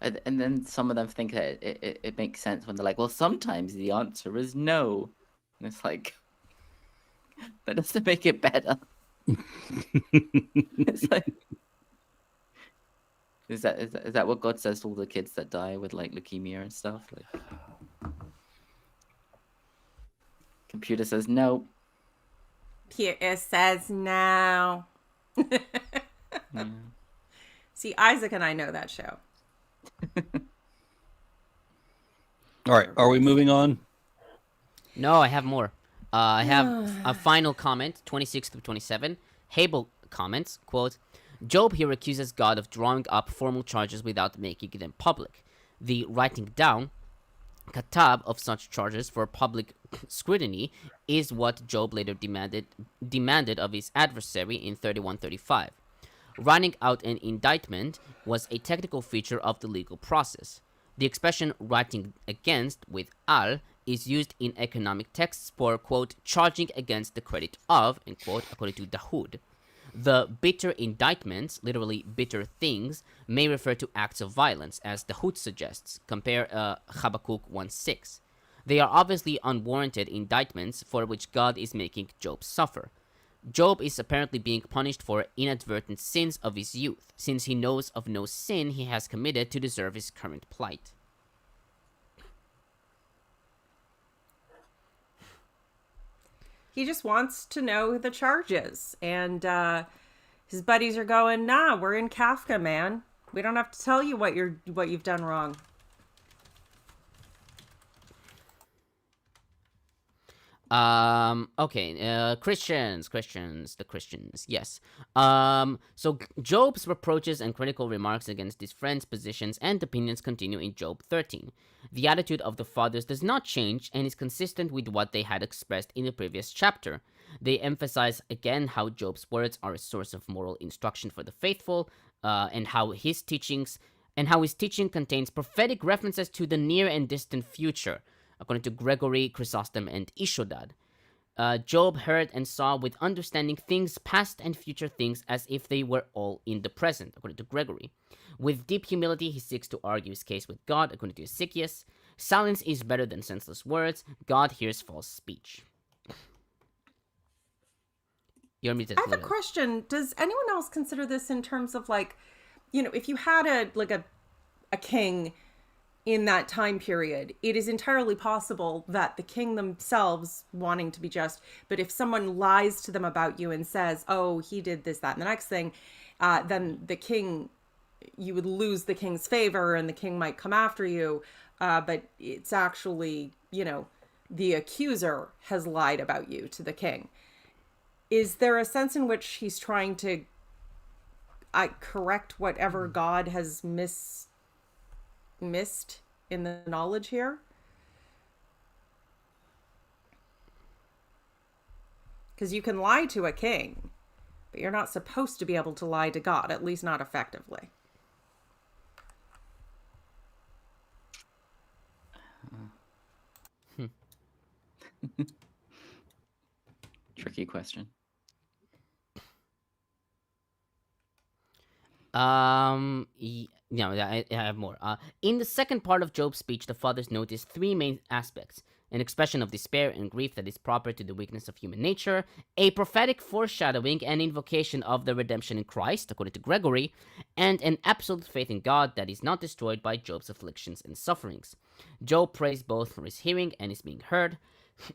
[SPEAKER 4] And then some of them think that it makes sense when they're like, well, sometimes the answer is no. And it's like, that doesn't make it better. It's like, is that what God says to all the kids that die with like leukemia and stuff? Like, computer says no.
[SPEAKER 3] Computer says no.
[SPEAKER 4] Yeah.
[SPEAKER 3] See, Isaac and I know that show.
[SPEAKER 1] All right, are we moving on?
[SPEAKER 6] No, I have more. I have a final comment, 26 through 27. Habel comments, quote, Job here accuses God of drawing up formal charges without making them public. The writing down, katab, of such charges for public scrutiny is what Job later demanded of his adversary in 31:35. Writing out an indictment was a technical feature of the legal process. The expression writing against with al is used in economic texts for, quote, charging against the credit of, end quote, according to Dahoud. The bitter indictments, literally bitter things, may refer to acts of violence, as Dahoud suggests. Compare Habakkuk 1:6. They are obviously unwarranted indictments for which God is making Job suffer. Job is apparently being punished for inadvertent sins of his youth, since he knows of no sin he has committed to deserve his current plight.
[SPEAKER 3] He just wants to know the charges. And his buddies are going, nah, we're in Kafka, man. We don't have to tell you what you've done wrong.
[SPEAKER 6] Okay, Christians, yes. So Job's reproaches and critical remarks against his friends' positions and opinions continue in Job 13. The attitude of the fathers does not change and is consistent with what they had expressed in the previous chapter. They emphasize again how Job's words are a source of moral instruction for the faithful, and how his teaching contains prophetic references to the near and distant future, according to Gregory, Chrysostom, and Ishodad. Job heard and saw with understanding things past and future things as if they were all in the present, according to Gregory. With deep humility, he seeks to argue his case with God, according to Hesychius. Silence is better than senseless words. God hears false speech.
[SPEAKER 3] I have a question. Does anyone else consider this in terms of, like, you know, if you had a king in that time period, it is entirely possible that the king themselves, wanting to be just, but if someone lies to them about you and says, oh, he did this, that, and the next thing, then the king, you would lose the king's favor and the king might come after you. But it's actually, you know, the accuser has lied about you to the king. Is there a sense in which he's trying to correct whatever God has missed in the knowledge here? Because you can lie to a king, but you're not supposed to be able to lie to God, at least not effectively.
[SPEAKER 4] Tricky question.
[SPEAKER 6] I have more. In the second part of Job's speech, the fathers notice three main aspects: an expression of despair and grief that is proper to the weakness of human nature, a prophetic foreshadowing and invocation of the redemption in Christ, according to Gregory, and an absolute faith in God that is not destroyed by Job's afflictions and sufferings. Job prays both for his hearing and his being heard.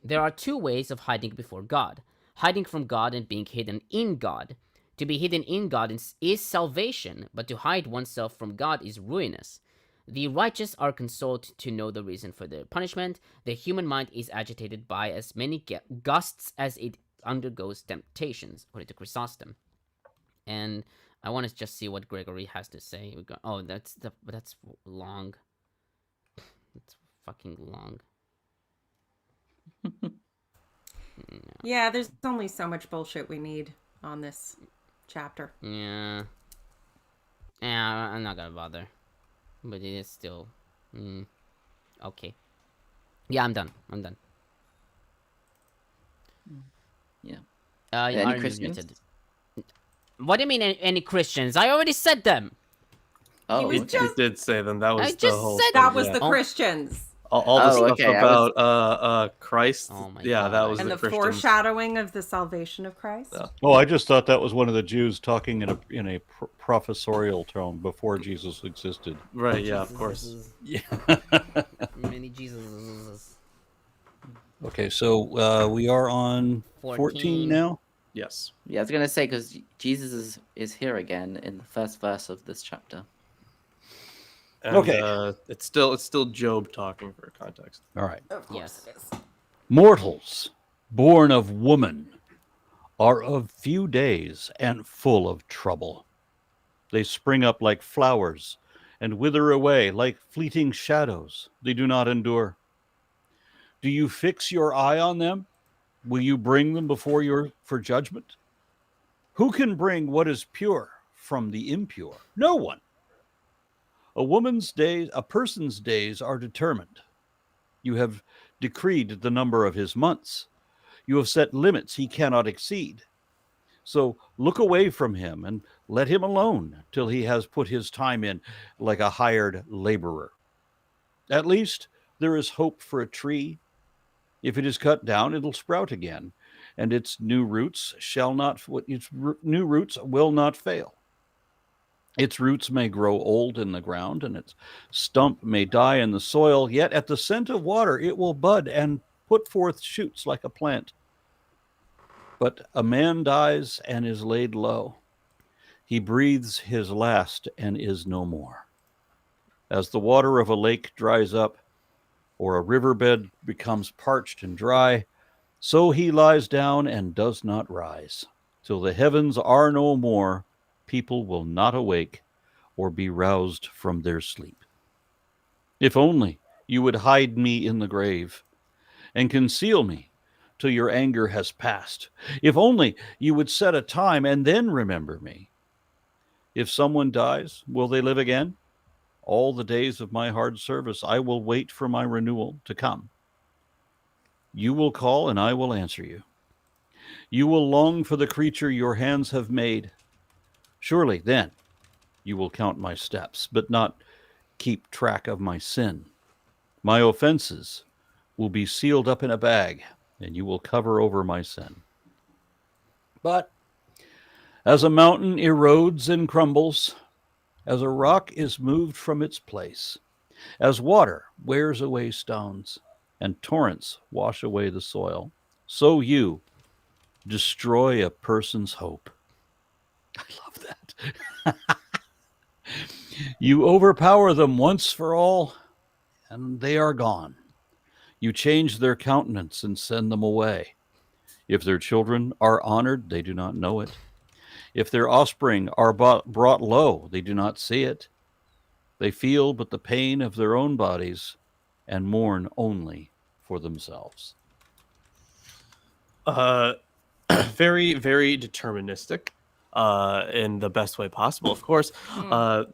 [SPEAKER 6] There are two ways of hiding before God: hiding from God and being hidden in God. To be hidden in God is salvation, but to hide oneself from God is ruinous. The righteous are consoled to know the reason for their punishment. The human mind is agitated by as many gusts as it undergoes temptations, according to Chrysostom. And I want to just see what Gregory has to say. That's long. It's fucking long.
[SPEAKER 3] Yeah, there's only so much bullshit we need on this chapter.
[SPEAKER 6] Yeah, I'm not gonna bother. But it is still... okay. Yeah, I'm done.
[SPEAKER 4] Yeah.
[SPEAKER 6] Any Christians? What do you mean, any Christians? I already said them.
[SPEAKER 2] Oh, you did say them. That was
[SPEAKER 6] the
[SPEAKER 3] Christians.
[SPEAKER 2] All the stuff about Christ.
[SPEAKER 6] Oh my
[SPEAKER 2] God. That was
[SPEAKER 3] and the
[SPEAKER 2] Christians.
[SPEAKER 3] Foreshadowing of the salvation of Christ.
[SPEAKER 2] Yeah.
[SPEAKER 1] Oh, I just thought that was one of the Jews talking in a professorial tone before Jesus existed.
[SPEAKER 2] Right? Yeah, of course.
[SPEAKER 1] Yeah.
[SPEAKER 6] Many Jesuses.
[SPEAKER 1] Okay, so we are on 14 now.
[SPEAKER 2] Yes.
[SPEAKER 4] Yeah, I was gonna say because Jesus is here again in the first verse of this chapter.
[SPEAKER 2] And,
[SPEAKER 1] okay.
[SPEAKER 2] It's still Job talking for context.
[SPEAKER 1] All right.
[SPEAKER 3] Of course it is.
[SPEAKER 1] Mortals, born of woman, are of few days and full of trouble. They spring up like flowers and wither away like fleeting shadows. They do not endure. Do you fix your eye on them? Will you bring them before for judgment? Who can bring what is pure from the impure? No one. A person's days are determined. You have decreed the number of his months. You have set limits he cannot exceed. So look away from him and let him alone till he has put his time in like a hired laborer. At least there is hope for a tree. If it is cut down, it'll sprout again, and its new roots will not fail. Its roots may grow old in the ground, and its stump may die in the soil, yet at the scent of water it will bud and put forth shoots like a plant. But a man dies and is laid low. He breathes his last and is no more. As the water of a lake dries up, or a riverbed becomes parched and dry, so he lies down and does not rise. Till the heavens are no more, people will not awake or be roused from their sleep. If only you would hide me in the grave and conceal me till your anger has passed. If only you would set a time and then remember me. If someone dies, will they live again? All the days of my hard service, I will wait for my renewal to come. You will call and I will answer you. You will long for the creature your hands have made. Surely then you will count my steps, but not keep track of my sin. My offenses will be sealed up in a bag, and you will cover over my sin. But as a mountain erodes and crumbles, as a rock is moved from its place, as water wears away stones, and torrents wash away the soil, so you destroy a person's hope. I love that. You overpower them once for all, and they are gone. You change their countenance and send them away. If their children are honored, they do not know it. If their offspring are brought low, they do not see it. They feel but the pain of their own bodies and mourn only for themselves.
[SPEAKER 2] Very, very deterministic. In the best way possible, of course,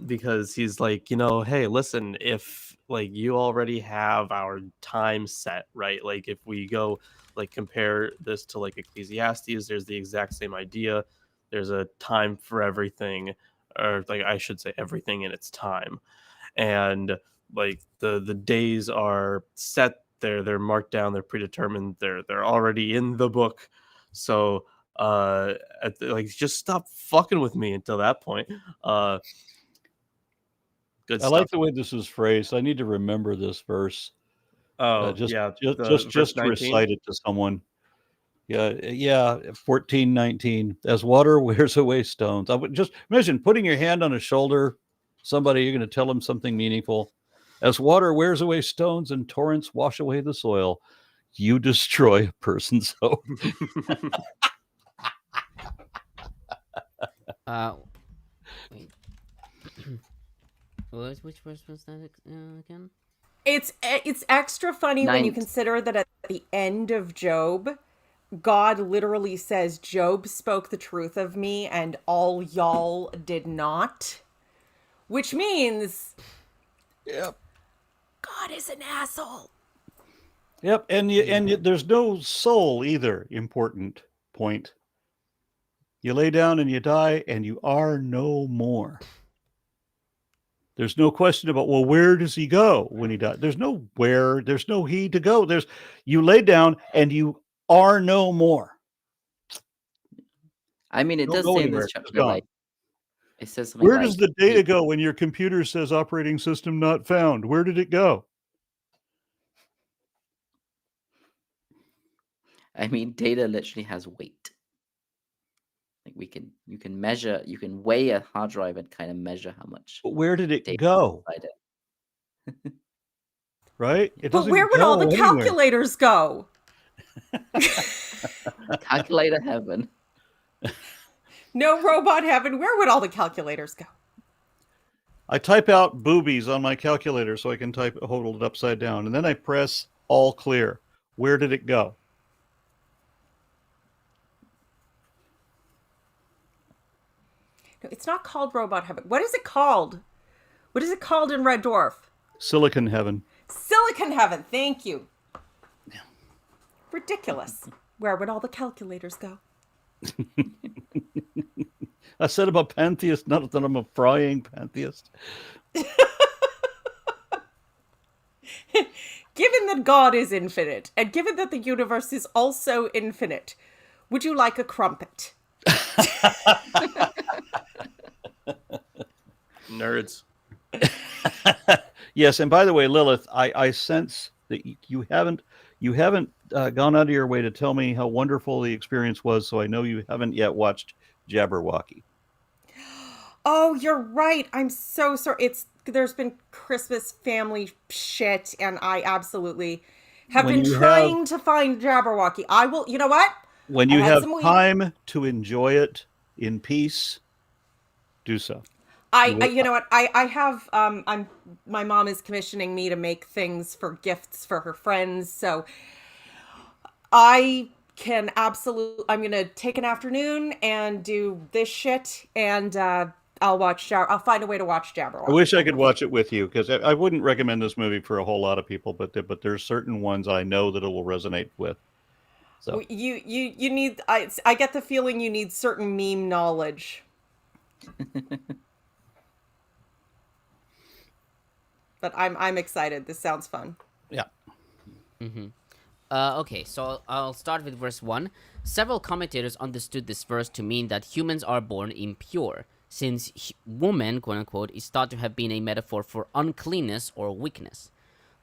[SPEAKER 2] because he's like, hey, listen, if like you already have our time set, right? Like if we go like compare this to like Ecclesiastes, there's the exact same idea. There's a time for everything, or like I should say everything in its time. And like the days are set, they're marked down, they're predetermined, they're already in the book. So like just stop fucking with me until that point. Good
[SPEAKER 1] I
[SPEAKER 2] stuff.
[SPEAKER 1] like the way this is phrased. I need to remember this verse.
[SPEAKER 2] Oh,
[SPEAKER 1] just
[SPEAKER 2] yeah,
[SPEAKER 1] just recite it to someone. Yeah, 14:19. As water wears away stones. I would just imagine putting your hand on a shoulder, somebody, you're going to tell them something meaningful. As water wears away stones and torrents wash away the soil, you destroy a person's hope.
[SPEAKER 6] Wait. Which verse was that again?
[SPEAKER 3] It's extra funny when you consider that at the end of Job, God literally says, Job spoke the truth of me and all y'all did not. Which means
[SPEAKER 1] Yep.
[SPEAKER 3] God is an asshole.
[SPEAKER 1] Yep, and there's no soul either. Important point. You lay down and you die and you are no more. There's no question about, well, where does he go when he dies? There's no where, there's no he to go. You lay down and you are no more.
[SPEAKER 4] I mean, it does say in this chapter, like, it says something
[SPEAKER 1] where does the data go when your computer says operating system not found? Where did it go?
[SPEAKER 4] I mean, data literally has weight. Like you can measure, you can weigh a hard drive and kind of measure how much.
[SPEAKER 1] But where did it go? Right?
[SPEAKER 3] But where would all the calculators go?
[SPEAKER 4] Calculator heaven.
[SPEAKER 3] No robot heaven. Where would all the calculators go?
[SPEAKER 1] I type out boobies on my calculator so I can hold it upside down. And then I press all clear. Where did it go?
[SPEAKER 3] No, it's not called robot heaven. What is it called? What is it called in Red Dwarf?
[SPEAKER 1] Silicon heaven.
[SPEAKER 3] Silicon heaven. Thank you. Yeah. Ridiculous. Where would all the calculators go?
[SPEAKER 1] I said I'm a pantheist, not that I'm a frying pantheist.
[SPEAKER 3] Given that God is infinite, and given that the universe is also infinite, would you like a crumpet?
[SPEAKER 2] Nerds.
[SPEAKER 1] Yes, and by the way, Lilith, I sense that you haven't gone out of your way to tell me how wonderful the experience was, so I know you haven't yet watched Jabberwocky.
[SPEAKER 3] Oh, you're right. I'm so sorry. There's been Christmas family shit, and I absolutely have been trying to find Jabberwocky. I will. You know what?
[SPEAKER 1] When you have time to enjoy it in peace, do so.
[SPEAKER 3] You know what? I have. My mom is commissioning me to make things for gifts for her friends, so I can absolutely. I'm gonna take an afternoon and do this shit, and I'll find a way to watch Jabberwocky.
[SPEAKER 1] I wish I could watch it with you, because I wouldn't recommend this movie for a whole lot of people, but there's certain ones I know that it will resonate with. So
[SPEAKER 3] you need. I get the feeling you need certain meme knowledge. But I'm excited. This sounds fun.
[SPEAKER 1] Yeah.
[SPEAKER 6] Mm-hmm. Okay, so I'll start with verse 1. Several commentators understood this verse to mean that humans are born impure, since woman, quote-unquote, is thought to have been a metaphor for uncleanness or weakness.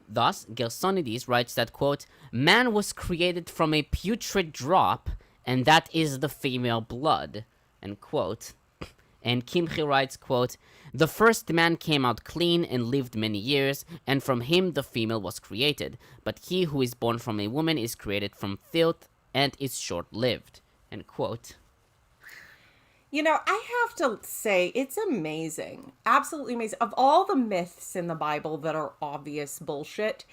[SPEAKER 6] Thus, Gersonides writes that, quote, man was created from a putrid drop, and that is the female blood, end quote. And Kimchi writes, quote, the first man came out clean and lived many years, and from him the female was created. But he who is born from a woman is created from filth and is short-lived, end quote.
[SPEAKER 3] You know, I have to say, it's amazing. Absolutely amazing. Of all the myths in the Bible that are obvious bullshit,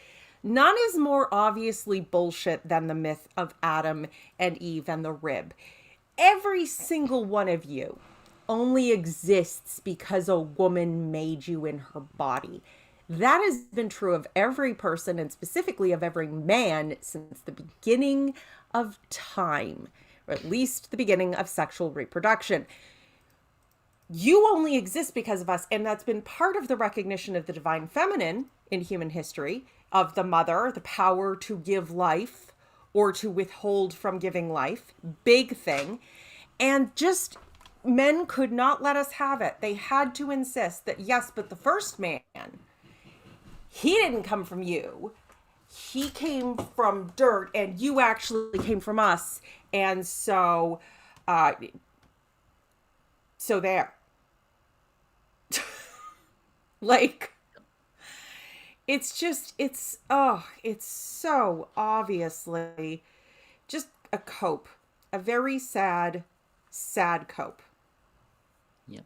[SPEAKER 3] none is more obviously bullshit than the myth of Adam and Eve and the rib. Every single one of you only exists because a woman made you in her body. That has been true of every person, and specifically of every man, since the beginning of time, or at least the beginning of sexual reproduction. You only exist because of us, and that's been part of the recognition of the divine feminine in human history, of the mother, the power to give life or to withhold from giving life. Big thing. And just men could not let us have it. They had to insist that, yes, but the first man, he didn't come from you. he came from dirt and you actually came from us. And so there. Like, it's so obviously just a cope, a very sad cope.
[SPEAKER 4] Yeah.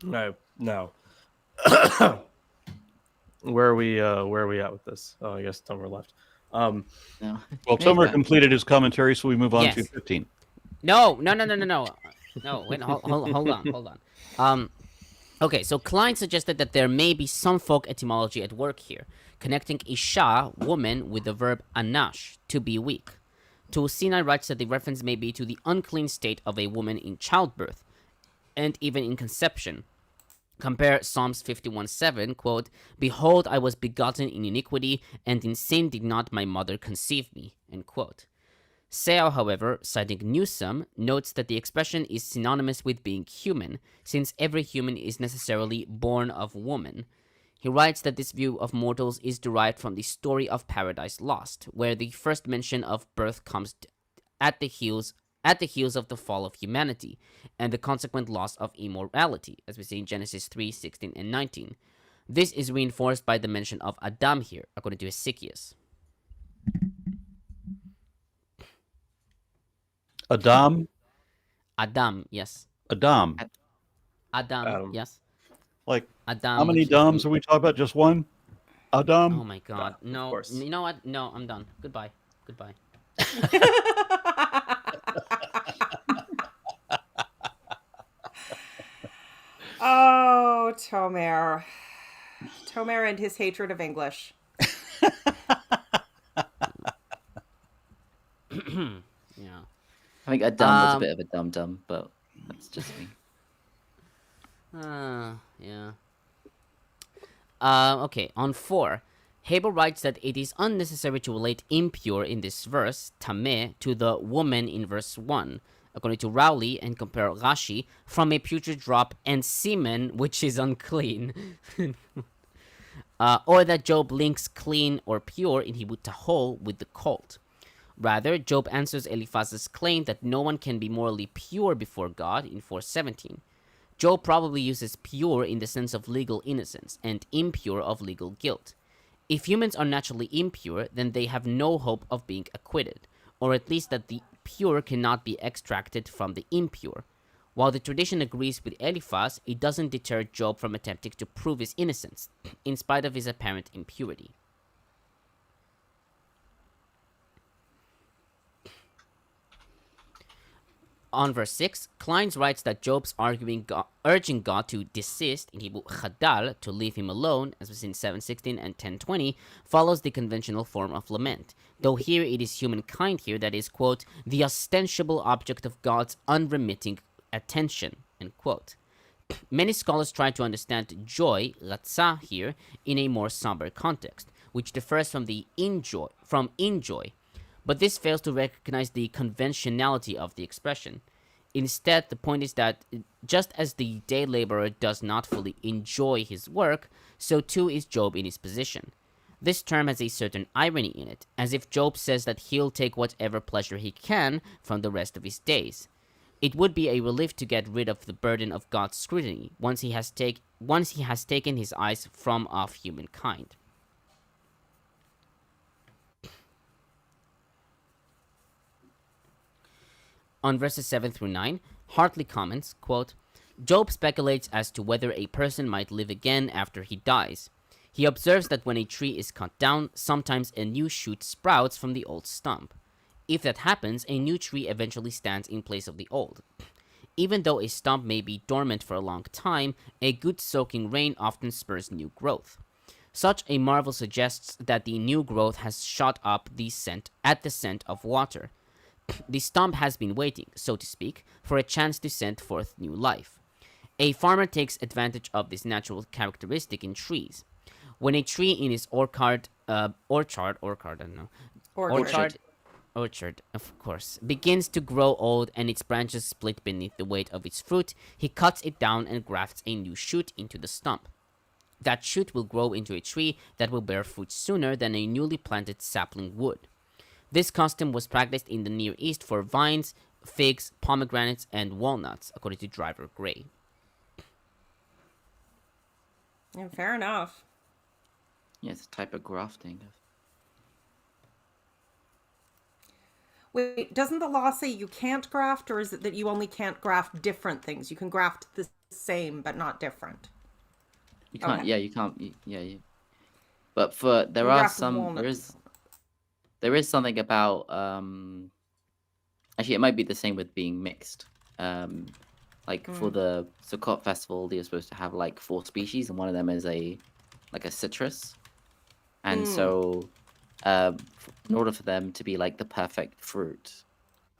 [SPEAKER 2] No. Where are we at with this? Oh, I guess Tomer left.
[SPEAKER 4] No.
[SPEAKER 1] Well, Tomer completed his commentary, so we move on to 15.
[SPEAKER 6] No. Wait, hold on. Okay, so Clines suggested that there may be some folk etymology at work here, connecting isha, woman, with the verb anash, to be weak. Tur-Sinai writes that the reference may be to the unclean state of a woman in childbirth, and even in conception. Compare Psalms 51:7, quote, "Behold, I was begotten in iniquity, and in sin did not my mother conceive me," end quote. Seow, however, citing Newsom, notes that the expression is synonymous with being human, since every human is necessarily born of woman. He writes that this view of mortals is derived from the story of Paradise Lost, where the first mention of birth comes at the heels of the fall of humanity, and the consequent loss of immorality, as we see in Genesis 3:16 and 19. This is reinforced by the mention of Adam here, according to Hesychius.
[SPEAKER 1] Adam,
[SPEAKER 6] yes.
[SPEAKER 1] Adam,
[SPEAKER 6] yes.
[SPEAKER 1] Like,
[SPEAKER 6] Adam,
[SPEAKER 1] how many Dams are we talking about? Just one? Adam?
[SPEAKER 6] Oh my god. No. You know what? No, I'm done. Goodbye.
[SPEAKER 3] Oh, Tomer and his hatred of English.
[SPEAKER 4] Yeah. I think Adam was a bit of a dum-dum, but that's just me.
[SPEAKER 6] Yeah. Okay, on 4. Habel writes that it is unnecessary to relate impure in this verse, tameh, to the woman in verse 1, according to Rowley, and compare Rashi, from a putrid drop, and semen, which is unclean. Or that Job links clean or pure in Hebrew tahol with the cult. Rather, Job answers Eliphaz's claim that no one can be morally pure before God in 4:17. Job probably uses pure in the sense of legal innocence, and impure of legal guilt. If humans are naturally impure, then they have no hope of being acquitted, or at least that the pure cannot be extracted from the impure. While the tradition agrees with Eliphaz, it doesn't deter Job from attempting to prove his innocence, in spite of his apparent impurity. On verse 6, Clines writes that Job's urging God to desist, in Hebrew chadal, to leave him alone, as was in 7:16 and 10:20, follows the conventional form of lament, though here it is humankind here that is, quote, the ostensible object of God's unremitting attention, end quote. Many scholars try to understand joy, ratzah, here, in a more somber context, which differs from enjoy, but this fails to recognize the conventionality of the expression. Instead, the point is that just as the day laborer does not fully enjoy his work, so too is Job in his position. This term has a certain irony in it, as if Job says that he'll take whatever pleasure he can from the rest of his days. It would be a relief to get rid of the burden of God's scrutiny once he has taken his eyes from off humankind. On verses 7 through 9, Hartley comments, quote, Job speculates as to whether a person might live again after he dies. He observes that when a tree is cut down, sometimes a new shoot sprouts from the old stump. If that happens, a new tree eventually stands in place of the old. Even though a stump may be dormant for a long time, a good soaking rain often spurs new growth. Such a marvel suggests that the new growth has shot up at the scent of water. The stump has been waiting, so to speak, for a chance to send forth new life. A farmer takes advantage of this natural characteristic in trees. When a tree in his orchard orchard, of course, begins to grow old and its branches split beneath the weight of its fruit, he cuts it down and grafts a new shoot into the stump. That shoot will grow into a tree that will bear fruit sooner than a newly planted sapling would. This custom was practiced in the Near East for vines, figs, pomegranates, and walnuts, according to Driver Gray.
[SPEAKER 3] Yeah, fair enough.
[SPEAKER 4] Yeah, it's a type of grafting.
[SPEAKER 3] Wait, doesn't the law say you can't graft, or is it that you only can't graft different things? You can graft the same, but not different.
[SPEAKER 4] You can't. Okay. Yeah, you can't. But for there are some. There is something about. Actually, it might be the same with being for the Sukkot festival, you're supposed to have like 4 species, and one of them is a citrus, and so. In order for them to be like the perfect fruit,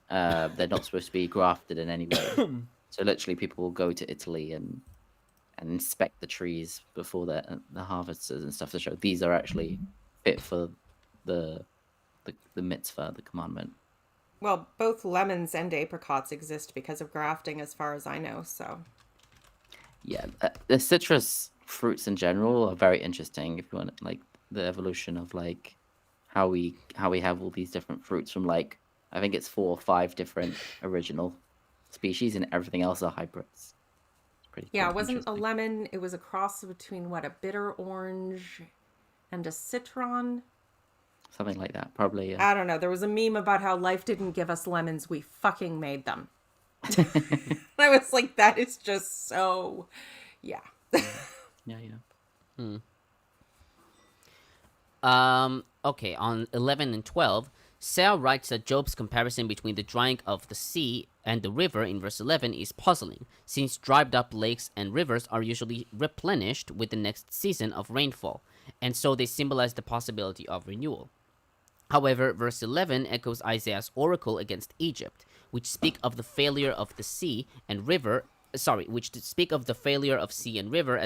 [SPEAKER 4] they're not supposed to be grafted in any way. So literally, people will go to Italy and inspect the trees before the harvesters and stuff to show these are actually fit for the mitzvah, the commandment.
[SPEAKER 3] Well, both lemons and apricots exist because of grafting, as far as I know. So,
[SPEAKER 4] yeah, the citrus fruits in general are very interesting. If you want like the evolution of like. How we have all these different fruits from like I think it's 4 or 5 different original species and everything else are hybrids. It's pretty
[SPEAKER 3] it wasn't a lemon. It was a cross between a bitter orange and a citron.
[SPEAKER 4] Something like that, probably. Yeah.
[SPEAKER 3] I don't know. There was a meme about how life didn't give us lemons; we fucking made them. I was like, that is just so, yeah.
[SPEAKER 4] Yeah.
[SPEAKER 6] Okay, on 11 and 12, Seow writes that Job's comparison between the drying of the sea and the river in verse 11 is puzzling, since dried up lakes and rivers are usually replenished with the next season of rainfall, and so they symbolize the possibility of renewal. However, verse 11 echoes Isaiah's oracle against Egypt, which speak of the failure of the sea and river as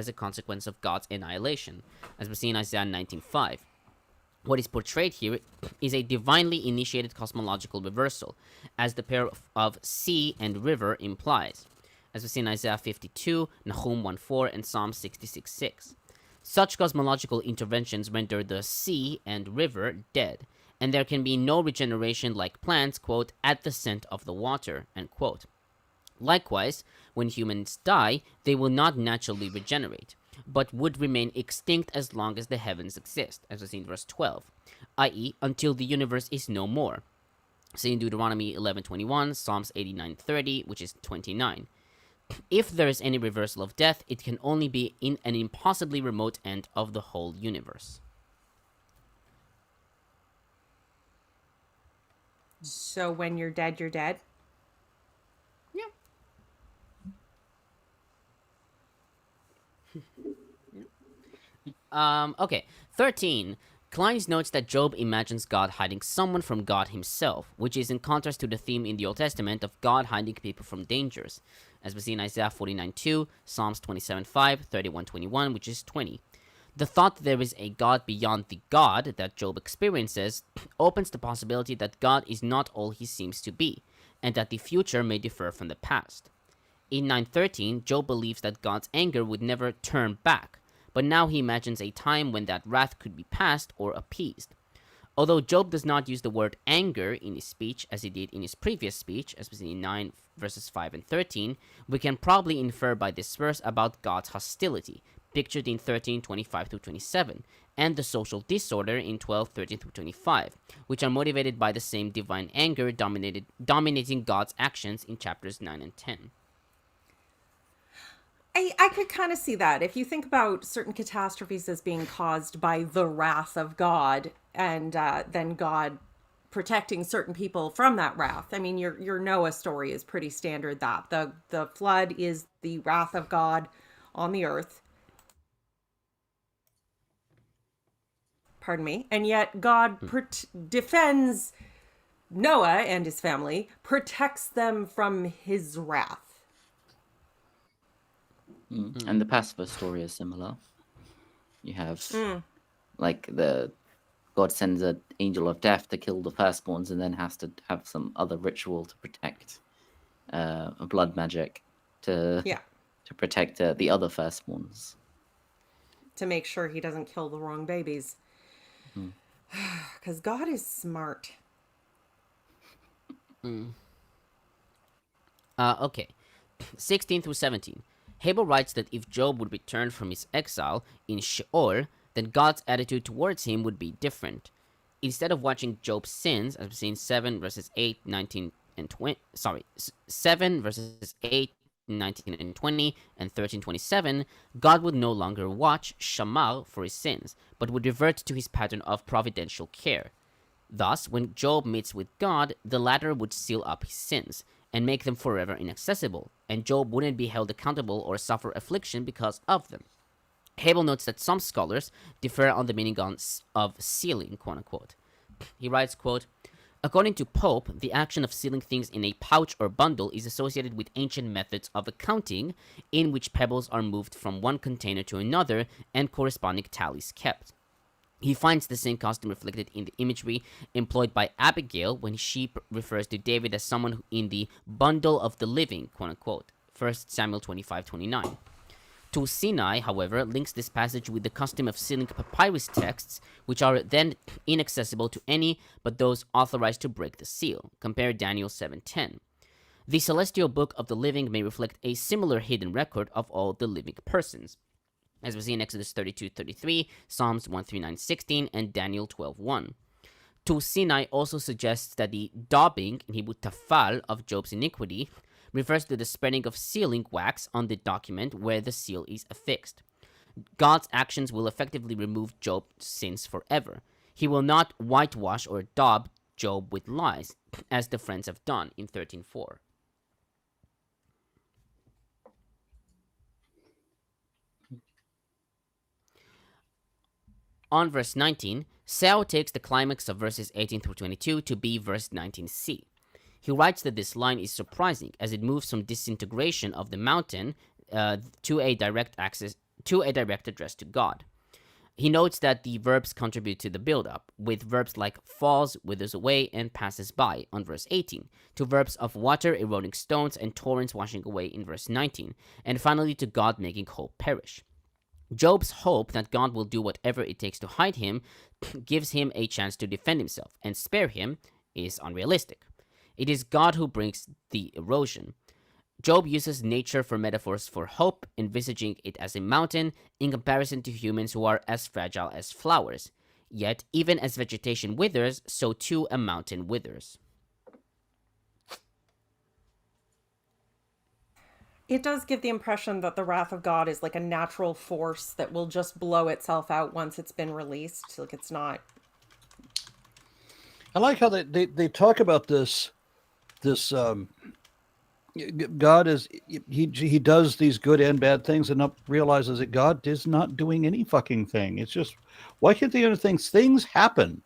[SPEAKER 6] a consequence of God's annihilation, as we see in Isaiah 19:5. What is portrayed here is a divinely initiated cosmological reversal, as the pair of sea and river implies, as we see in Isaiah 52, Nahum 1:4, and Psalm 66:6. Such cosmological interventions render the sea and river dead, and there can be no regeneration like plants, quote, at the scent of the water, end quote. Likewise, when humans die, they will not naturally regenerate, but would remain extinct as long as the heavens exist, as we see in verse 12, i.e., until the universe is no more. See in Deuteronomy 11:21, Psalms 89:30, which is 29. If there is any reversal of death, it can only be in an impossibly remote end of the whole universe.
[SPEAKER 3] So when you're dead, you're dead?
[SPEAKER 6] Okay. 13. Clines notes that Job imagines God hiding someone from God himself, which is in contrast to the theme in the Old Testament of God hiding people from dangers, as we see in Isaiah 49:2, Psalms 27:5, 31:21, which is 20. The thought that there is a God beyond the God that Job experiences opens the possibility that God is not all he seems to be, and that the future may differ from the past. In 9:13, Job believes that God's anger would never turn back, but now he imagines a time when that wrath could be passed or appeased. Although Job does not use the word anger in his speech as he did in his previous speech, as we see in 9 verses 5 and 13, we can probably infer by this verse about God's hostility, pictured in 13:25-27, and the social disorder in 12:13-25, which are motivated by the same divine anger dominating God's actions in chapters 9 and 10.
[SPEAKER 3] I could kind of see that. If you think about certain catastrophes as being caused by the wrath of God, and then God protecting certain people from that wrath. I mean, your Noah story is pretty standard. That the flood is the wrath of God on the earth. Pardon me. And yet God defends Noah and his family, protects them from his wrath.
[SPEAKER 4] And the Passover story is similar. You have like the God sends an angel of death to kill the firstborns, and then has to have some other ritual to protect blood magic to protect the other firstborns.
[SPEAKER 3] To make sure he doesn't kill the wrong babies. Because God is smart.
[SPEAKER 6] Okay. 16 through 17. Habel writes that if Job would return from his exile in Sheol, then God's attitude towards him would be different. Instead of watching Job's sins, as we've seen 7 verses 8, 19, and 20, 7 verses 8, 19 and 20, and 13, 27, God would no longer watch Shamar for his sins, but would revert to his pattern of providential care. Thus, when Job meets with God, the latter would seal up his sins and make them forever inaccessible, and Job wouldn't be held accountable or suffer affliction because of them. Habel notes that some scholars differ on the meaning of sealing, quote-unquote. He writes, quote, according to Pope, the action of sealing things in a pouch or bundle is associated with ancient methods of accounting in which pebbles are moved from one container to another and corresponding tallies kept. He finds the same custom reflected in the imagery employed by Abigail when she refers to David as someone in the bundle of the living, quote-unquote, 1 Samuel 25:29. Tur-Sinai, however, links this passage with the custom of sealing papyrus texts, which are then inaccessible to any but those authorized to break the seal. Compare Daniel 7:10. The celestial book of the living may reflect a similar hidden record of all the living persons, as we see in Exodus 32:33, Psalms 139:16, and Daniel 12:1. Tur-Sinai also suggests that the daubing, in Hebrew tafal, of Job's iniquity refers to the spreading of sealing wax on the document where the seal is affixed. God's actions will effectively remove Job's sins forever. He will not whitewash or daub Job with lies, as the friends have done in 13:4. On verse 19, Seow takes the climax of verses 18 through 22 to be verse 19c. He writes that this line is surprising as it moves from disintegration of the mountain to a direct address to God. He notes that the verbs contribute to the build-up, with verbs like falls, withers away, and passes by on verse 18, to verbs of water eroding stones and torrents washing away in verse 19, and finally to God making hope perish. Job's hope that God will do whatever it takes to hide him gives him a chance to defend himself and spare him is unrealistic. It is God who brings the erosion. Job uses nature for metaphors for hope, envisaging it as a mountain in comparison to humans who are as fragile as flowers. Yet, even as vegetation withers, so too a mountain withers.
[SPEAKER 3] It does give the impression that the wrath of God is like a natural force that will just blow itself out once it's been released. Like it's not.
[SPEAKER 1] I like how they talk about this God is he does these good and bad things and realizes that God is not doing any fucking thing. It's just, why can't the other things happen?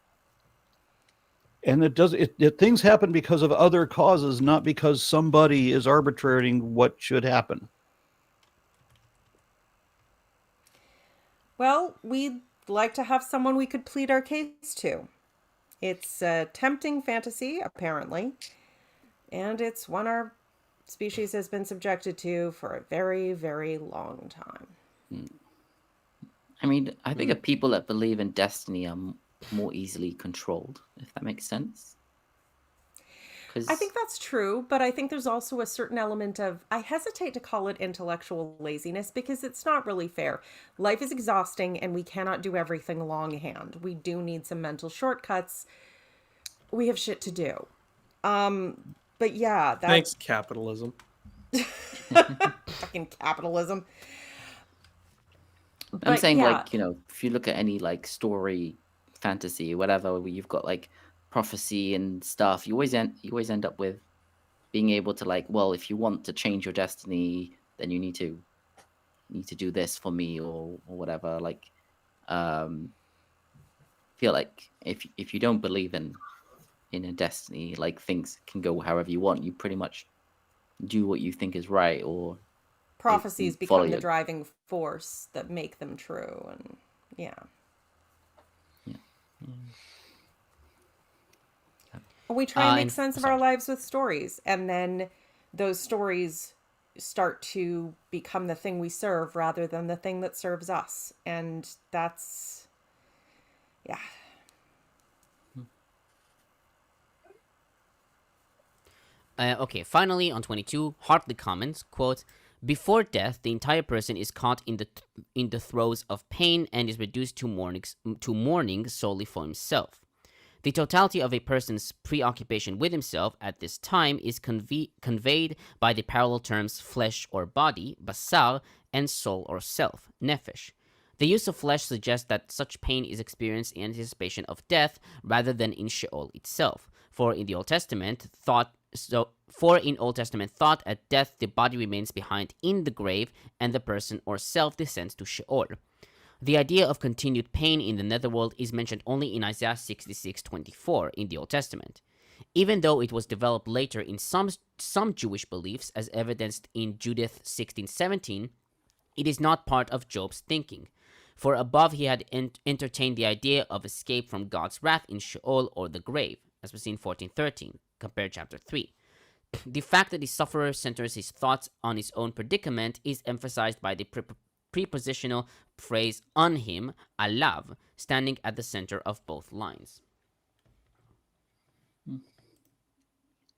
[SPEAKER 1] And things happen because of other causes, not because somebody is arbitrating what should happen.
[SPEAKER 3] Well, we'd like to have someone we could plead our case to. It's a tempting fantasy, apparently, and it's one our species has been subjected to for a very, very long time.
[SPEAKER 4] I mean, I think people that believe in destiny are more easily controlled, if that makes sense.
[SPEAKER 3] I think that's true, but I think there's also a certain element of, I hesitate to call it intellectual laziness because it's not really fair. Life is exhausting and we cannot do everything longhand. We do need some mental shortcuts. We have shit to do. But yeah,
[SPEAKER 2] thanks capitalism.
[SPEAKER 3] Fucking capitalism.
[SPEAKER 4] But I'm saying, like, if you look at any like story, fantasy, whatever, where you've got like prophecy and stuff, you always end up with being able to, like, well, if you want to change your destiny, then you need to do this for me or whatever. Like, feel like if you don't believe in a destiny, like, things can go however you want. You pretty much do what you think is right, or
[SPEAKER 3] prophecies become the driving force that make them true. And yeah. We try and make sense of our lives with stories, and then those stories start to become the thing we serve rather than the thing that serves us. And that's, yeah.
[SPEAKER 6] Okay, finally, on 22, Hartley comments, quote, "Before death, the entire person is caught in the throes of pain and is reduced to mourning solely for himself. The totality of a person's preoccupation with himself at this time is conveyed by the parallel terms flesh or body, basar, and soul or self, nefesh. The use of flesh suggests that such pain is experienced in anticipation of death rather than in Sheol itself. For in Old Testament thought at death the body remains behind in the grave and the person or self descends to Sheol. The idea of continued pain in the netherworld is mentioned only in Isaiah 66:24 in the Old Testament. Even though it was developed later in some Jewish beliefs, as evidenced in Judith 16:17, it is not part of Job's thinking. For above he had entertained the idea of escape from God's wrath in Sheol or the grave, as we see in 14:13, compare chapter 3. The fact that the sufferer centers his thoughts on his own predicament is emphasized by the prepositional phrase on him, alav, standing at the center of both lines."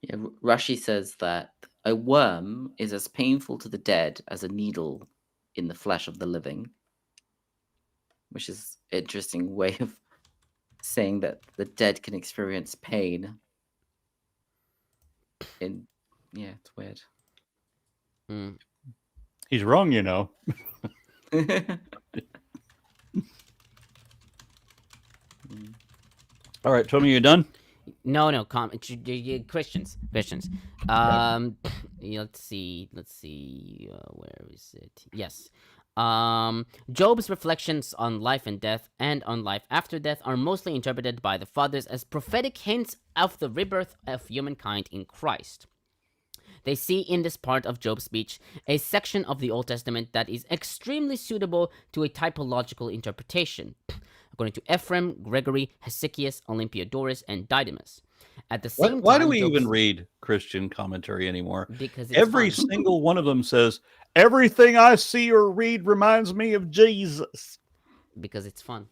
[SPEAKER 4] Yeah, Rashi says that a worm is as painful to the dead as a needle in the flesh of the living, which is an interesting way of saying that the dead can experience pain. Yeah, it's weird.
[SPEAKER 1] He's wrong, you know. All right, Tony, you done?
[SPEAKER 6] No, Christians. Let's see, where is it? Yes. Job's reflections on life and death and on life after death are mostly interpreted by the fathers as prophetic hints of the rebirth of humankind in Christ. They see in this part of Job's speech a section of the Old Testament that is extremely suitable to a typological interpretation, according to Ephraim, Gregory, Hesychius, Olympiodorus, and Didymus. At the same
[SPEAKER 1] why
[SPEAKER 6] time,
[SPEAKER 1] do we even read Christian commentary anymore?
[SPEAKER 6] Because it's
[SPEAKER 1] every
[SPEAKER 6] fun.
[SPEAKER 1] single one of them says, "Everything I see or read reminds me of Jesus."
[SPEAKER 6] Because it's fun.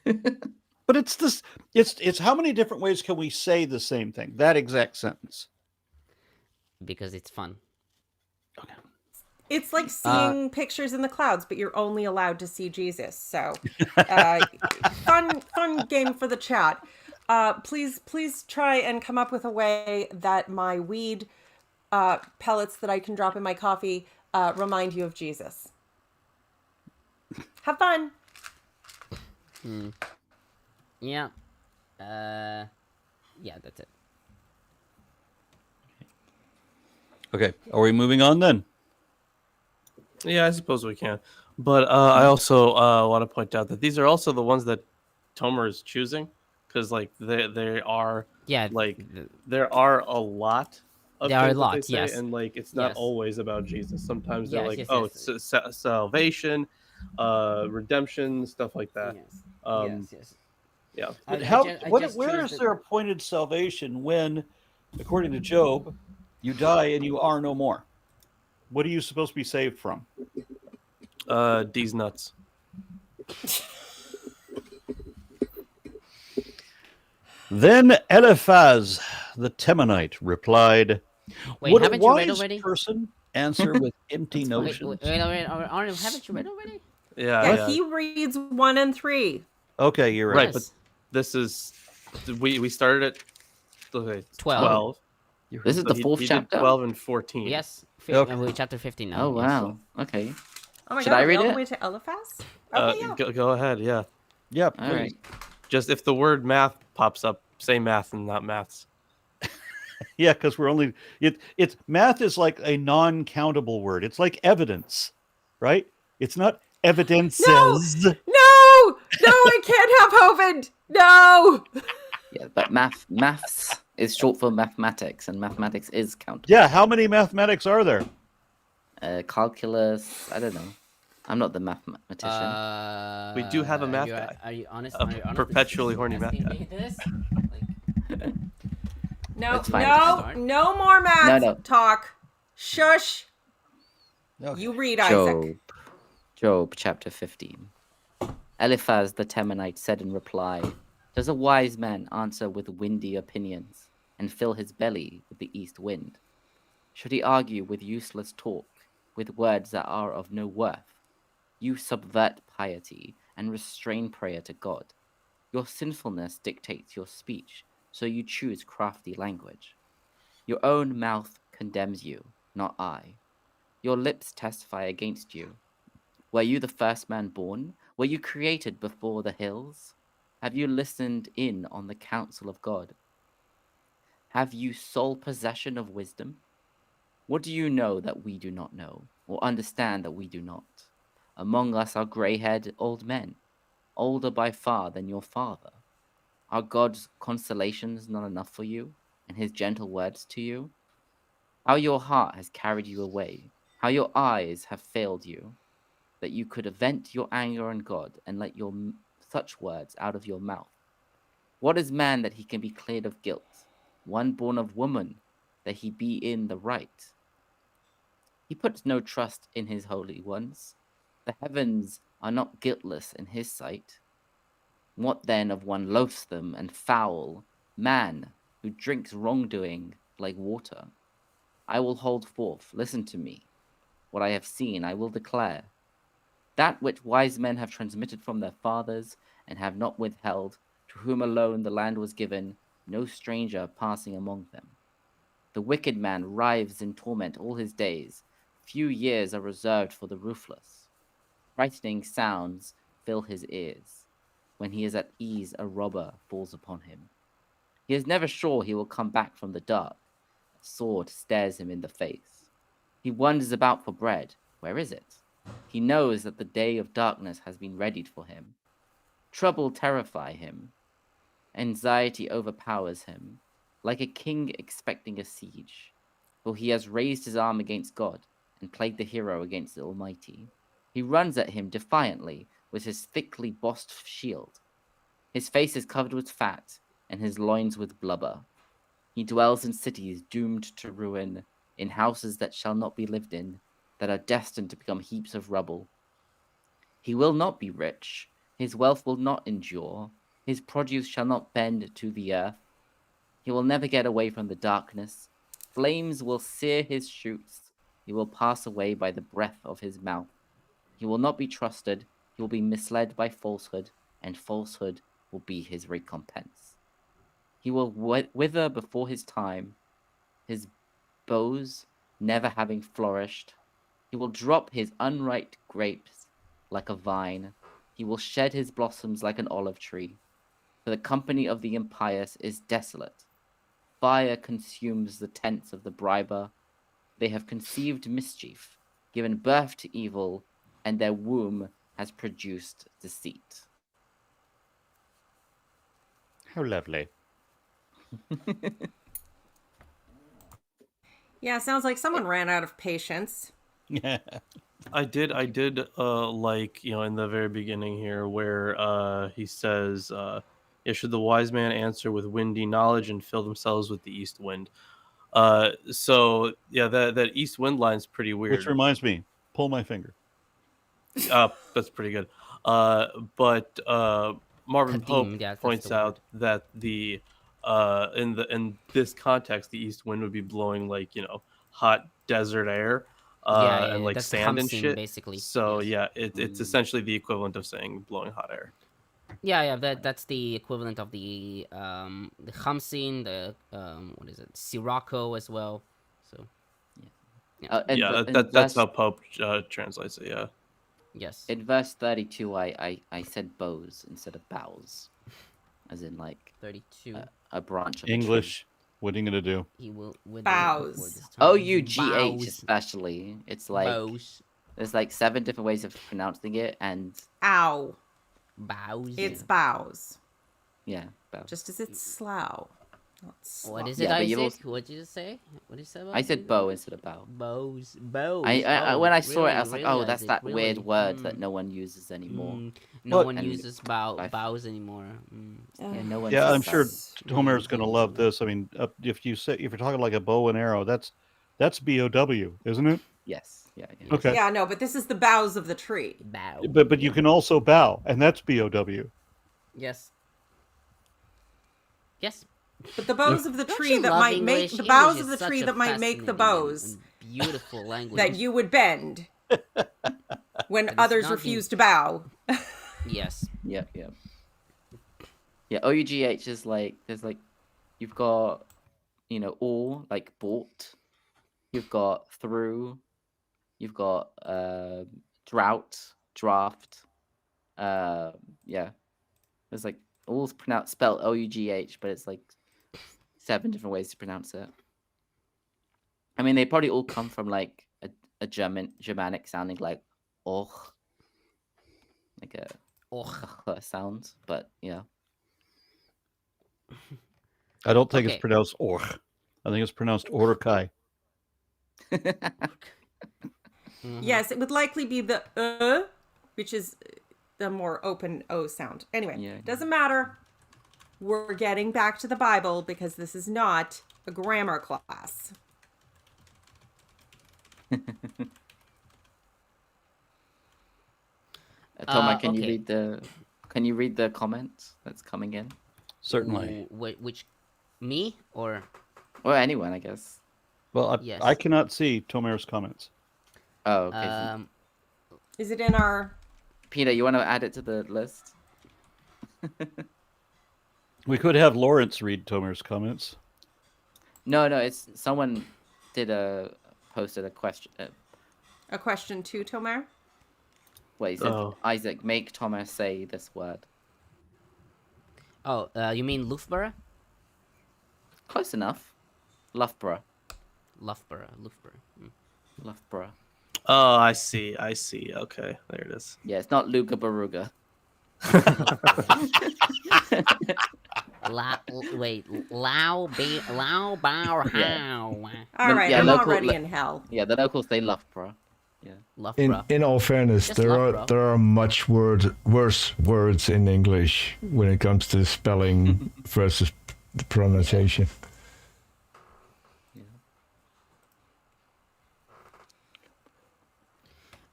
[SPEAKER 1] But it's this. It's how many different ways can we say the same thing? That exact sentence.
[SPEAKER 6] Because it's fun.
[SPEAKER 1] Okay.
[SPEAKER 3] It's like seeing pictures in the clouds, but you're only allowed to see Jesus. So, fun game for the chat. Please try and come up with a way that my weed pellets that I can drop in my coffee remind you of Jesus. Have fun.
[SPEAKER 6] Yeah. Yeah, that's it.
[SPEAKER 1] Okay, are we moving on then?
[SPEAKER 2] Yeah, I suppose we can. But I also want to point out that these are also the ones that Tomer is choosing, because like they are there are a lot.
[SPEAKER 6] There are a lot, yes,
[SPEAKER 2] and like it's not always about Jesus. Sometimes they're it's salvation, redemption, stuff like that.
[SPEAKER 6] Yes.
[SPEAKER 2] Yeah.
[SPEAKER 1] But where is there appointed salvation when, according to Job, you die and you are no more? What are you supposed to be saved from?
[SPEAKER 2] These nuts.
[SPEAKER 1] Then Eliphaz the Temanite replied,
[SPEAKER 6] "Wait,
[SPEAKER 1] would
[SPEAKER 6] haven't
[SPEAKER 1] a
[SPEAKER 6] you read
[SPEAKER 1] wise
[SPEAKER 6] already?
[SPEAKER 1] person answer with empty notions?"
[SPEAKER 6] Wait, Arnold, haven't you read already?
[SPEAKER 2] Yeah,
[SPEAKER 3] he reads 1 and 3.
[SPEAKER 1] Okay, you're right.
[SPEAKER 2] Right, but this is we started at
[SPEAKER 6] 12.
[SPEAKER 4] This is the fourth chapter.
[SPEAKER 2] 12 and 14.
[SPEAKER 6] Yes,
[SPEAKER 1] Okay.
[SPEAKER 6] chapter 15 now.
[SPEAKER 4] Oh wow. Okay.
[SPEAKER 3] Oh my
[SPEAKER 4] Should
[SPEAKER 3] God,
[SPEAKER 4] I read
[SPEAKER 3] all
[SPEAKER 4] it?
[SPEAKER 3] the way to Eliphaz? Okay, yeah.
[SPEAKER 2] Go ahead. Yeah.
[SPEAKER 1] Yeah,
[SPEAKER 4] All right.
[SPEAKER 2] Just if the word math pops up, say math and not maths.
[SPEAKER 1] Yeah, because we're only it's math is like a non-countable word. It's like evidence, right? It's not evidences.
[SPEAKER 3] No, I can't have Hovind. No.
[SPEAKER 4] Yeah, but maths is short for mathematics, and mathematics is countable.
[SPEAKER 1] Yeah, how many mathematics are there?
[SPEAKER 4] Calculus, I don't know. I'm not the mathematician.
[SPEAKER 2] We do have a math guy.
[SPEAKER 6] Are you honest?
[SPEAKER 2] Perpetually horny math guy.
[SPEAKER 3] No more math talk. Shush. Okay. You read, Isaac.
[SPEAKER 4] Job chapter 15. Eliphaz the Temanite said in reply, does a wise man answer with windy opinions and fill his belly with the east wind? Should he argue with useless talk, with words that are of no worth? You subvert piety and restrain prayer to God. Your sinfulness dictates your speech, so you choose crafty language. Your own mouth condemns you, not I. Your lips testify against you. Were you the first man born? Were you created before the hills? Have you listened in on the counsel of God? Have you sole possession of wisdom? What do you know that we do not know, or understand that we do not? Among us are gray-haired old men, older by far than your father. Are God's consolations not enough for you, and his gentle words to you? How your heart has carried you away, how your eyes have failed you, that you could vent your anger on God and let such words out of your mouth. What is man that he can be cleared of guilt? One born of woman, that he be in the right. He puts no trust in his holy ones. The heavens are not guiltless in his sight. What then of one loathsome and foul man who drinks wrongdoing like water? I will hold forth, listen to me. What I have seen I will declare. That which wise men have transmitted from their fathers and have not withheld, to whom alone the land was given, no stranger passing among them. The wicked man writhes in torment all his days. Few years are reserved for the ruthless. Frightening sounds fill his ears. When he is at ease, a robber falls upon him. He is never sure he will come back from the dark. A sword stares him in the face. He wanders about for bread. Where is it? He knows that the day of darkness has been readied for him. Trouble terrifies him. Anxiety overpowers him, like a king expecting a siege. For he has raised his arm against God and played the hero against the Almighty. He runs at him defiantly with his thickly bossed shield. His face is covered with fat and his loins with blubber. He dwells in cities doomed to ruin, in houses that shall not be lived in, that are destined to become heaps of rubble. He will not be rich. His wealth will not endure. His produce shall not bend to the earth. He will never get away from the darkness. Flames will sear his shoots. He will pass away by the breath of his mouth. He will not be trusted. He will be misled by falsehood, and falsehood will be his recompense. He will wither before his time, his boughs never having flourished. He will drop his unripe grapes like a vine. He will shed his blossoms like an olive tree. For the company of the impious is desolate. Fire consumes the tents of the briber. They have conceived mischief, given birth to evil, and their womb has produced deceit.
[SPEAKER 1] How lovely.
[SPEAKER 3] Yeah, sounds like someone ran out of patience.
[SPEAKER 2] Yeah. I did like, in the very beginning here where he says, should the wise man answer with windy knowledge and fill themselves with the east wind? So yeah, that east wind line's pretty weird.
[SPEAKER 1] Which reminds me, pull my finger.
[SPEAKER 2] That's pretty good. But Marvin Pope points out that the in this context, the east wind would be blowing like, hot desert air. And like sand and shit,
[SPEAKER 6] basically.
[SPEAKER 2] So yes. It's essentially the equivalent of saying blowing hot air.
[SPEAKER 6] Yeah, that's the equivalent of the Khamsin, the what is it, Sirocco as well. So
[SPEAKER 2] that's how Pope translates it. Yeah.
[SPEAKER 6] Yes.
[SPEAKER 4] In verse 32, I said bows instead of boughs, as in like
[SPEAKER 6] 32.
[SPEAKER 4] A branch of
[SPEAKER 1] English. What are you gonna do?
[SPEAKER 6] He will
[SPEAKER 3] bows.
[SPEAKER 4] OUGH especially. It's like
[SPEAKER 6] bows.
[SPEAKER 4] There's like 7 different ways of pronouncing it, and
[SPEAKER 3] ow.
[SPEAKER 6] Bows.
[SPEAKER 3] It's bows.
[SPEAKER 4] Yeah, bows.
[SPEAKER 3] Just as it's slow.
[SPEAKER 6] What is it, Isaac? What did you say? What did you say about
[SPEAKER 4] I said bow instead of bow.
[SPEAKER 6] Bows.
[SPEAKER 4] When I saw it, I was like, oh, that's that weird word that no one uses anymore.
[SPEAKER 6] No one uses bows anymore.
[SPEAKER 4] Yeah, no one.
[SPEAKER 1] Yeah, I'm sure Homer's going to love this. I mean, if you're talking like a bow and arrow, that's BOW, isn't it?
[SPEAKER 4] Yes. Yeah.
[SPEAKER 1] Okay.
[SPEAKER 3] Yeah, no, but this is the boughs of the tree.
[SPEAKER 6] Bow.
[SPEAKER 1] But you can also bow, and that's BOW.
[SPEAKER 6] Yes. Yes.
[SPEAKER 3] But the boughs of the tree that might make the boughs of the tree that might make the bows.
[SPEAKER 6] Beautiful language
[SPEAKER 3] that you would bend when others refuse to bow.
[SPEAKER 6] Yes.
[SPEAKER 4] Yeah. OUGH is like there's like you've got all like bought, you've got through, you've got drought, draft. There's like all spelled OUGH, but it's like 7 different ways to pronounce it. I mean, they probably all come from like a Germanic sounding like "och," like a "och" sound, but yeah.
[SPEAKER 1] I don't think it's pronounced "och." I think it's pronounced "orokai."
[SPEAKER 3] Yes, it would likely be the which is the more open O sound. Anyway, doesn't matter. We're getting back to the Bible because this is not a grammar class.
[SPEAKER 4] Thomas, can you read the comments that's coming in?
[SPEAKER 1] Certainly.
[SPEAKER 6] Which me or
[SPEAKER 4] anyone, I guess.
[SPEAKER 1] Well, I cannot see Tomer's comments.
[SPEAKER 4] Oh, okay.
[SPEAKER 3] Is it in our?
[SPEAKER 4] Peter, you want to add it to the list?
[SPEAKER 1] We could have Lawrence read Tomer's comments.
[SPEAKER 4] No, it's someone posted a question.
[SPEAKER 3] A question to Tomer?
[SPEAKER 4] Wait, he said, Isaac, make Thomas say this word.
[SPEAKER 6] Oh, you mean Loughborough?
[SPEAKER 4] Close enough. Loughborough.
[SPEAKER 6] Loughborough.
[SPEAKER 4] Loughborough.
[SPEAKER 2] Oh, I see. Okay, there it is.
[SPEAKER 4] Yeah, it's not Luga Baruga.
[SPEAKER 6] Lao Bao How.
[SPEAKER 3] All right, I'm already in hell.
[SPEAKER 4] Yeah, the locals say Loughborough. Yeah.
[SPEAKER 6] Loughborough.
[SPEAKER 5] In all fairness, there are much worse words in English when it comes to spelling versus the pronunciation.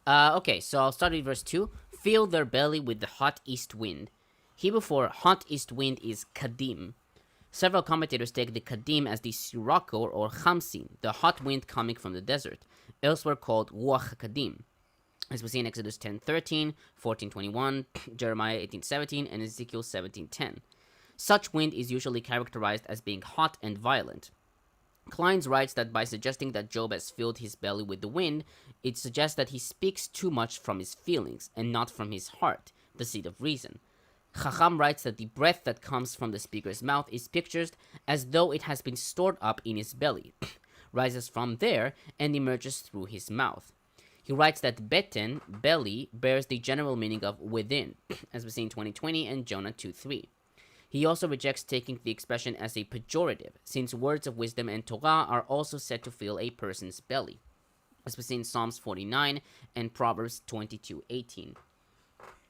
[SPEAKER 6] Okay, so I'll start with verse 2. Fill their belly with the hot east wind. Hebrew for hot east wind is kadim. Several commentators take the kadim as the sirocco or chamsin, the hot wind coming from the desert, elsewhere called ruach kadim, as we see in Exodus 10:13, 14:21, Jeremiah 18:17, and Ezekiel 17:10. Such wind is usually characterized as being hot and violent. Clines writes that by suggesting that Job has filled his belly with the wind, it suggests that he speaks too much from his feelings and not from his heart, the seat of reason. Hakham writes that the breath that comes from the speaker's mouth is pictured as though it has been stored up in his belly, rises from there, and emerges through his mouth. He writes that beten, belly, bears the general meaning of within, as we see in 2020 and Jonah 2:3. He also rejects taking the expression as a pejorative, since words of wisdom and Torah are also said to fill a person's belly, as we see in Psalms 49 and Proverbs 22:18.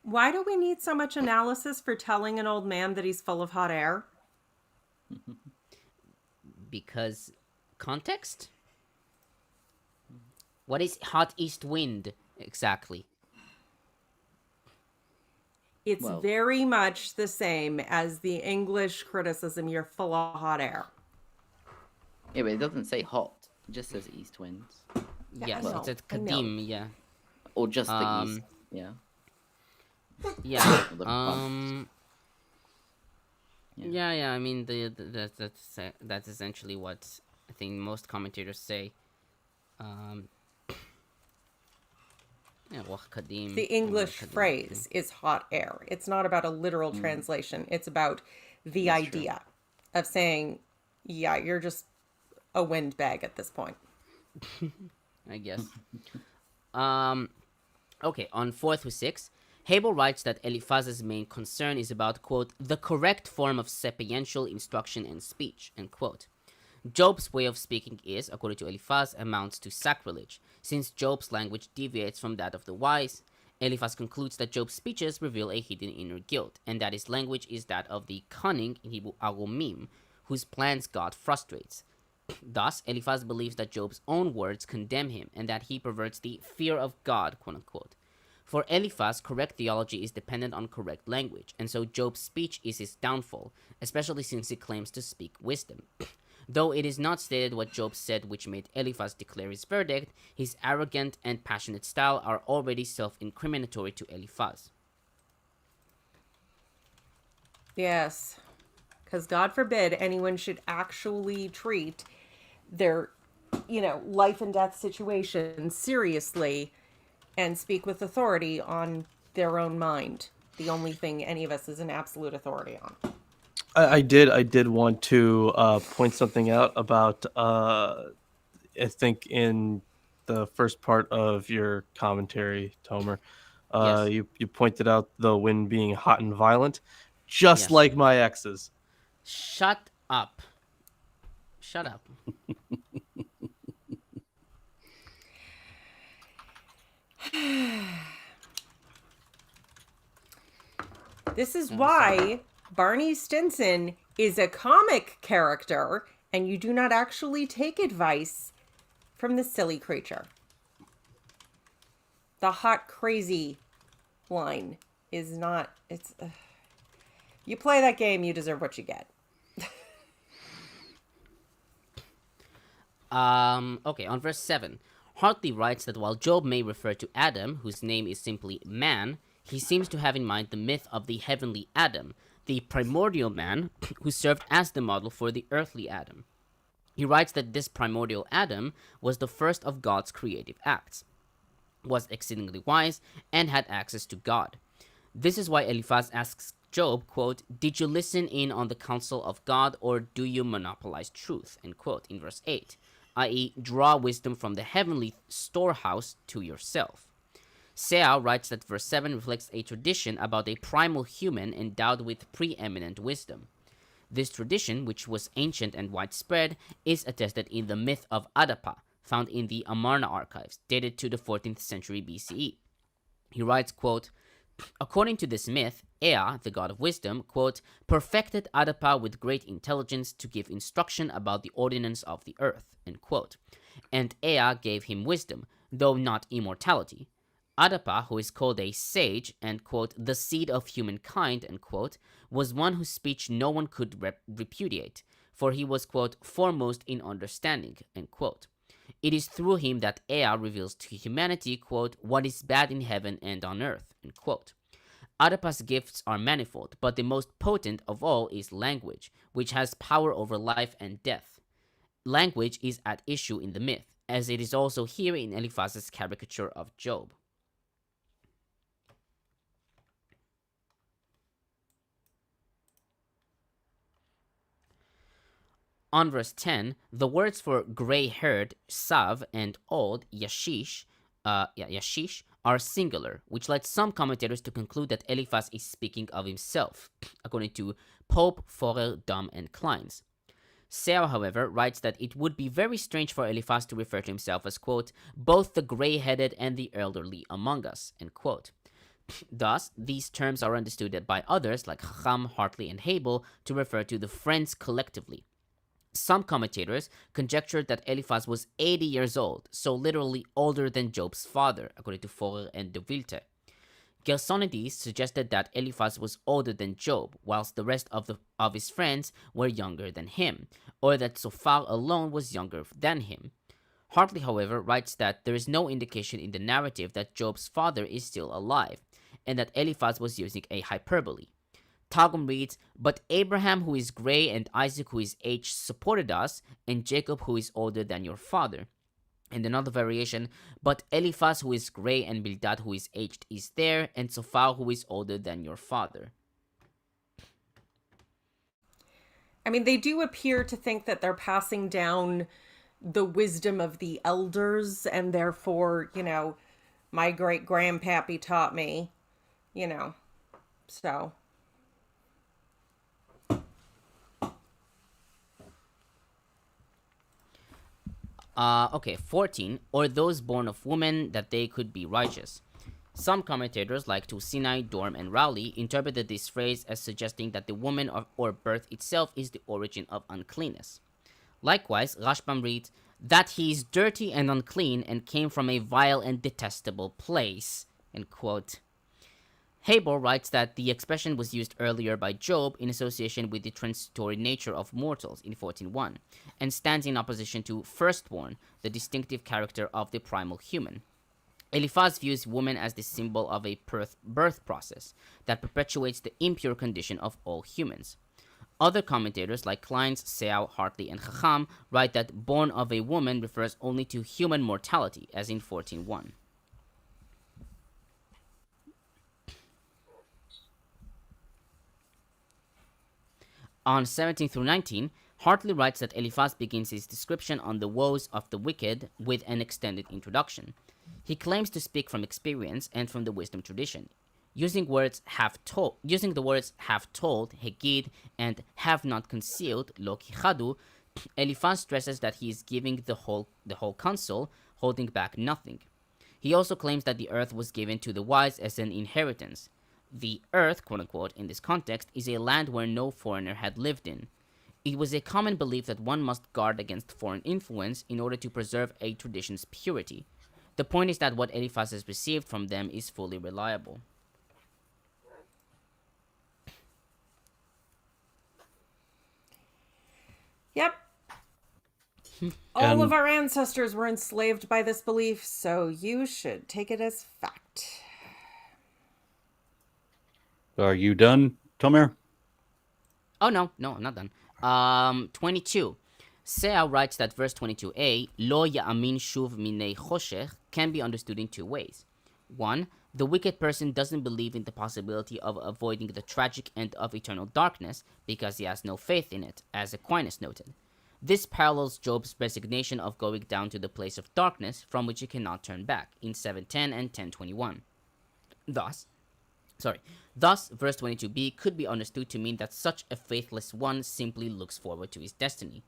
[SPEAKER 3] Why do we need so much analysis for telling an old man that he's full of hot air?
[SPEAKER 6] Because context? What is hot east wind exactly?
[SPEAKER 3] It's very much the same as the English criticism, you're full of hot air.
[SPEAKER 4] Yeah, but it doesn't say hot. It just says east winds.
[SPEAKER 6] Yes, it says kadim, yeah.
[SPEAKER 4] Or just the east, yeah.
[SPEAKER 6] Yeah. Yeah. I mean, that's essentially what I think most commentators say.
[SPEAKER 3] The English phrase is hot air. It's not about a literal translation. It's about the idea of saying, yeah, you're just a windbag at this point.
[SPEAKER 6] I guess. Okay, on 4 through 6. Habel writes that Eliphaz's main concern is about, quote, the correct form of sapiential instruction and speech, end quote. Job's way of speaking is, according to Eliphaz, amounts to sacrilege, since Job's language deviates from that of the wise. Eliphaz concludes that Job's speeches reveal a hidden inner guilt, and that his language is that of the cunning, in Hebrew aromim, whose plans God frustrates. Thus, Eliphaz believes that Job's own words condemn him, and that he perverts the fear of God, quote unquote. For Eliphaz, correct theology is dependent on correct language, and so Job's speech is his downfall, especially since he claims to speak wisdom. Though it is not stated what Job said which made Eliphaz declare his verdict, his arrogant and passionate style are already self-incriminatory to Eliphaz.
[SPEAKER 3] Yes, because God forbid anyone should actually treat their, life and death situation seriously and speak with authority on their own mind. The only thing any of us is an absolute authority on.
[SPEAKER 2] I did want to point something out about I think in the first part of your commentary, Tomer,
[SPEAKER 6] Yes.
[SPEAKER 2] you pointed out the wind being hot and violent, just like my ex's.
[SPEAKER 6] Shut up. Shut up.
[SPEAKER 3] This is why Barney Stinson is a comic character, and you do not actually take advice from the silly creature. The hot crazy line is not, you play that game, you deserve what you get.
[SPEAKER 6] Okay, on verse 7, Hartley writes that while Job may refer to Adam, whose name is simply man, he seems to have in mind the myth of the heavenly Adam, the primordial man who served as the model for the earthly Adam. He writes that this primordial Adam was the first of God's creative acts, was exceedingly wise, and had access to God. This is why Eliphaz asks Job, quote, did you listen in on the counsel of God, or do you monopolize truth, end quote, in verse 8, i.e., draw wisdom from the heavenly storehouse to yourself. Seow writes that verse 7 reflects a tradition about a primal human endowed with preeminent wisdom. This tradition, which was ancient and widespread, is attested in the myth of Adapa, found in the Amarna archives, dated to the 14th century BCE. He writes, quote, according to this myth, Ea, the god of wisdom, quote, perfected Adapa with great intelligence to give instruction about the ordinance of the earth, end quote. And Ea gave him wisdom, though not immortality. Adapa, who is called a sage and, quote, the seed of humankind, end quote, was one whose speech no one could repudiate, for he was, quote, foremost in understanding, end quote. It is through him that Ea reveals to humanity, quote, what is bad in heaven and on earth, end quote. Adapa's gifts are manifold, but the most potent of all is language, which has power over life and death. Language is at issue in the myth, as it is also here in Eliphaz's caricature of Job. On verse 10, the words for gray-haired, sav, and old, yashish, are singular, which led some commentators to conclude that Eliphaz is speaking of himself, according to Pope, Forel, Dom, and Clines. Seow, however, writes that it would be very strange for Eliphaz to refer to himself as, quote, both the gray-headed and the elderly among us, end quote. Thus, these terms are understood by others, like Hakham, Hartley, and Habel, to refer to the friends collectively. Some commentators conjectured that Eliphaz was 80 years old, so literally older than Job's father, according to Forer and de Wilte. Gersonides suggested that Eliphaz was older than Job, whilst the rest of his friends were younger than him, or that Zophar alone was younger than him. Hartley, however, writes that there is no indication in the narrative that Job's father is still alive, and that Eliphaz was using a hyperbole. Targum reads, but Abraham who is gray and Isaac who is aged supported us, and Jacob who is older than your father. And another variation, but Eliphaz who is gray and Bildad who is aged is there, and Zophar who is older than your father.
[SPEAKER 3] I mean, they do appear to think that they're passing down the wisdom of the elders, and therefore, my great grandpappy taught me, So.
[SPEAKER 6] Okay, 14, or those born of women that they could be righteous. Some commentators, like Tur-Sinai, Dorm, and Rowley, interpreted this phrase as suggesting that the woman or birth itself is the origin of uncleanness. Likewise, Rashbam reads, that he is dirty and unclean and came from a vile and detestable place, end quote. Habel writes that the expression was used earlier by Job in association with the transitory nature of mortals in 14:1, and stands in opposition to firstborn, the distinctive character of the primal human. Eliphaz views woman as the symbol of a birth process that perpetuates the impure condition of all humans. Other commentators like Clines, Seow, Hartley, and Hakham write that born of a woman refers only to human mortality, as in 14:1. On 17 through 19, Hartley writes that Eliphaz begins his description on the woes of the wicked with an extended introduction. He claims to speak from experience and from the wisdom tradition. Using the words have told, hegid, and have not concealed, lo kichadu, Eliphaz stresses that he is giving the whole counsel, holding back nothing. He also claims that the earth was given to the wise as an inheritance. The earth, quote-unquote, in this context, is a land where no foreigner had lived in. It was a common belief that one must guard against foreign influence in order to preserve a tradition's purity. The point is that what Eliphaz has received from them is fully reliable.
[SPEAKER 3] Yep. All of our ancestors were enslaved by this belief, so you should take it as fact.
[SPEAKER 1] Are you done, Tomer?
[SPEAKER 6] Oh, no, I'm not done. 22. Seow writes that verse 22a, Lo ya'amin shuv minei choshech, can be understood in two ways. One, the wicked person doesn't believe in the possibility of avoiding the tragic end of eternal darkness because he has no faith in it, as Aquinas noted. This parallels Job's resignation of going down to the place of darkness from which he cannot turn back in 7:10 and 10:21. Thus, verse 22b could be understood to mean that such a faithless one simply looks forward to his destiny.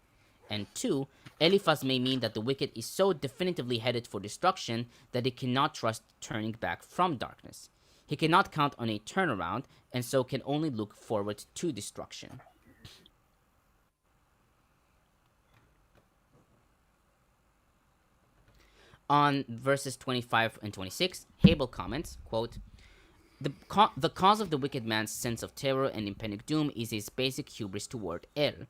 [SPEAKER 6] And 2, Eliphaz may mean that the wicked is so definitively headed for destruction that he cannot trust turning back from darkness. He cannot count on a turnaround, and so can only look forward to destruction. On verses 25 and 26, Habel comments, quote, The cause of the wicked man's sense of terror and impending doom is his basic hubris toward El.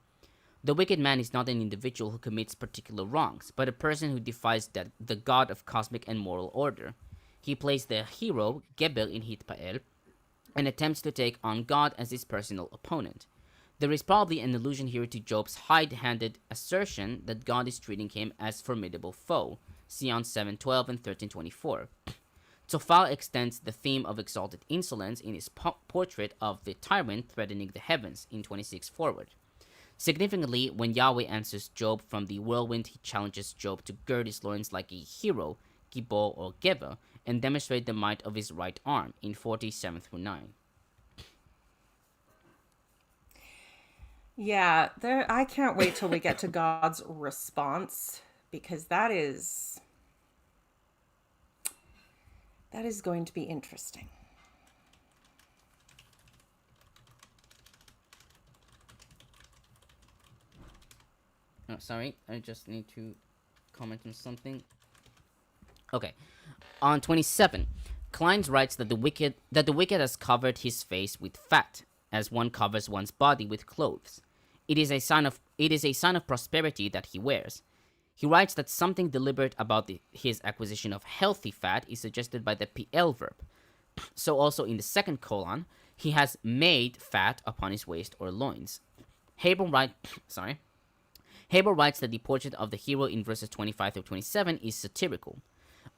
[SPEAKER 6] The wicked man is not an individual who commits particular wrongs, but a person who defies the god of cosmic and moral order. He plays the hero, Gebel, in Hitpael, and attempts to take on God as his personal opponent. There is probably an allusion here to Job's high-handed assertion that God is treating him as formidable foe, see on 7:12 and 13:24. Tzofar extends the theme of exalted insolence in his portrait of the tyrant threatening the heavens in 26 forward. Significantly, when Yahweh answers Job from the whirlwind, he challenges Job to gird his loins like a hero, Gibor or Geber, and demonstrate the might of his right arm in 47 through 9.
[SPEAKER 3] Yeah, I can't wait till we get to God's response, because that is going to be interesting.
[SPEAKER 6] Oh, sorry, I just need to comment on something. Okay, on 27, Clines writes that the wicked has covered his face with fat, as one covers one's body with clothes. It is a sign of prosperity that he wears. He writes that something deliberate about his acquisition of healthy fat is suggested by the PL verb. So also in the second colon, he has made fat upon his waist or loins. Habel writes that the portrait of the hero in verses 25 through 27 is satirical.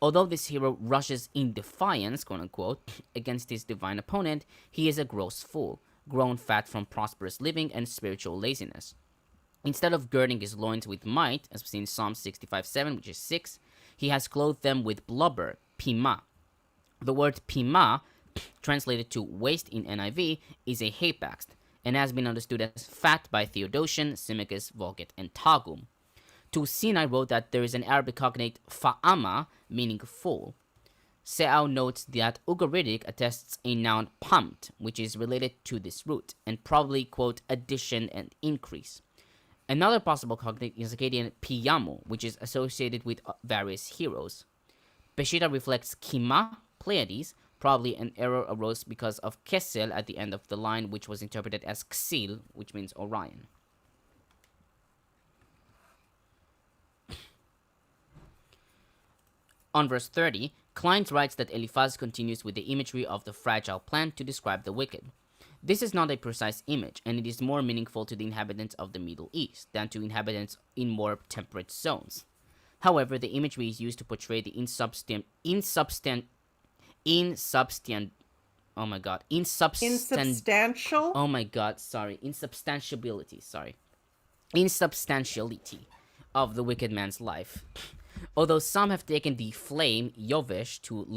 [SPEAKER 6] Although this hero rushes in defiance, quote-unquote, against his divine opponent, he is a gross fool, grown fat from prosperous living and spiritual laziness. Instead of girding his loins with might, as we see in Psalm 65:7, which is 6, he has clothed them with blubber, pima. The word pima translated to waste in NIV, is a hapax, and has been understood as fat by Theodotion, Symmachus, Vulgate, and Targum. Tur-Sinai wrote that there is an Arabic cognate fa'ama, meaning full. Seow notes that Ugaritic attests a noun pumped, which is related to this root, and probably, quote, addition and increase. Another possible cognate is Akkadian piyamu, which is associated with various heroes. Peshitta reflects Kima, Pleiades. Probably an error arose because of Kesel at the end of the line, which was interpreted as Ksil, which means Orion. On verse 30, Clines writes that Eliphaz continues with the imagery of the fragile plant to describe the wicked. This is not a precise image, and it is more meaningful to the inhabitants of the Middle East than to inhabitants in more temperate zones. However, the imagery is used to portray the insubstantiality of the wicked man's life. Although some have taken the flame, Yovesh, to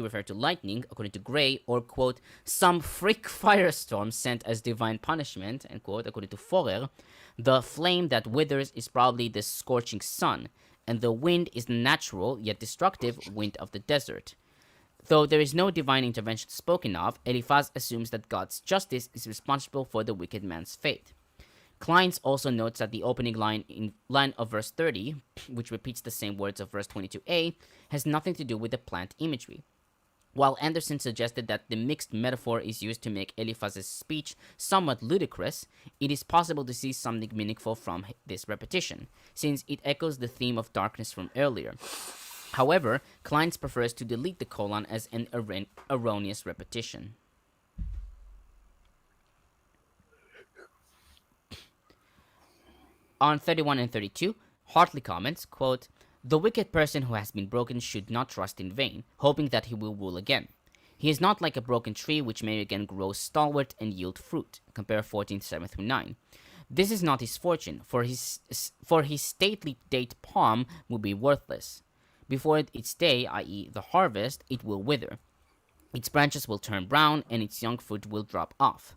[SPEAKER 6] refer to lightning, according to Gray, or, quote, some freak firestorm sent as divine punishment, end quote, according to Forer, the flame that withers is probably the scorching sun, and the wind is the natural, yet destructive, wind of the desert. Though there is no divine intervention spoken of, Eliphaz assumes that God's justice is responsible for the wicked man's fate. Clines also notes that the opening line of verse 30, which repeats the same words of verse 22a, has nothing to do with the plant imagery. While Anderson suggested that the mixed metaphor is used to make Eliphaz's speech somewhat ludicrous, it is possible to see something meaningful from this repetition, since it echoes the theme of darkness from earlier. However, Clines prefers to delete the colon as an erroneous repetition. On 31 and 32, Hartley comments, quote, the wicked person who has been broken should not trust in vain, hoping that he will rule again. He is not like a broken tree which may again grow stalwart and yield fruit. Compare 14:7-9. This is not his fortune, for his stately date palm will be worthless. Before its day, i.e. the harvest, it will wither. Its branches will turn brown, and its young fruit will drop off.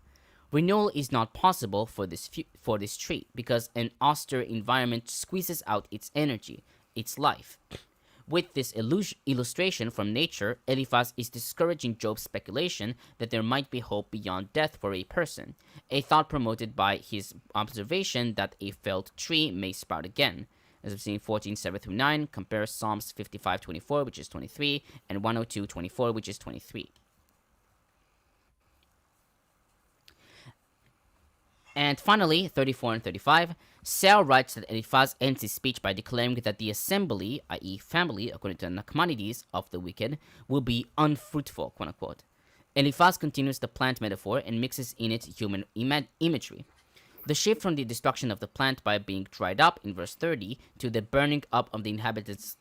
[SPEAKER 6] Renewal is not possible for this tree, because an austere environment squeezes out its energy, its life. With this illustration from nature, Eliphaz is discouraging Job's speculation that there might be hope beyond death for a person, a thought promoted by his observation that a felled tree may sprout again. As we've seen 14:7-9, compare Psalms 55:24, which is 23, and 102:24, which is 23. And finally, 34 and 35, Seow writes that Eliphaz ends his speech by declaring that the assembly, i.e. family, according to Nachmanides, of the wicked, will be unfruitful, quote-unquote. Eliphaz continues the plant metaphor and mixes in it human imagery. The shift from the destruction of the plant by being dried up in verse 30 to the burning up of the inhabitants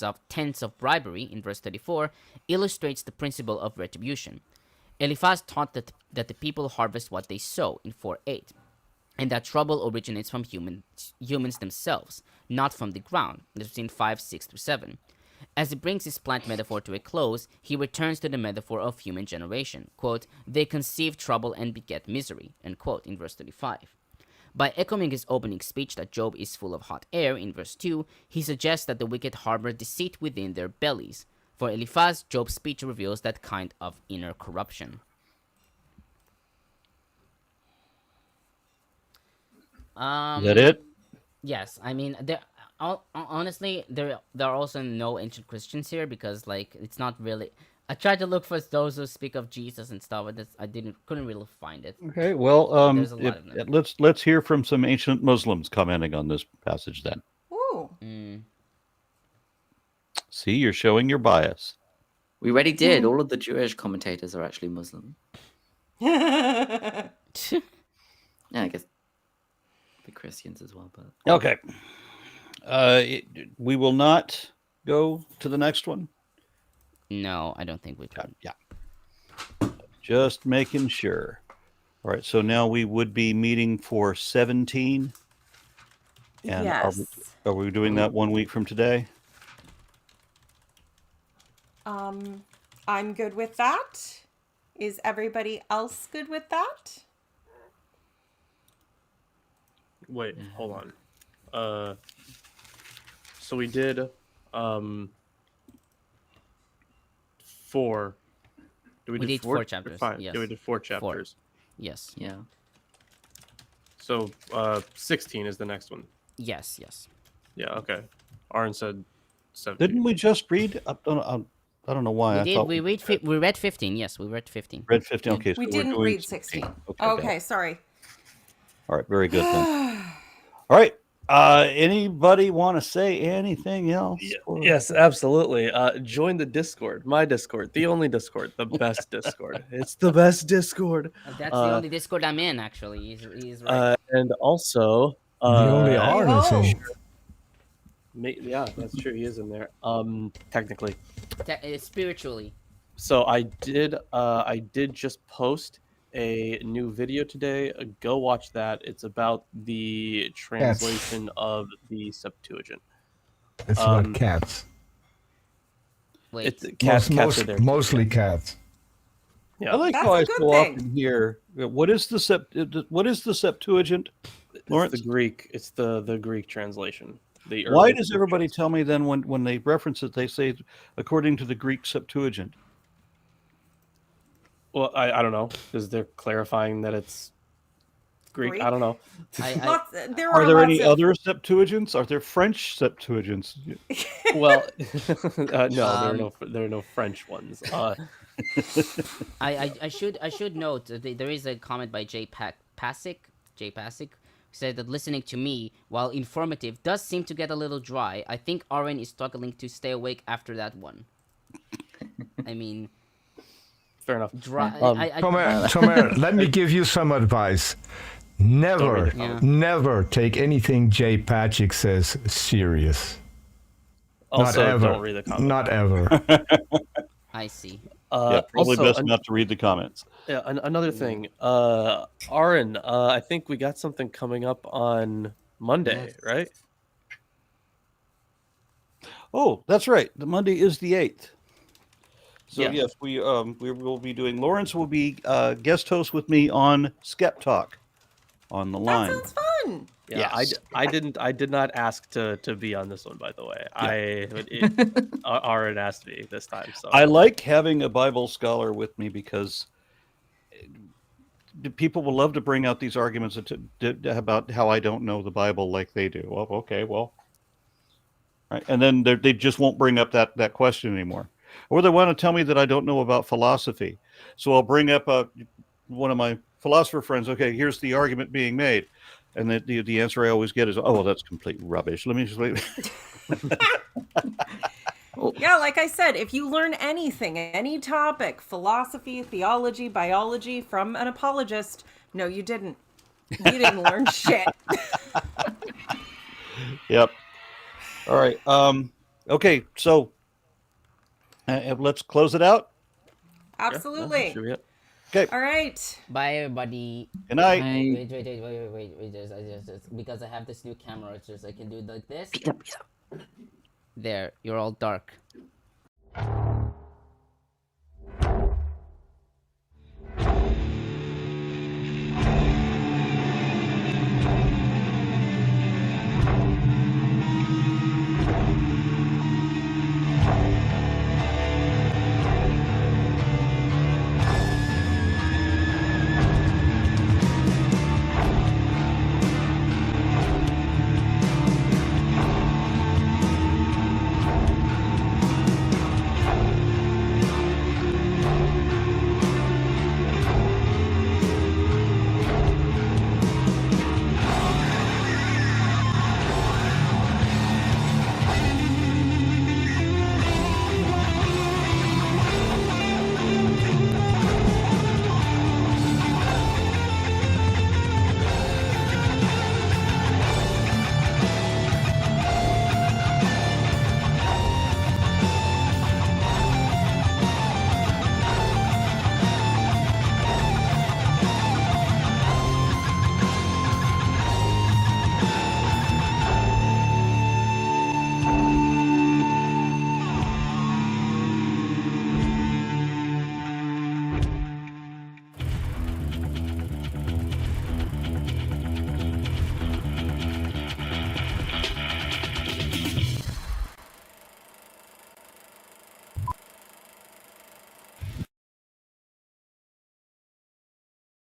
[SPEAKER 6] of tents of bribery in verse 34 illustrates the principle of retribution. Eliphaz taught that the people harvest what they sow in 4:8, and that trouble originates from humans themselves, not from the ground. This is in 5:6-7. As he brings his plant metaphor to a close, he returns to the metaphor of human generation. Quote, they conceive trouble and beget misery, end quote, in verse 35. By echoing his opening speech that Job is full of hot air in verse 2, he suggests that the wicked harbor deceit within their bellies. For Eliphaz, Job's speech reveals that kind of inner corruption.
[SPEAKER 1] Is that it?
[SPEAKER 6] Yes, I mean, honestly, there are also no ancient Christians here because, like, it's not really. I tried to look for those who speak of Jesus and stuff, but I couldn't really find it.
[SPEAKER 1] Okay, well, let's hear from some ancient Muslims commenting on this passage then.
[SPEAKER 3] Ooh.
[SPEAKER 1] See, you're showing your bias.
[SPEAKER 4] We already did. All of the Jewish commentators are actually Muslim. Yeah, I guess the Christians as well. But
[SPEAKER 1] okay, we will not go to the next one.
[SPEAKER 6] No, I don't think we can.
[SPEAKER 1] Yeah, just making sure. All right, so now we would be meeting for 17. And
[SPEAKER 3] yes.
[SPEAKER 1] Are we doing that 1 week from today?
[SPEAKER 3] I'm good with that. Is everybody else good with that?
[SPEAKER 2] Wait, hold on. So we did 4.
[SPEAKER 6] We did 4 chapters.
[SPEAKER 2] 5?
[SPEAKER 6] Yes.
[SPEAKER 2] Yeah, we did 4 chapters.
[SPEAKER 6] 4. Yes.
[SPEAKER 4] Yeah.
[SPEAKER 2] So 16 is the next one.
[SPEAKER 6] Yes.
[SPEAKER 2] Yeah. Okay. Aaron said 17.
[SPEAKER 1] Didn't we just read? I don't know why.
[SPEAKER 6] We read 15. Yes, we read 15.
[SPEAKER 1] Read 15. Okay, so
[SPEAKER 3] we didn't read 16. Okay, sorry.
[SPEAKER 1] All right, very good then. All right. Anybody want to say anything else?
[SPEAKER 2] Yes, absolutely. Join the Discord, my Discord, the only Discord, the best Discord. It's the best Discord.
[SPEAKER 6] That's the only Discord I'm in, actually. He's right.
[SPEAKER 2] And also,
[SPEAKER 5] the only Aaron's in.
[SPEAKER 2] Yeah, that's true. He is in there. Technically,
[SPEAKER 6] spiritually.
[SPEAKER 2] So I did just post a new video today. Go watch that. It's about the translation of the Septuagint.
[SPEAKER 5] It's about cats.
[SPEAKER 6] Wait,
[SPEAKER 2] it's cats are there.
[SPEAKER 5] Mostly cats.
[SPEAKER 1] Yeah, I like how I so often hear. What is the Septuagint, Lawrence?
[SPEAKER 2] It's the Greek. It's the Greek translation.
[SPEAKER 1] Why does everybody tell me then when they reference it, they say according to the Greek Septuagint?
[SPEAKER 2] Well, I don't know, because they're clarifying that it's Greek. I don't know.
[SPEAKER 1] Are there any other Septuagints? Are there French Septuagints?
[SPEAKER 2] Well, no, there are no French ones.
[SPEAKER 6] I should note that there is a comment by J Pasic, who said that listening to me, while informative, does seem to get a little dry. I think Aaron is struggling to stay awake after that one. I mean,
[SPEAKER 2] fair enough.
[SPEAKER 6] Dry.
[SPEAKER 5] Tomer, let me give you some advice. Never take anything J. Patrick says serious.
[SPEAKER 2] Also,
[SPEAKER 5] not ever.
[SPEAKER 2] Don't read the comments.
[SPEAKER 5] Not ever.
[SPEAKER 6] I see.
[SPEAKER 1] Probably also, best not to read the comments.
[SPEAKER 2] Yeah, another thing. Aaron, I think we got something coming up on Monday, right?
[SPEAKER 1] Oh, that's right. The Monday is the 8th. So yes, we will be doing. Lawrence will be guest host with me on Skep Talk on the line.
[SPEAKER 3] That sounds fun.
[SPEAKER 2] Yeah, yes. I did not ask to be on this one, by the way. Aaron asked me this time. So
[SPEAKER 1] I like having a Bible scholar with me because people will love to bring out these arguments about how I don't know the Bible like they do. Well, okay, well, right, and then they just won't bring up that question anymore, or they want to tell me that I don't know about philosophy. So I'll bring up one of my philosopher friends. Okay, here's the argument being made. And the answer I always get is, oh, well, that's complete rubbish. Let me just wait.
[SPEAKER 3] Yeah, like I said, if you learn anything, any topic, philosophy, theology, biology from an apologist, no, you didn't. You didn't learn shit.
[SPEAKER 1] Yep. All right. Okay, so let's close it out.
[SPEAKER 3] Absolutely.
[SPEAKER 2] Yeah,
[SPEAKER 1] okay.
[SPEAKER 3] All right.
[SPEAKER 6] Bye, everybody.
[SPEAKER 1] Good night.
[SPEAKER 6] Wait. Just because I have this new camera, it's just I can do it like this. There, you're all dark.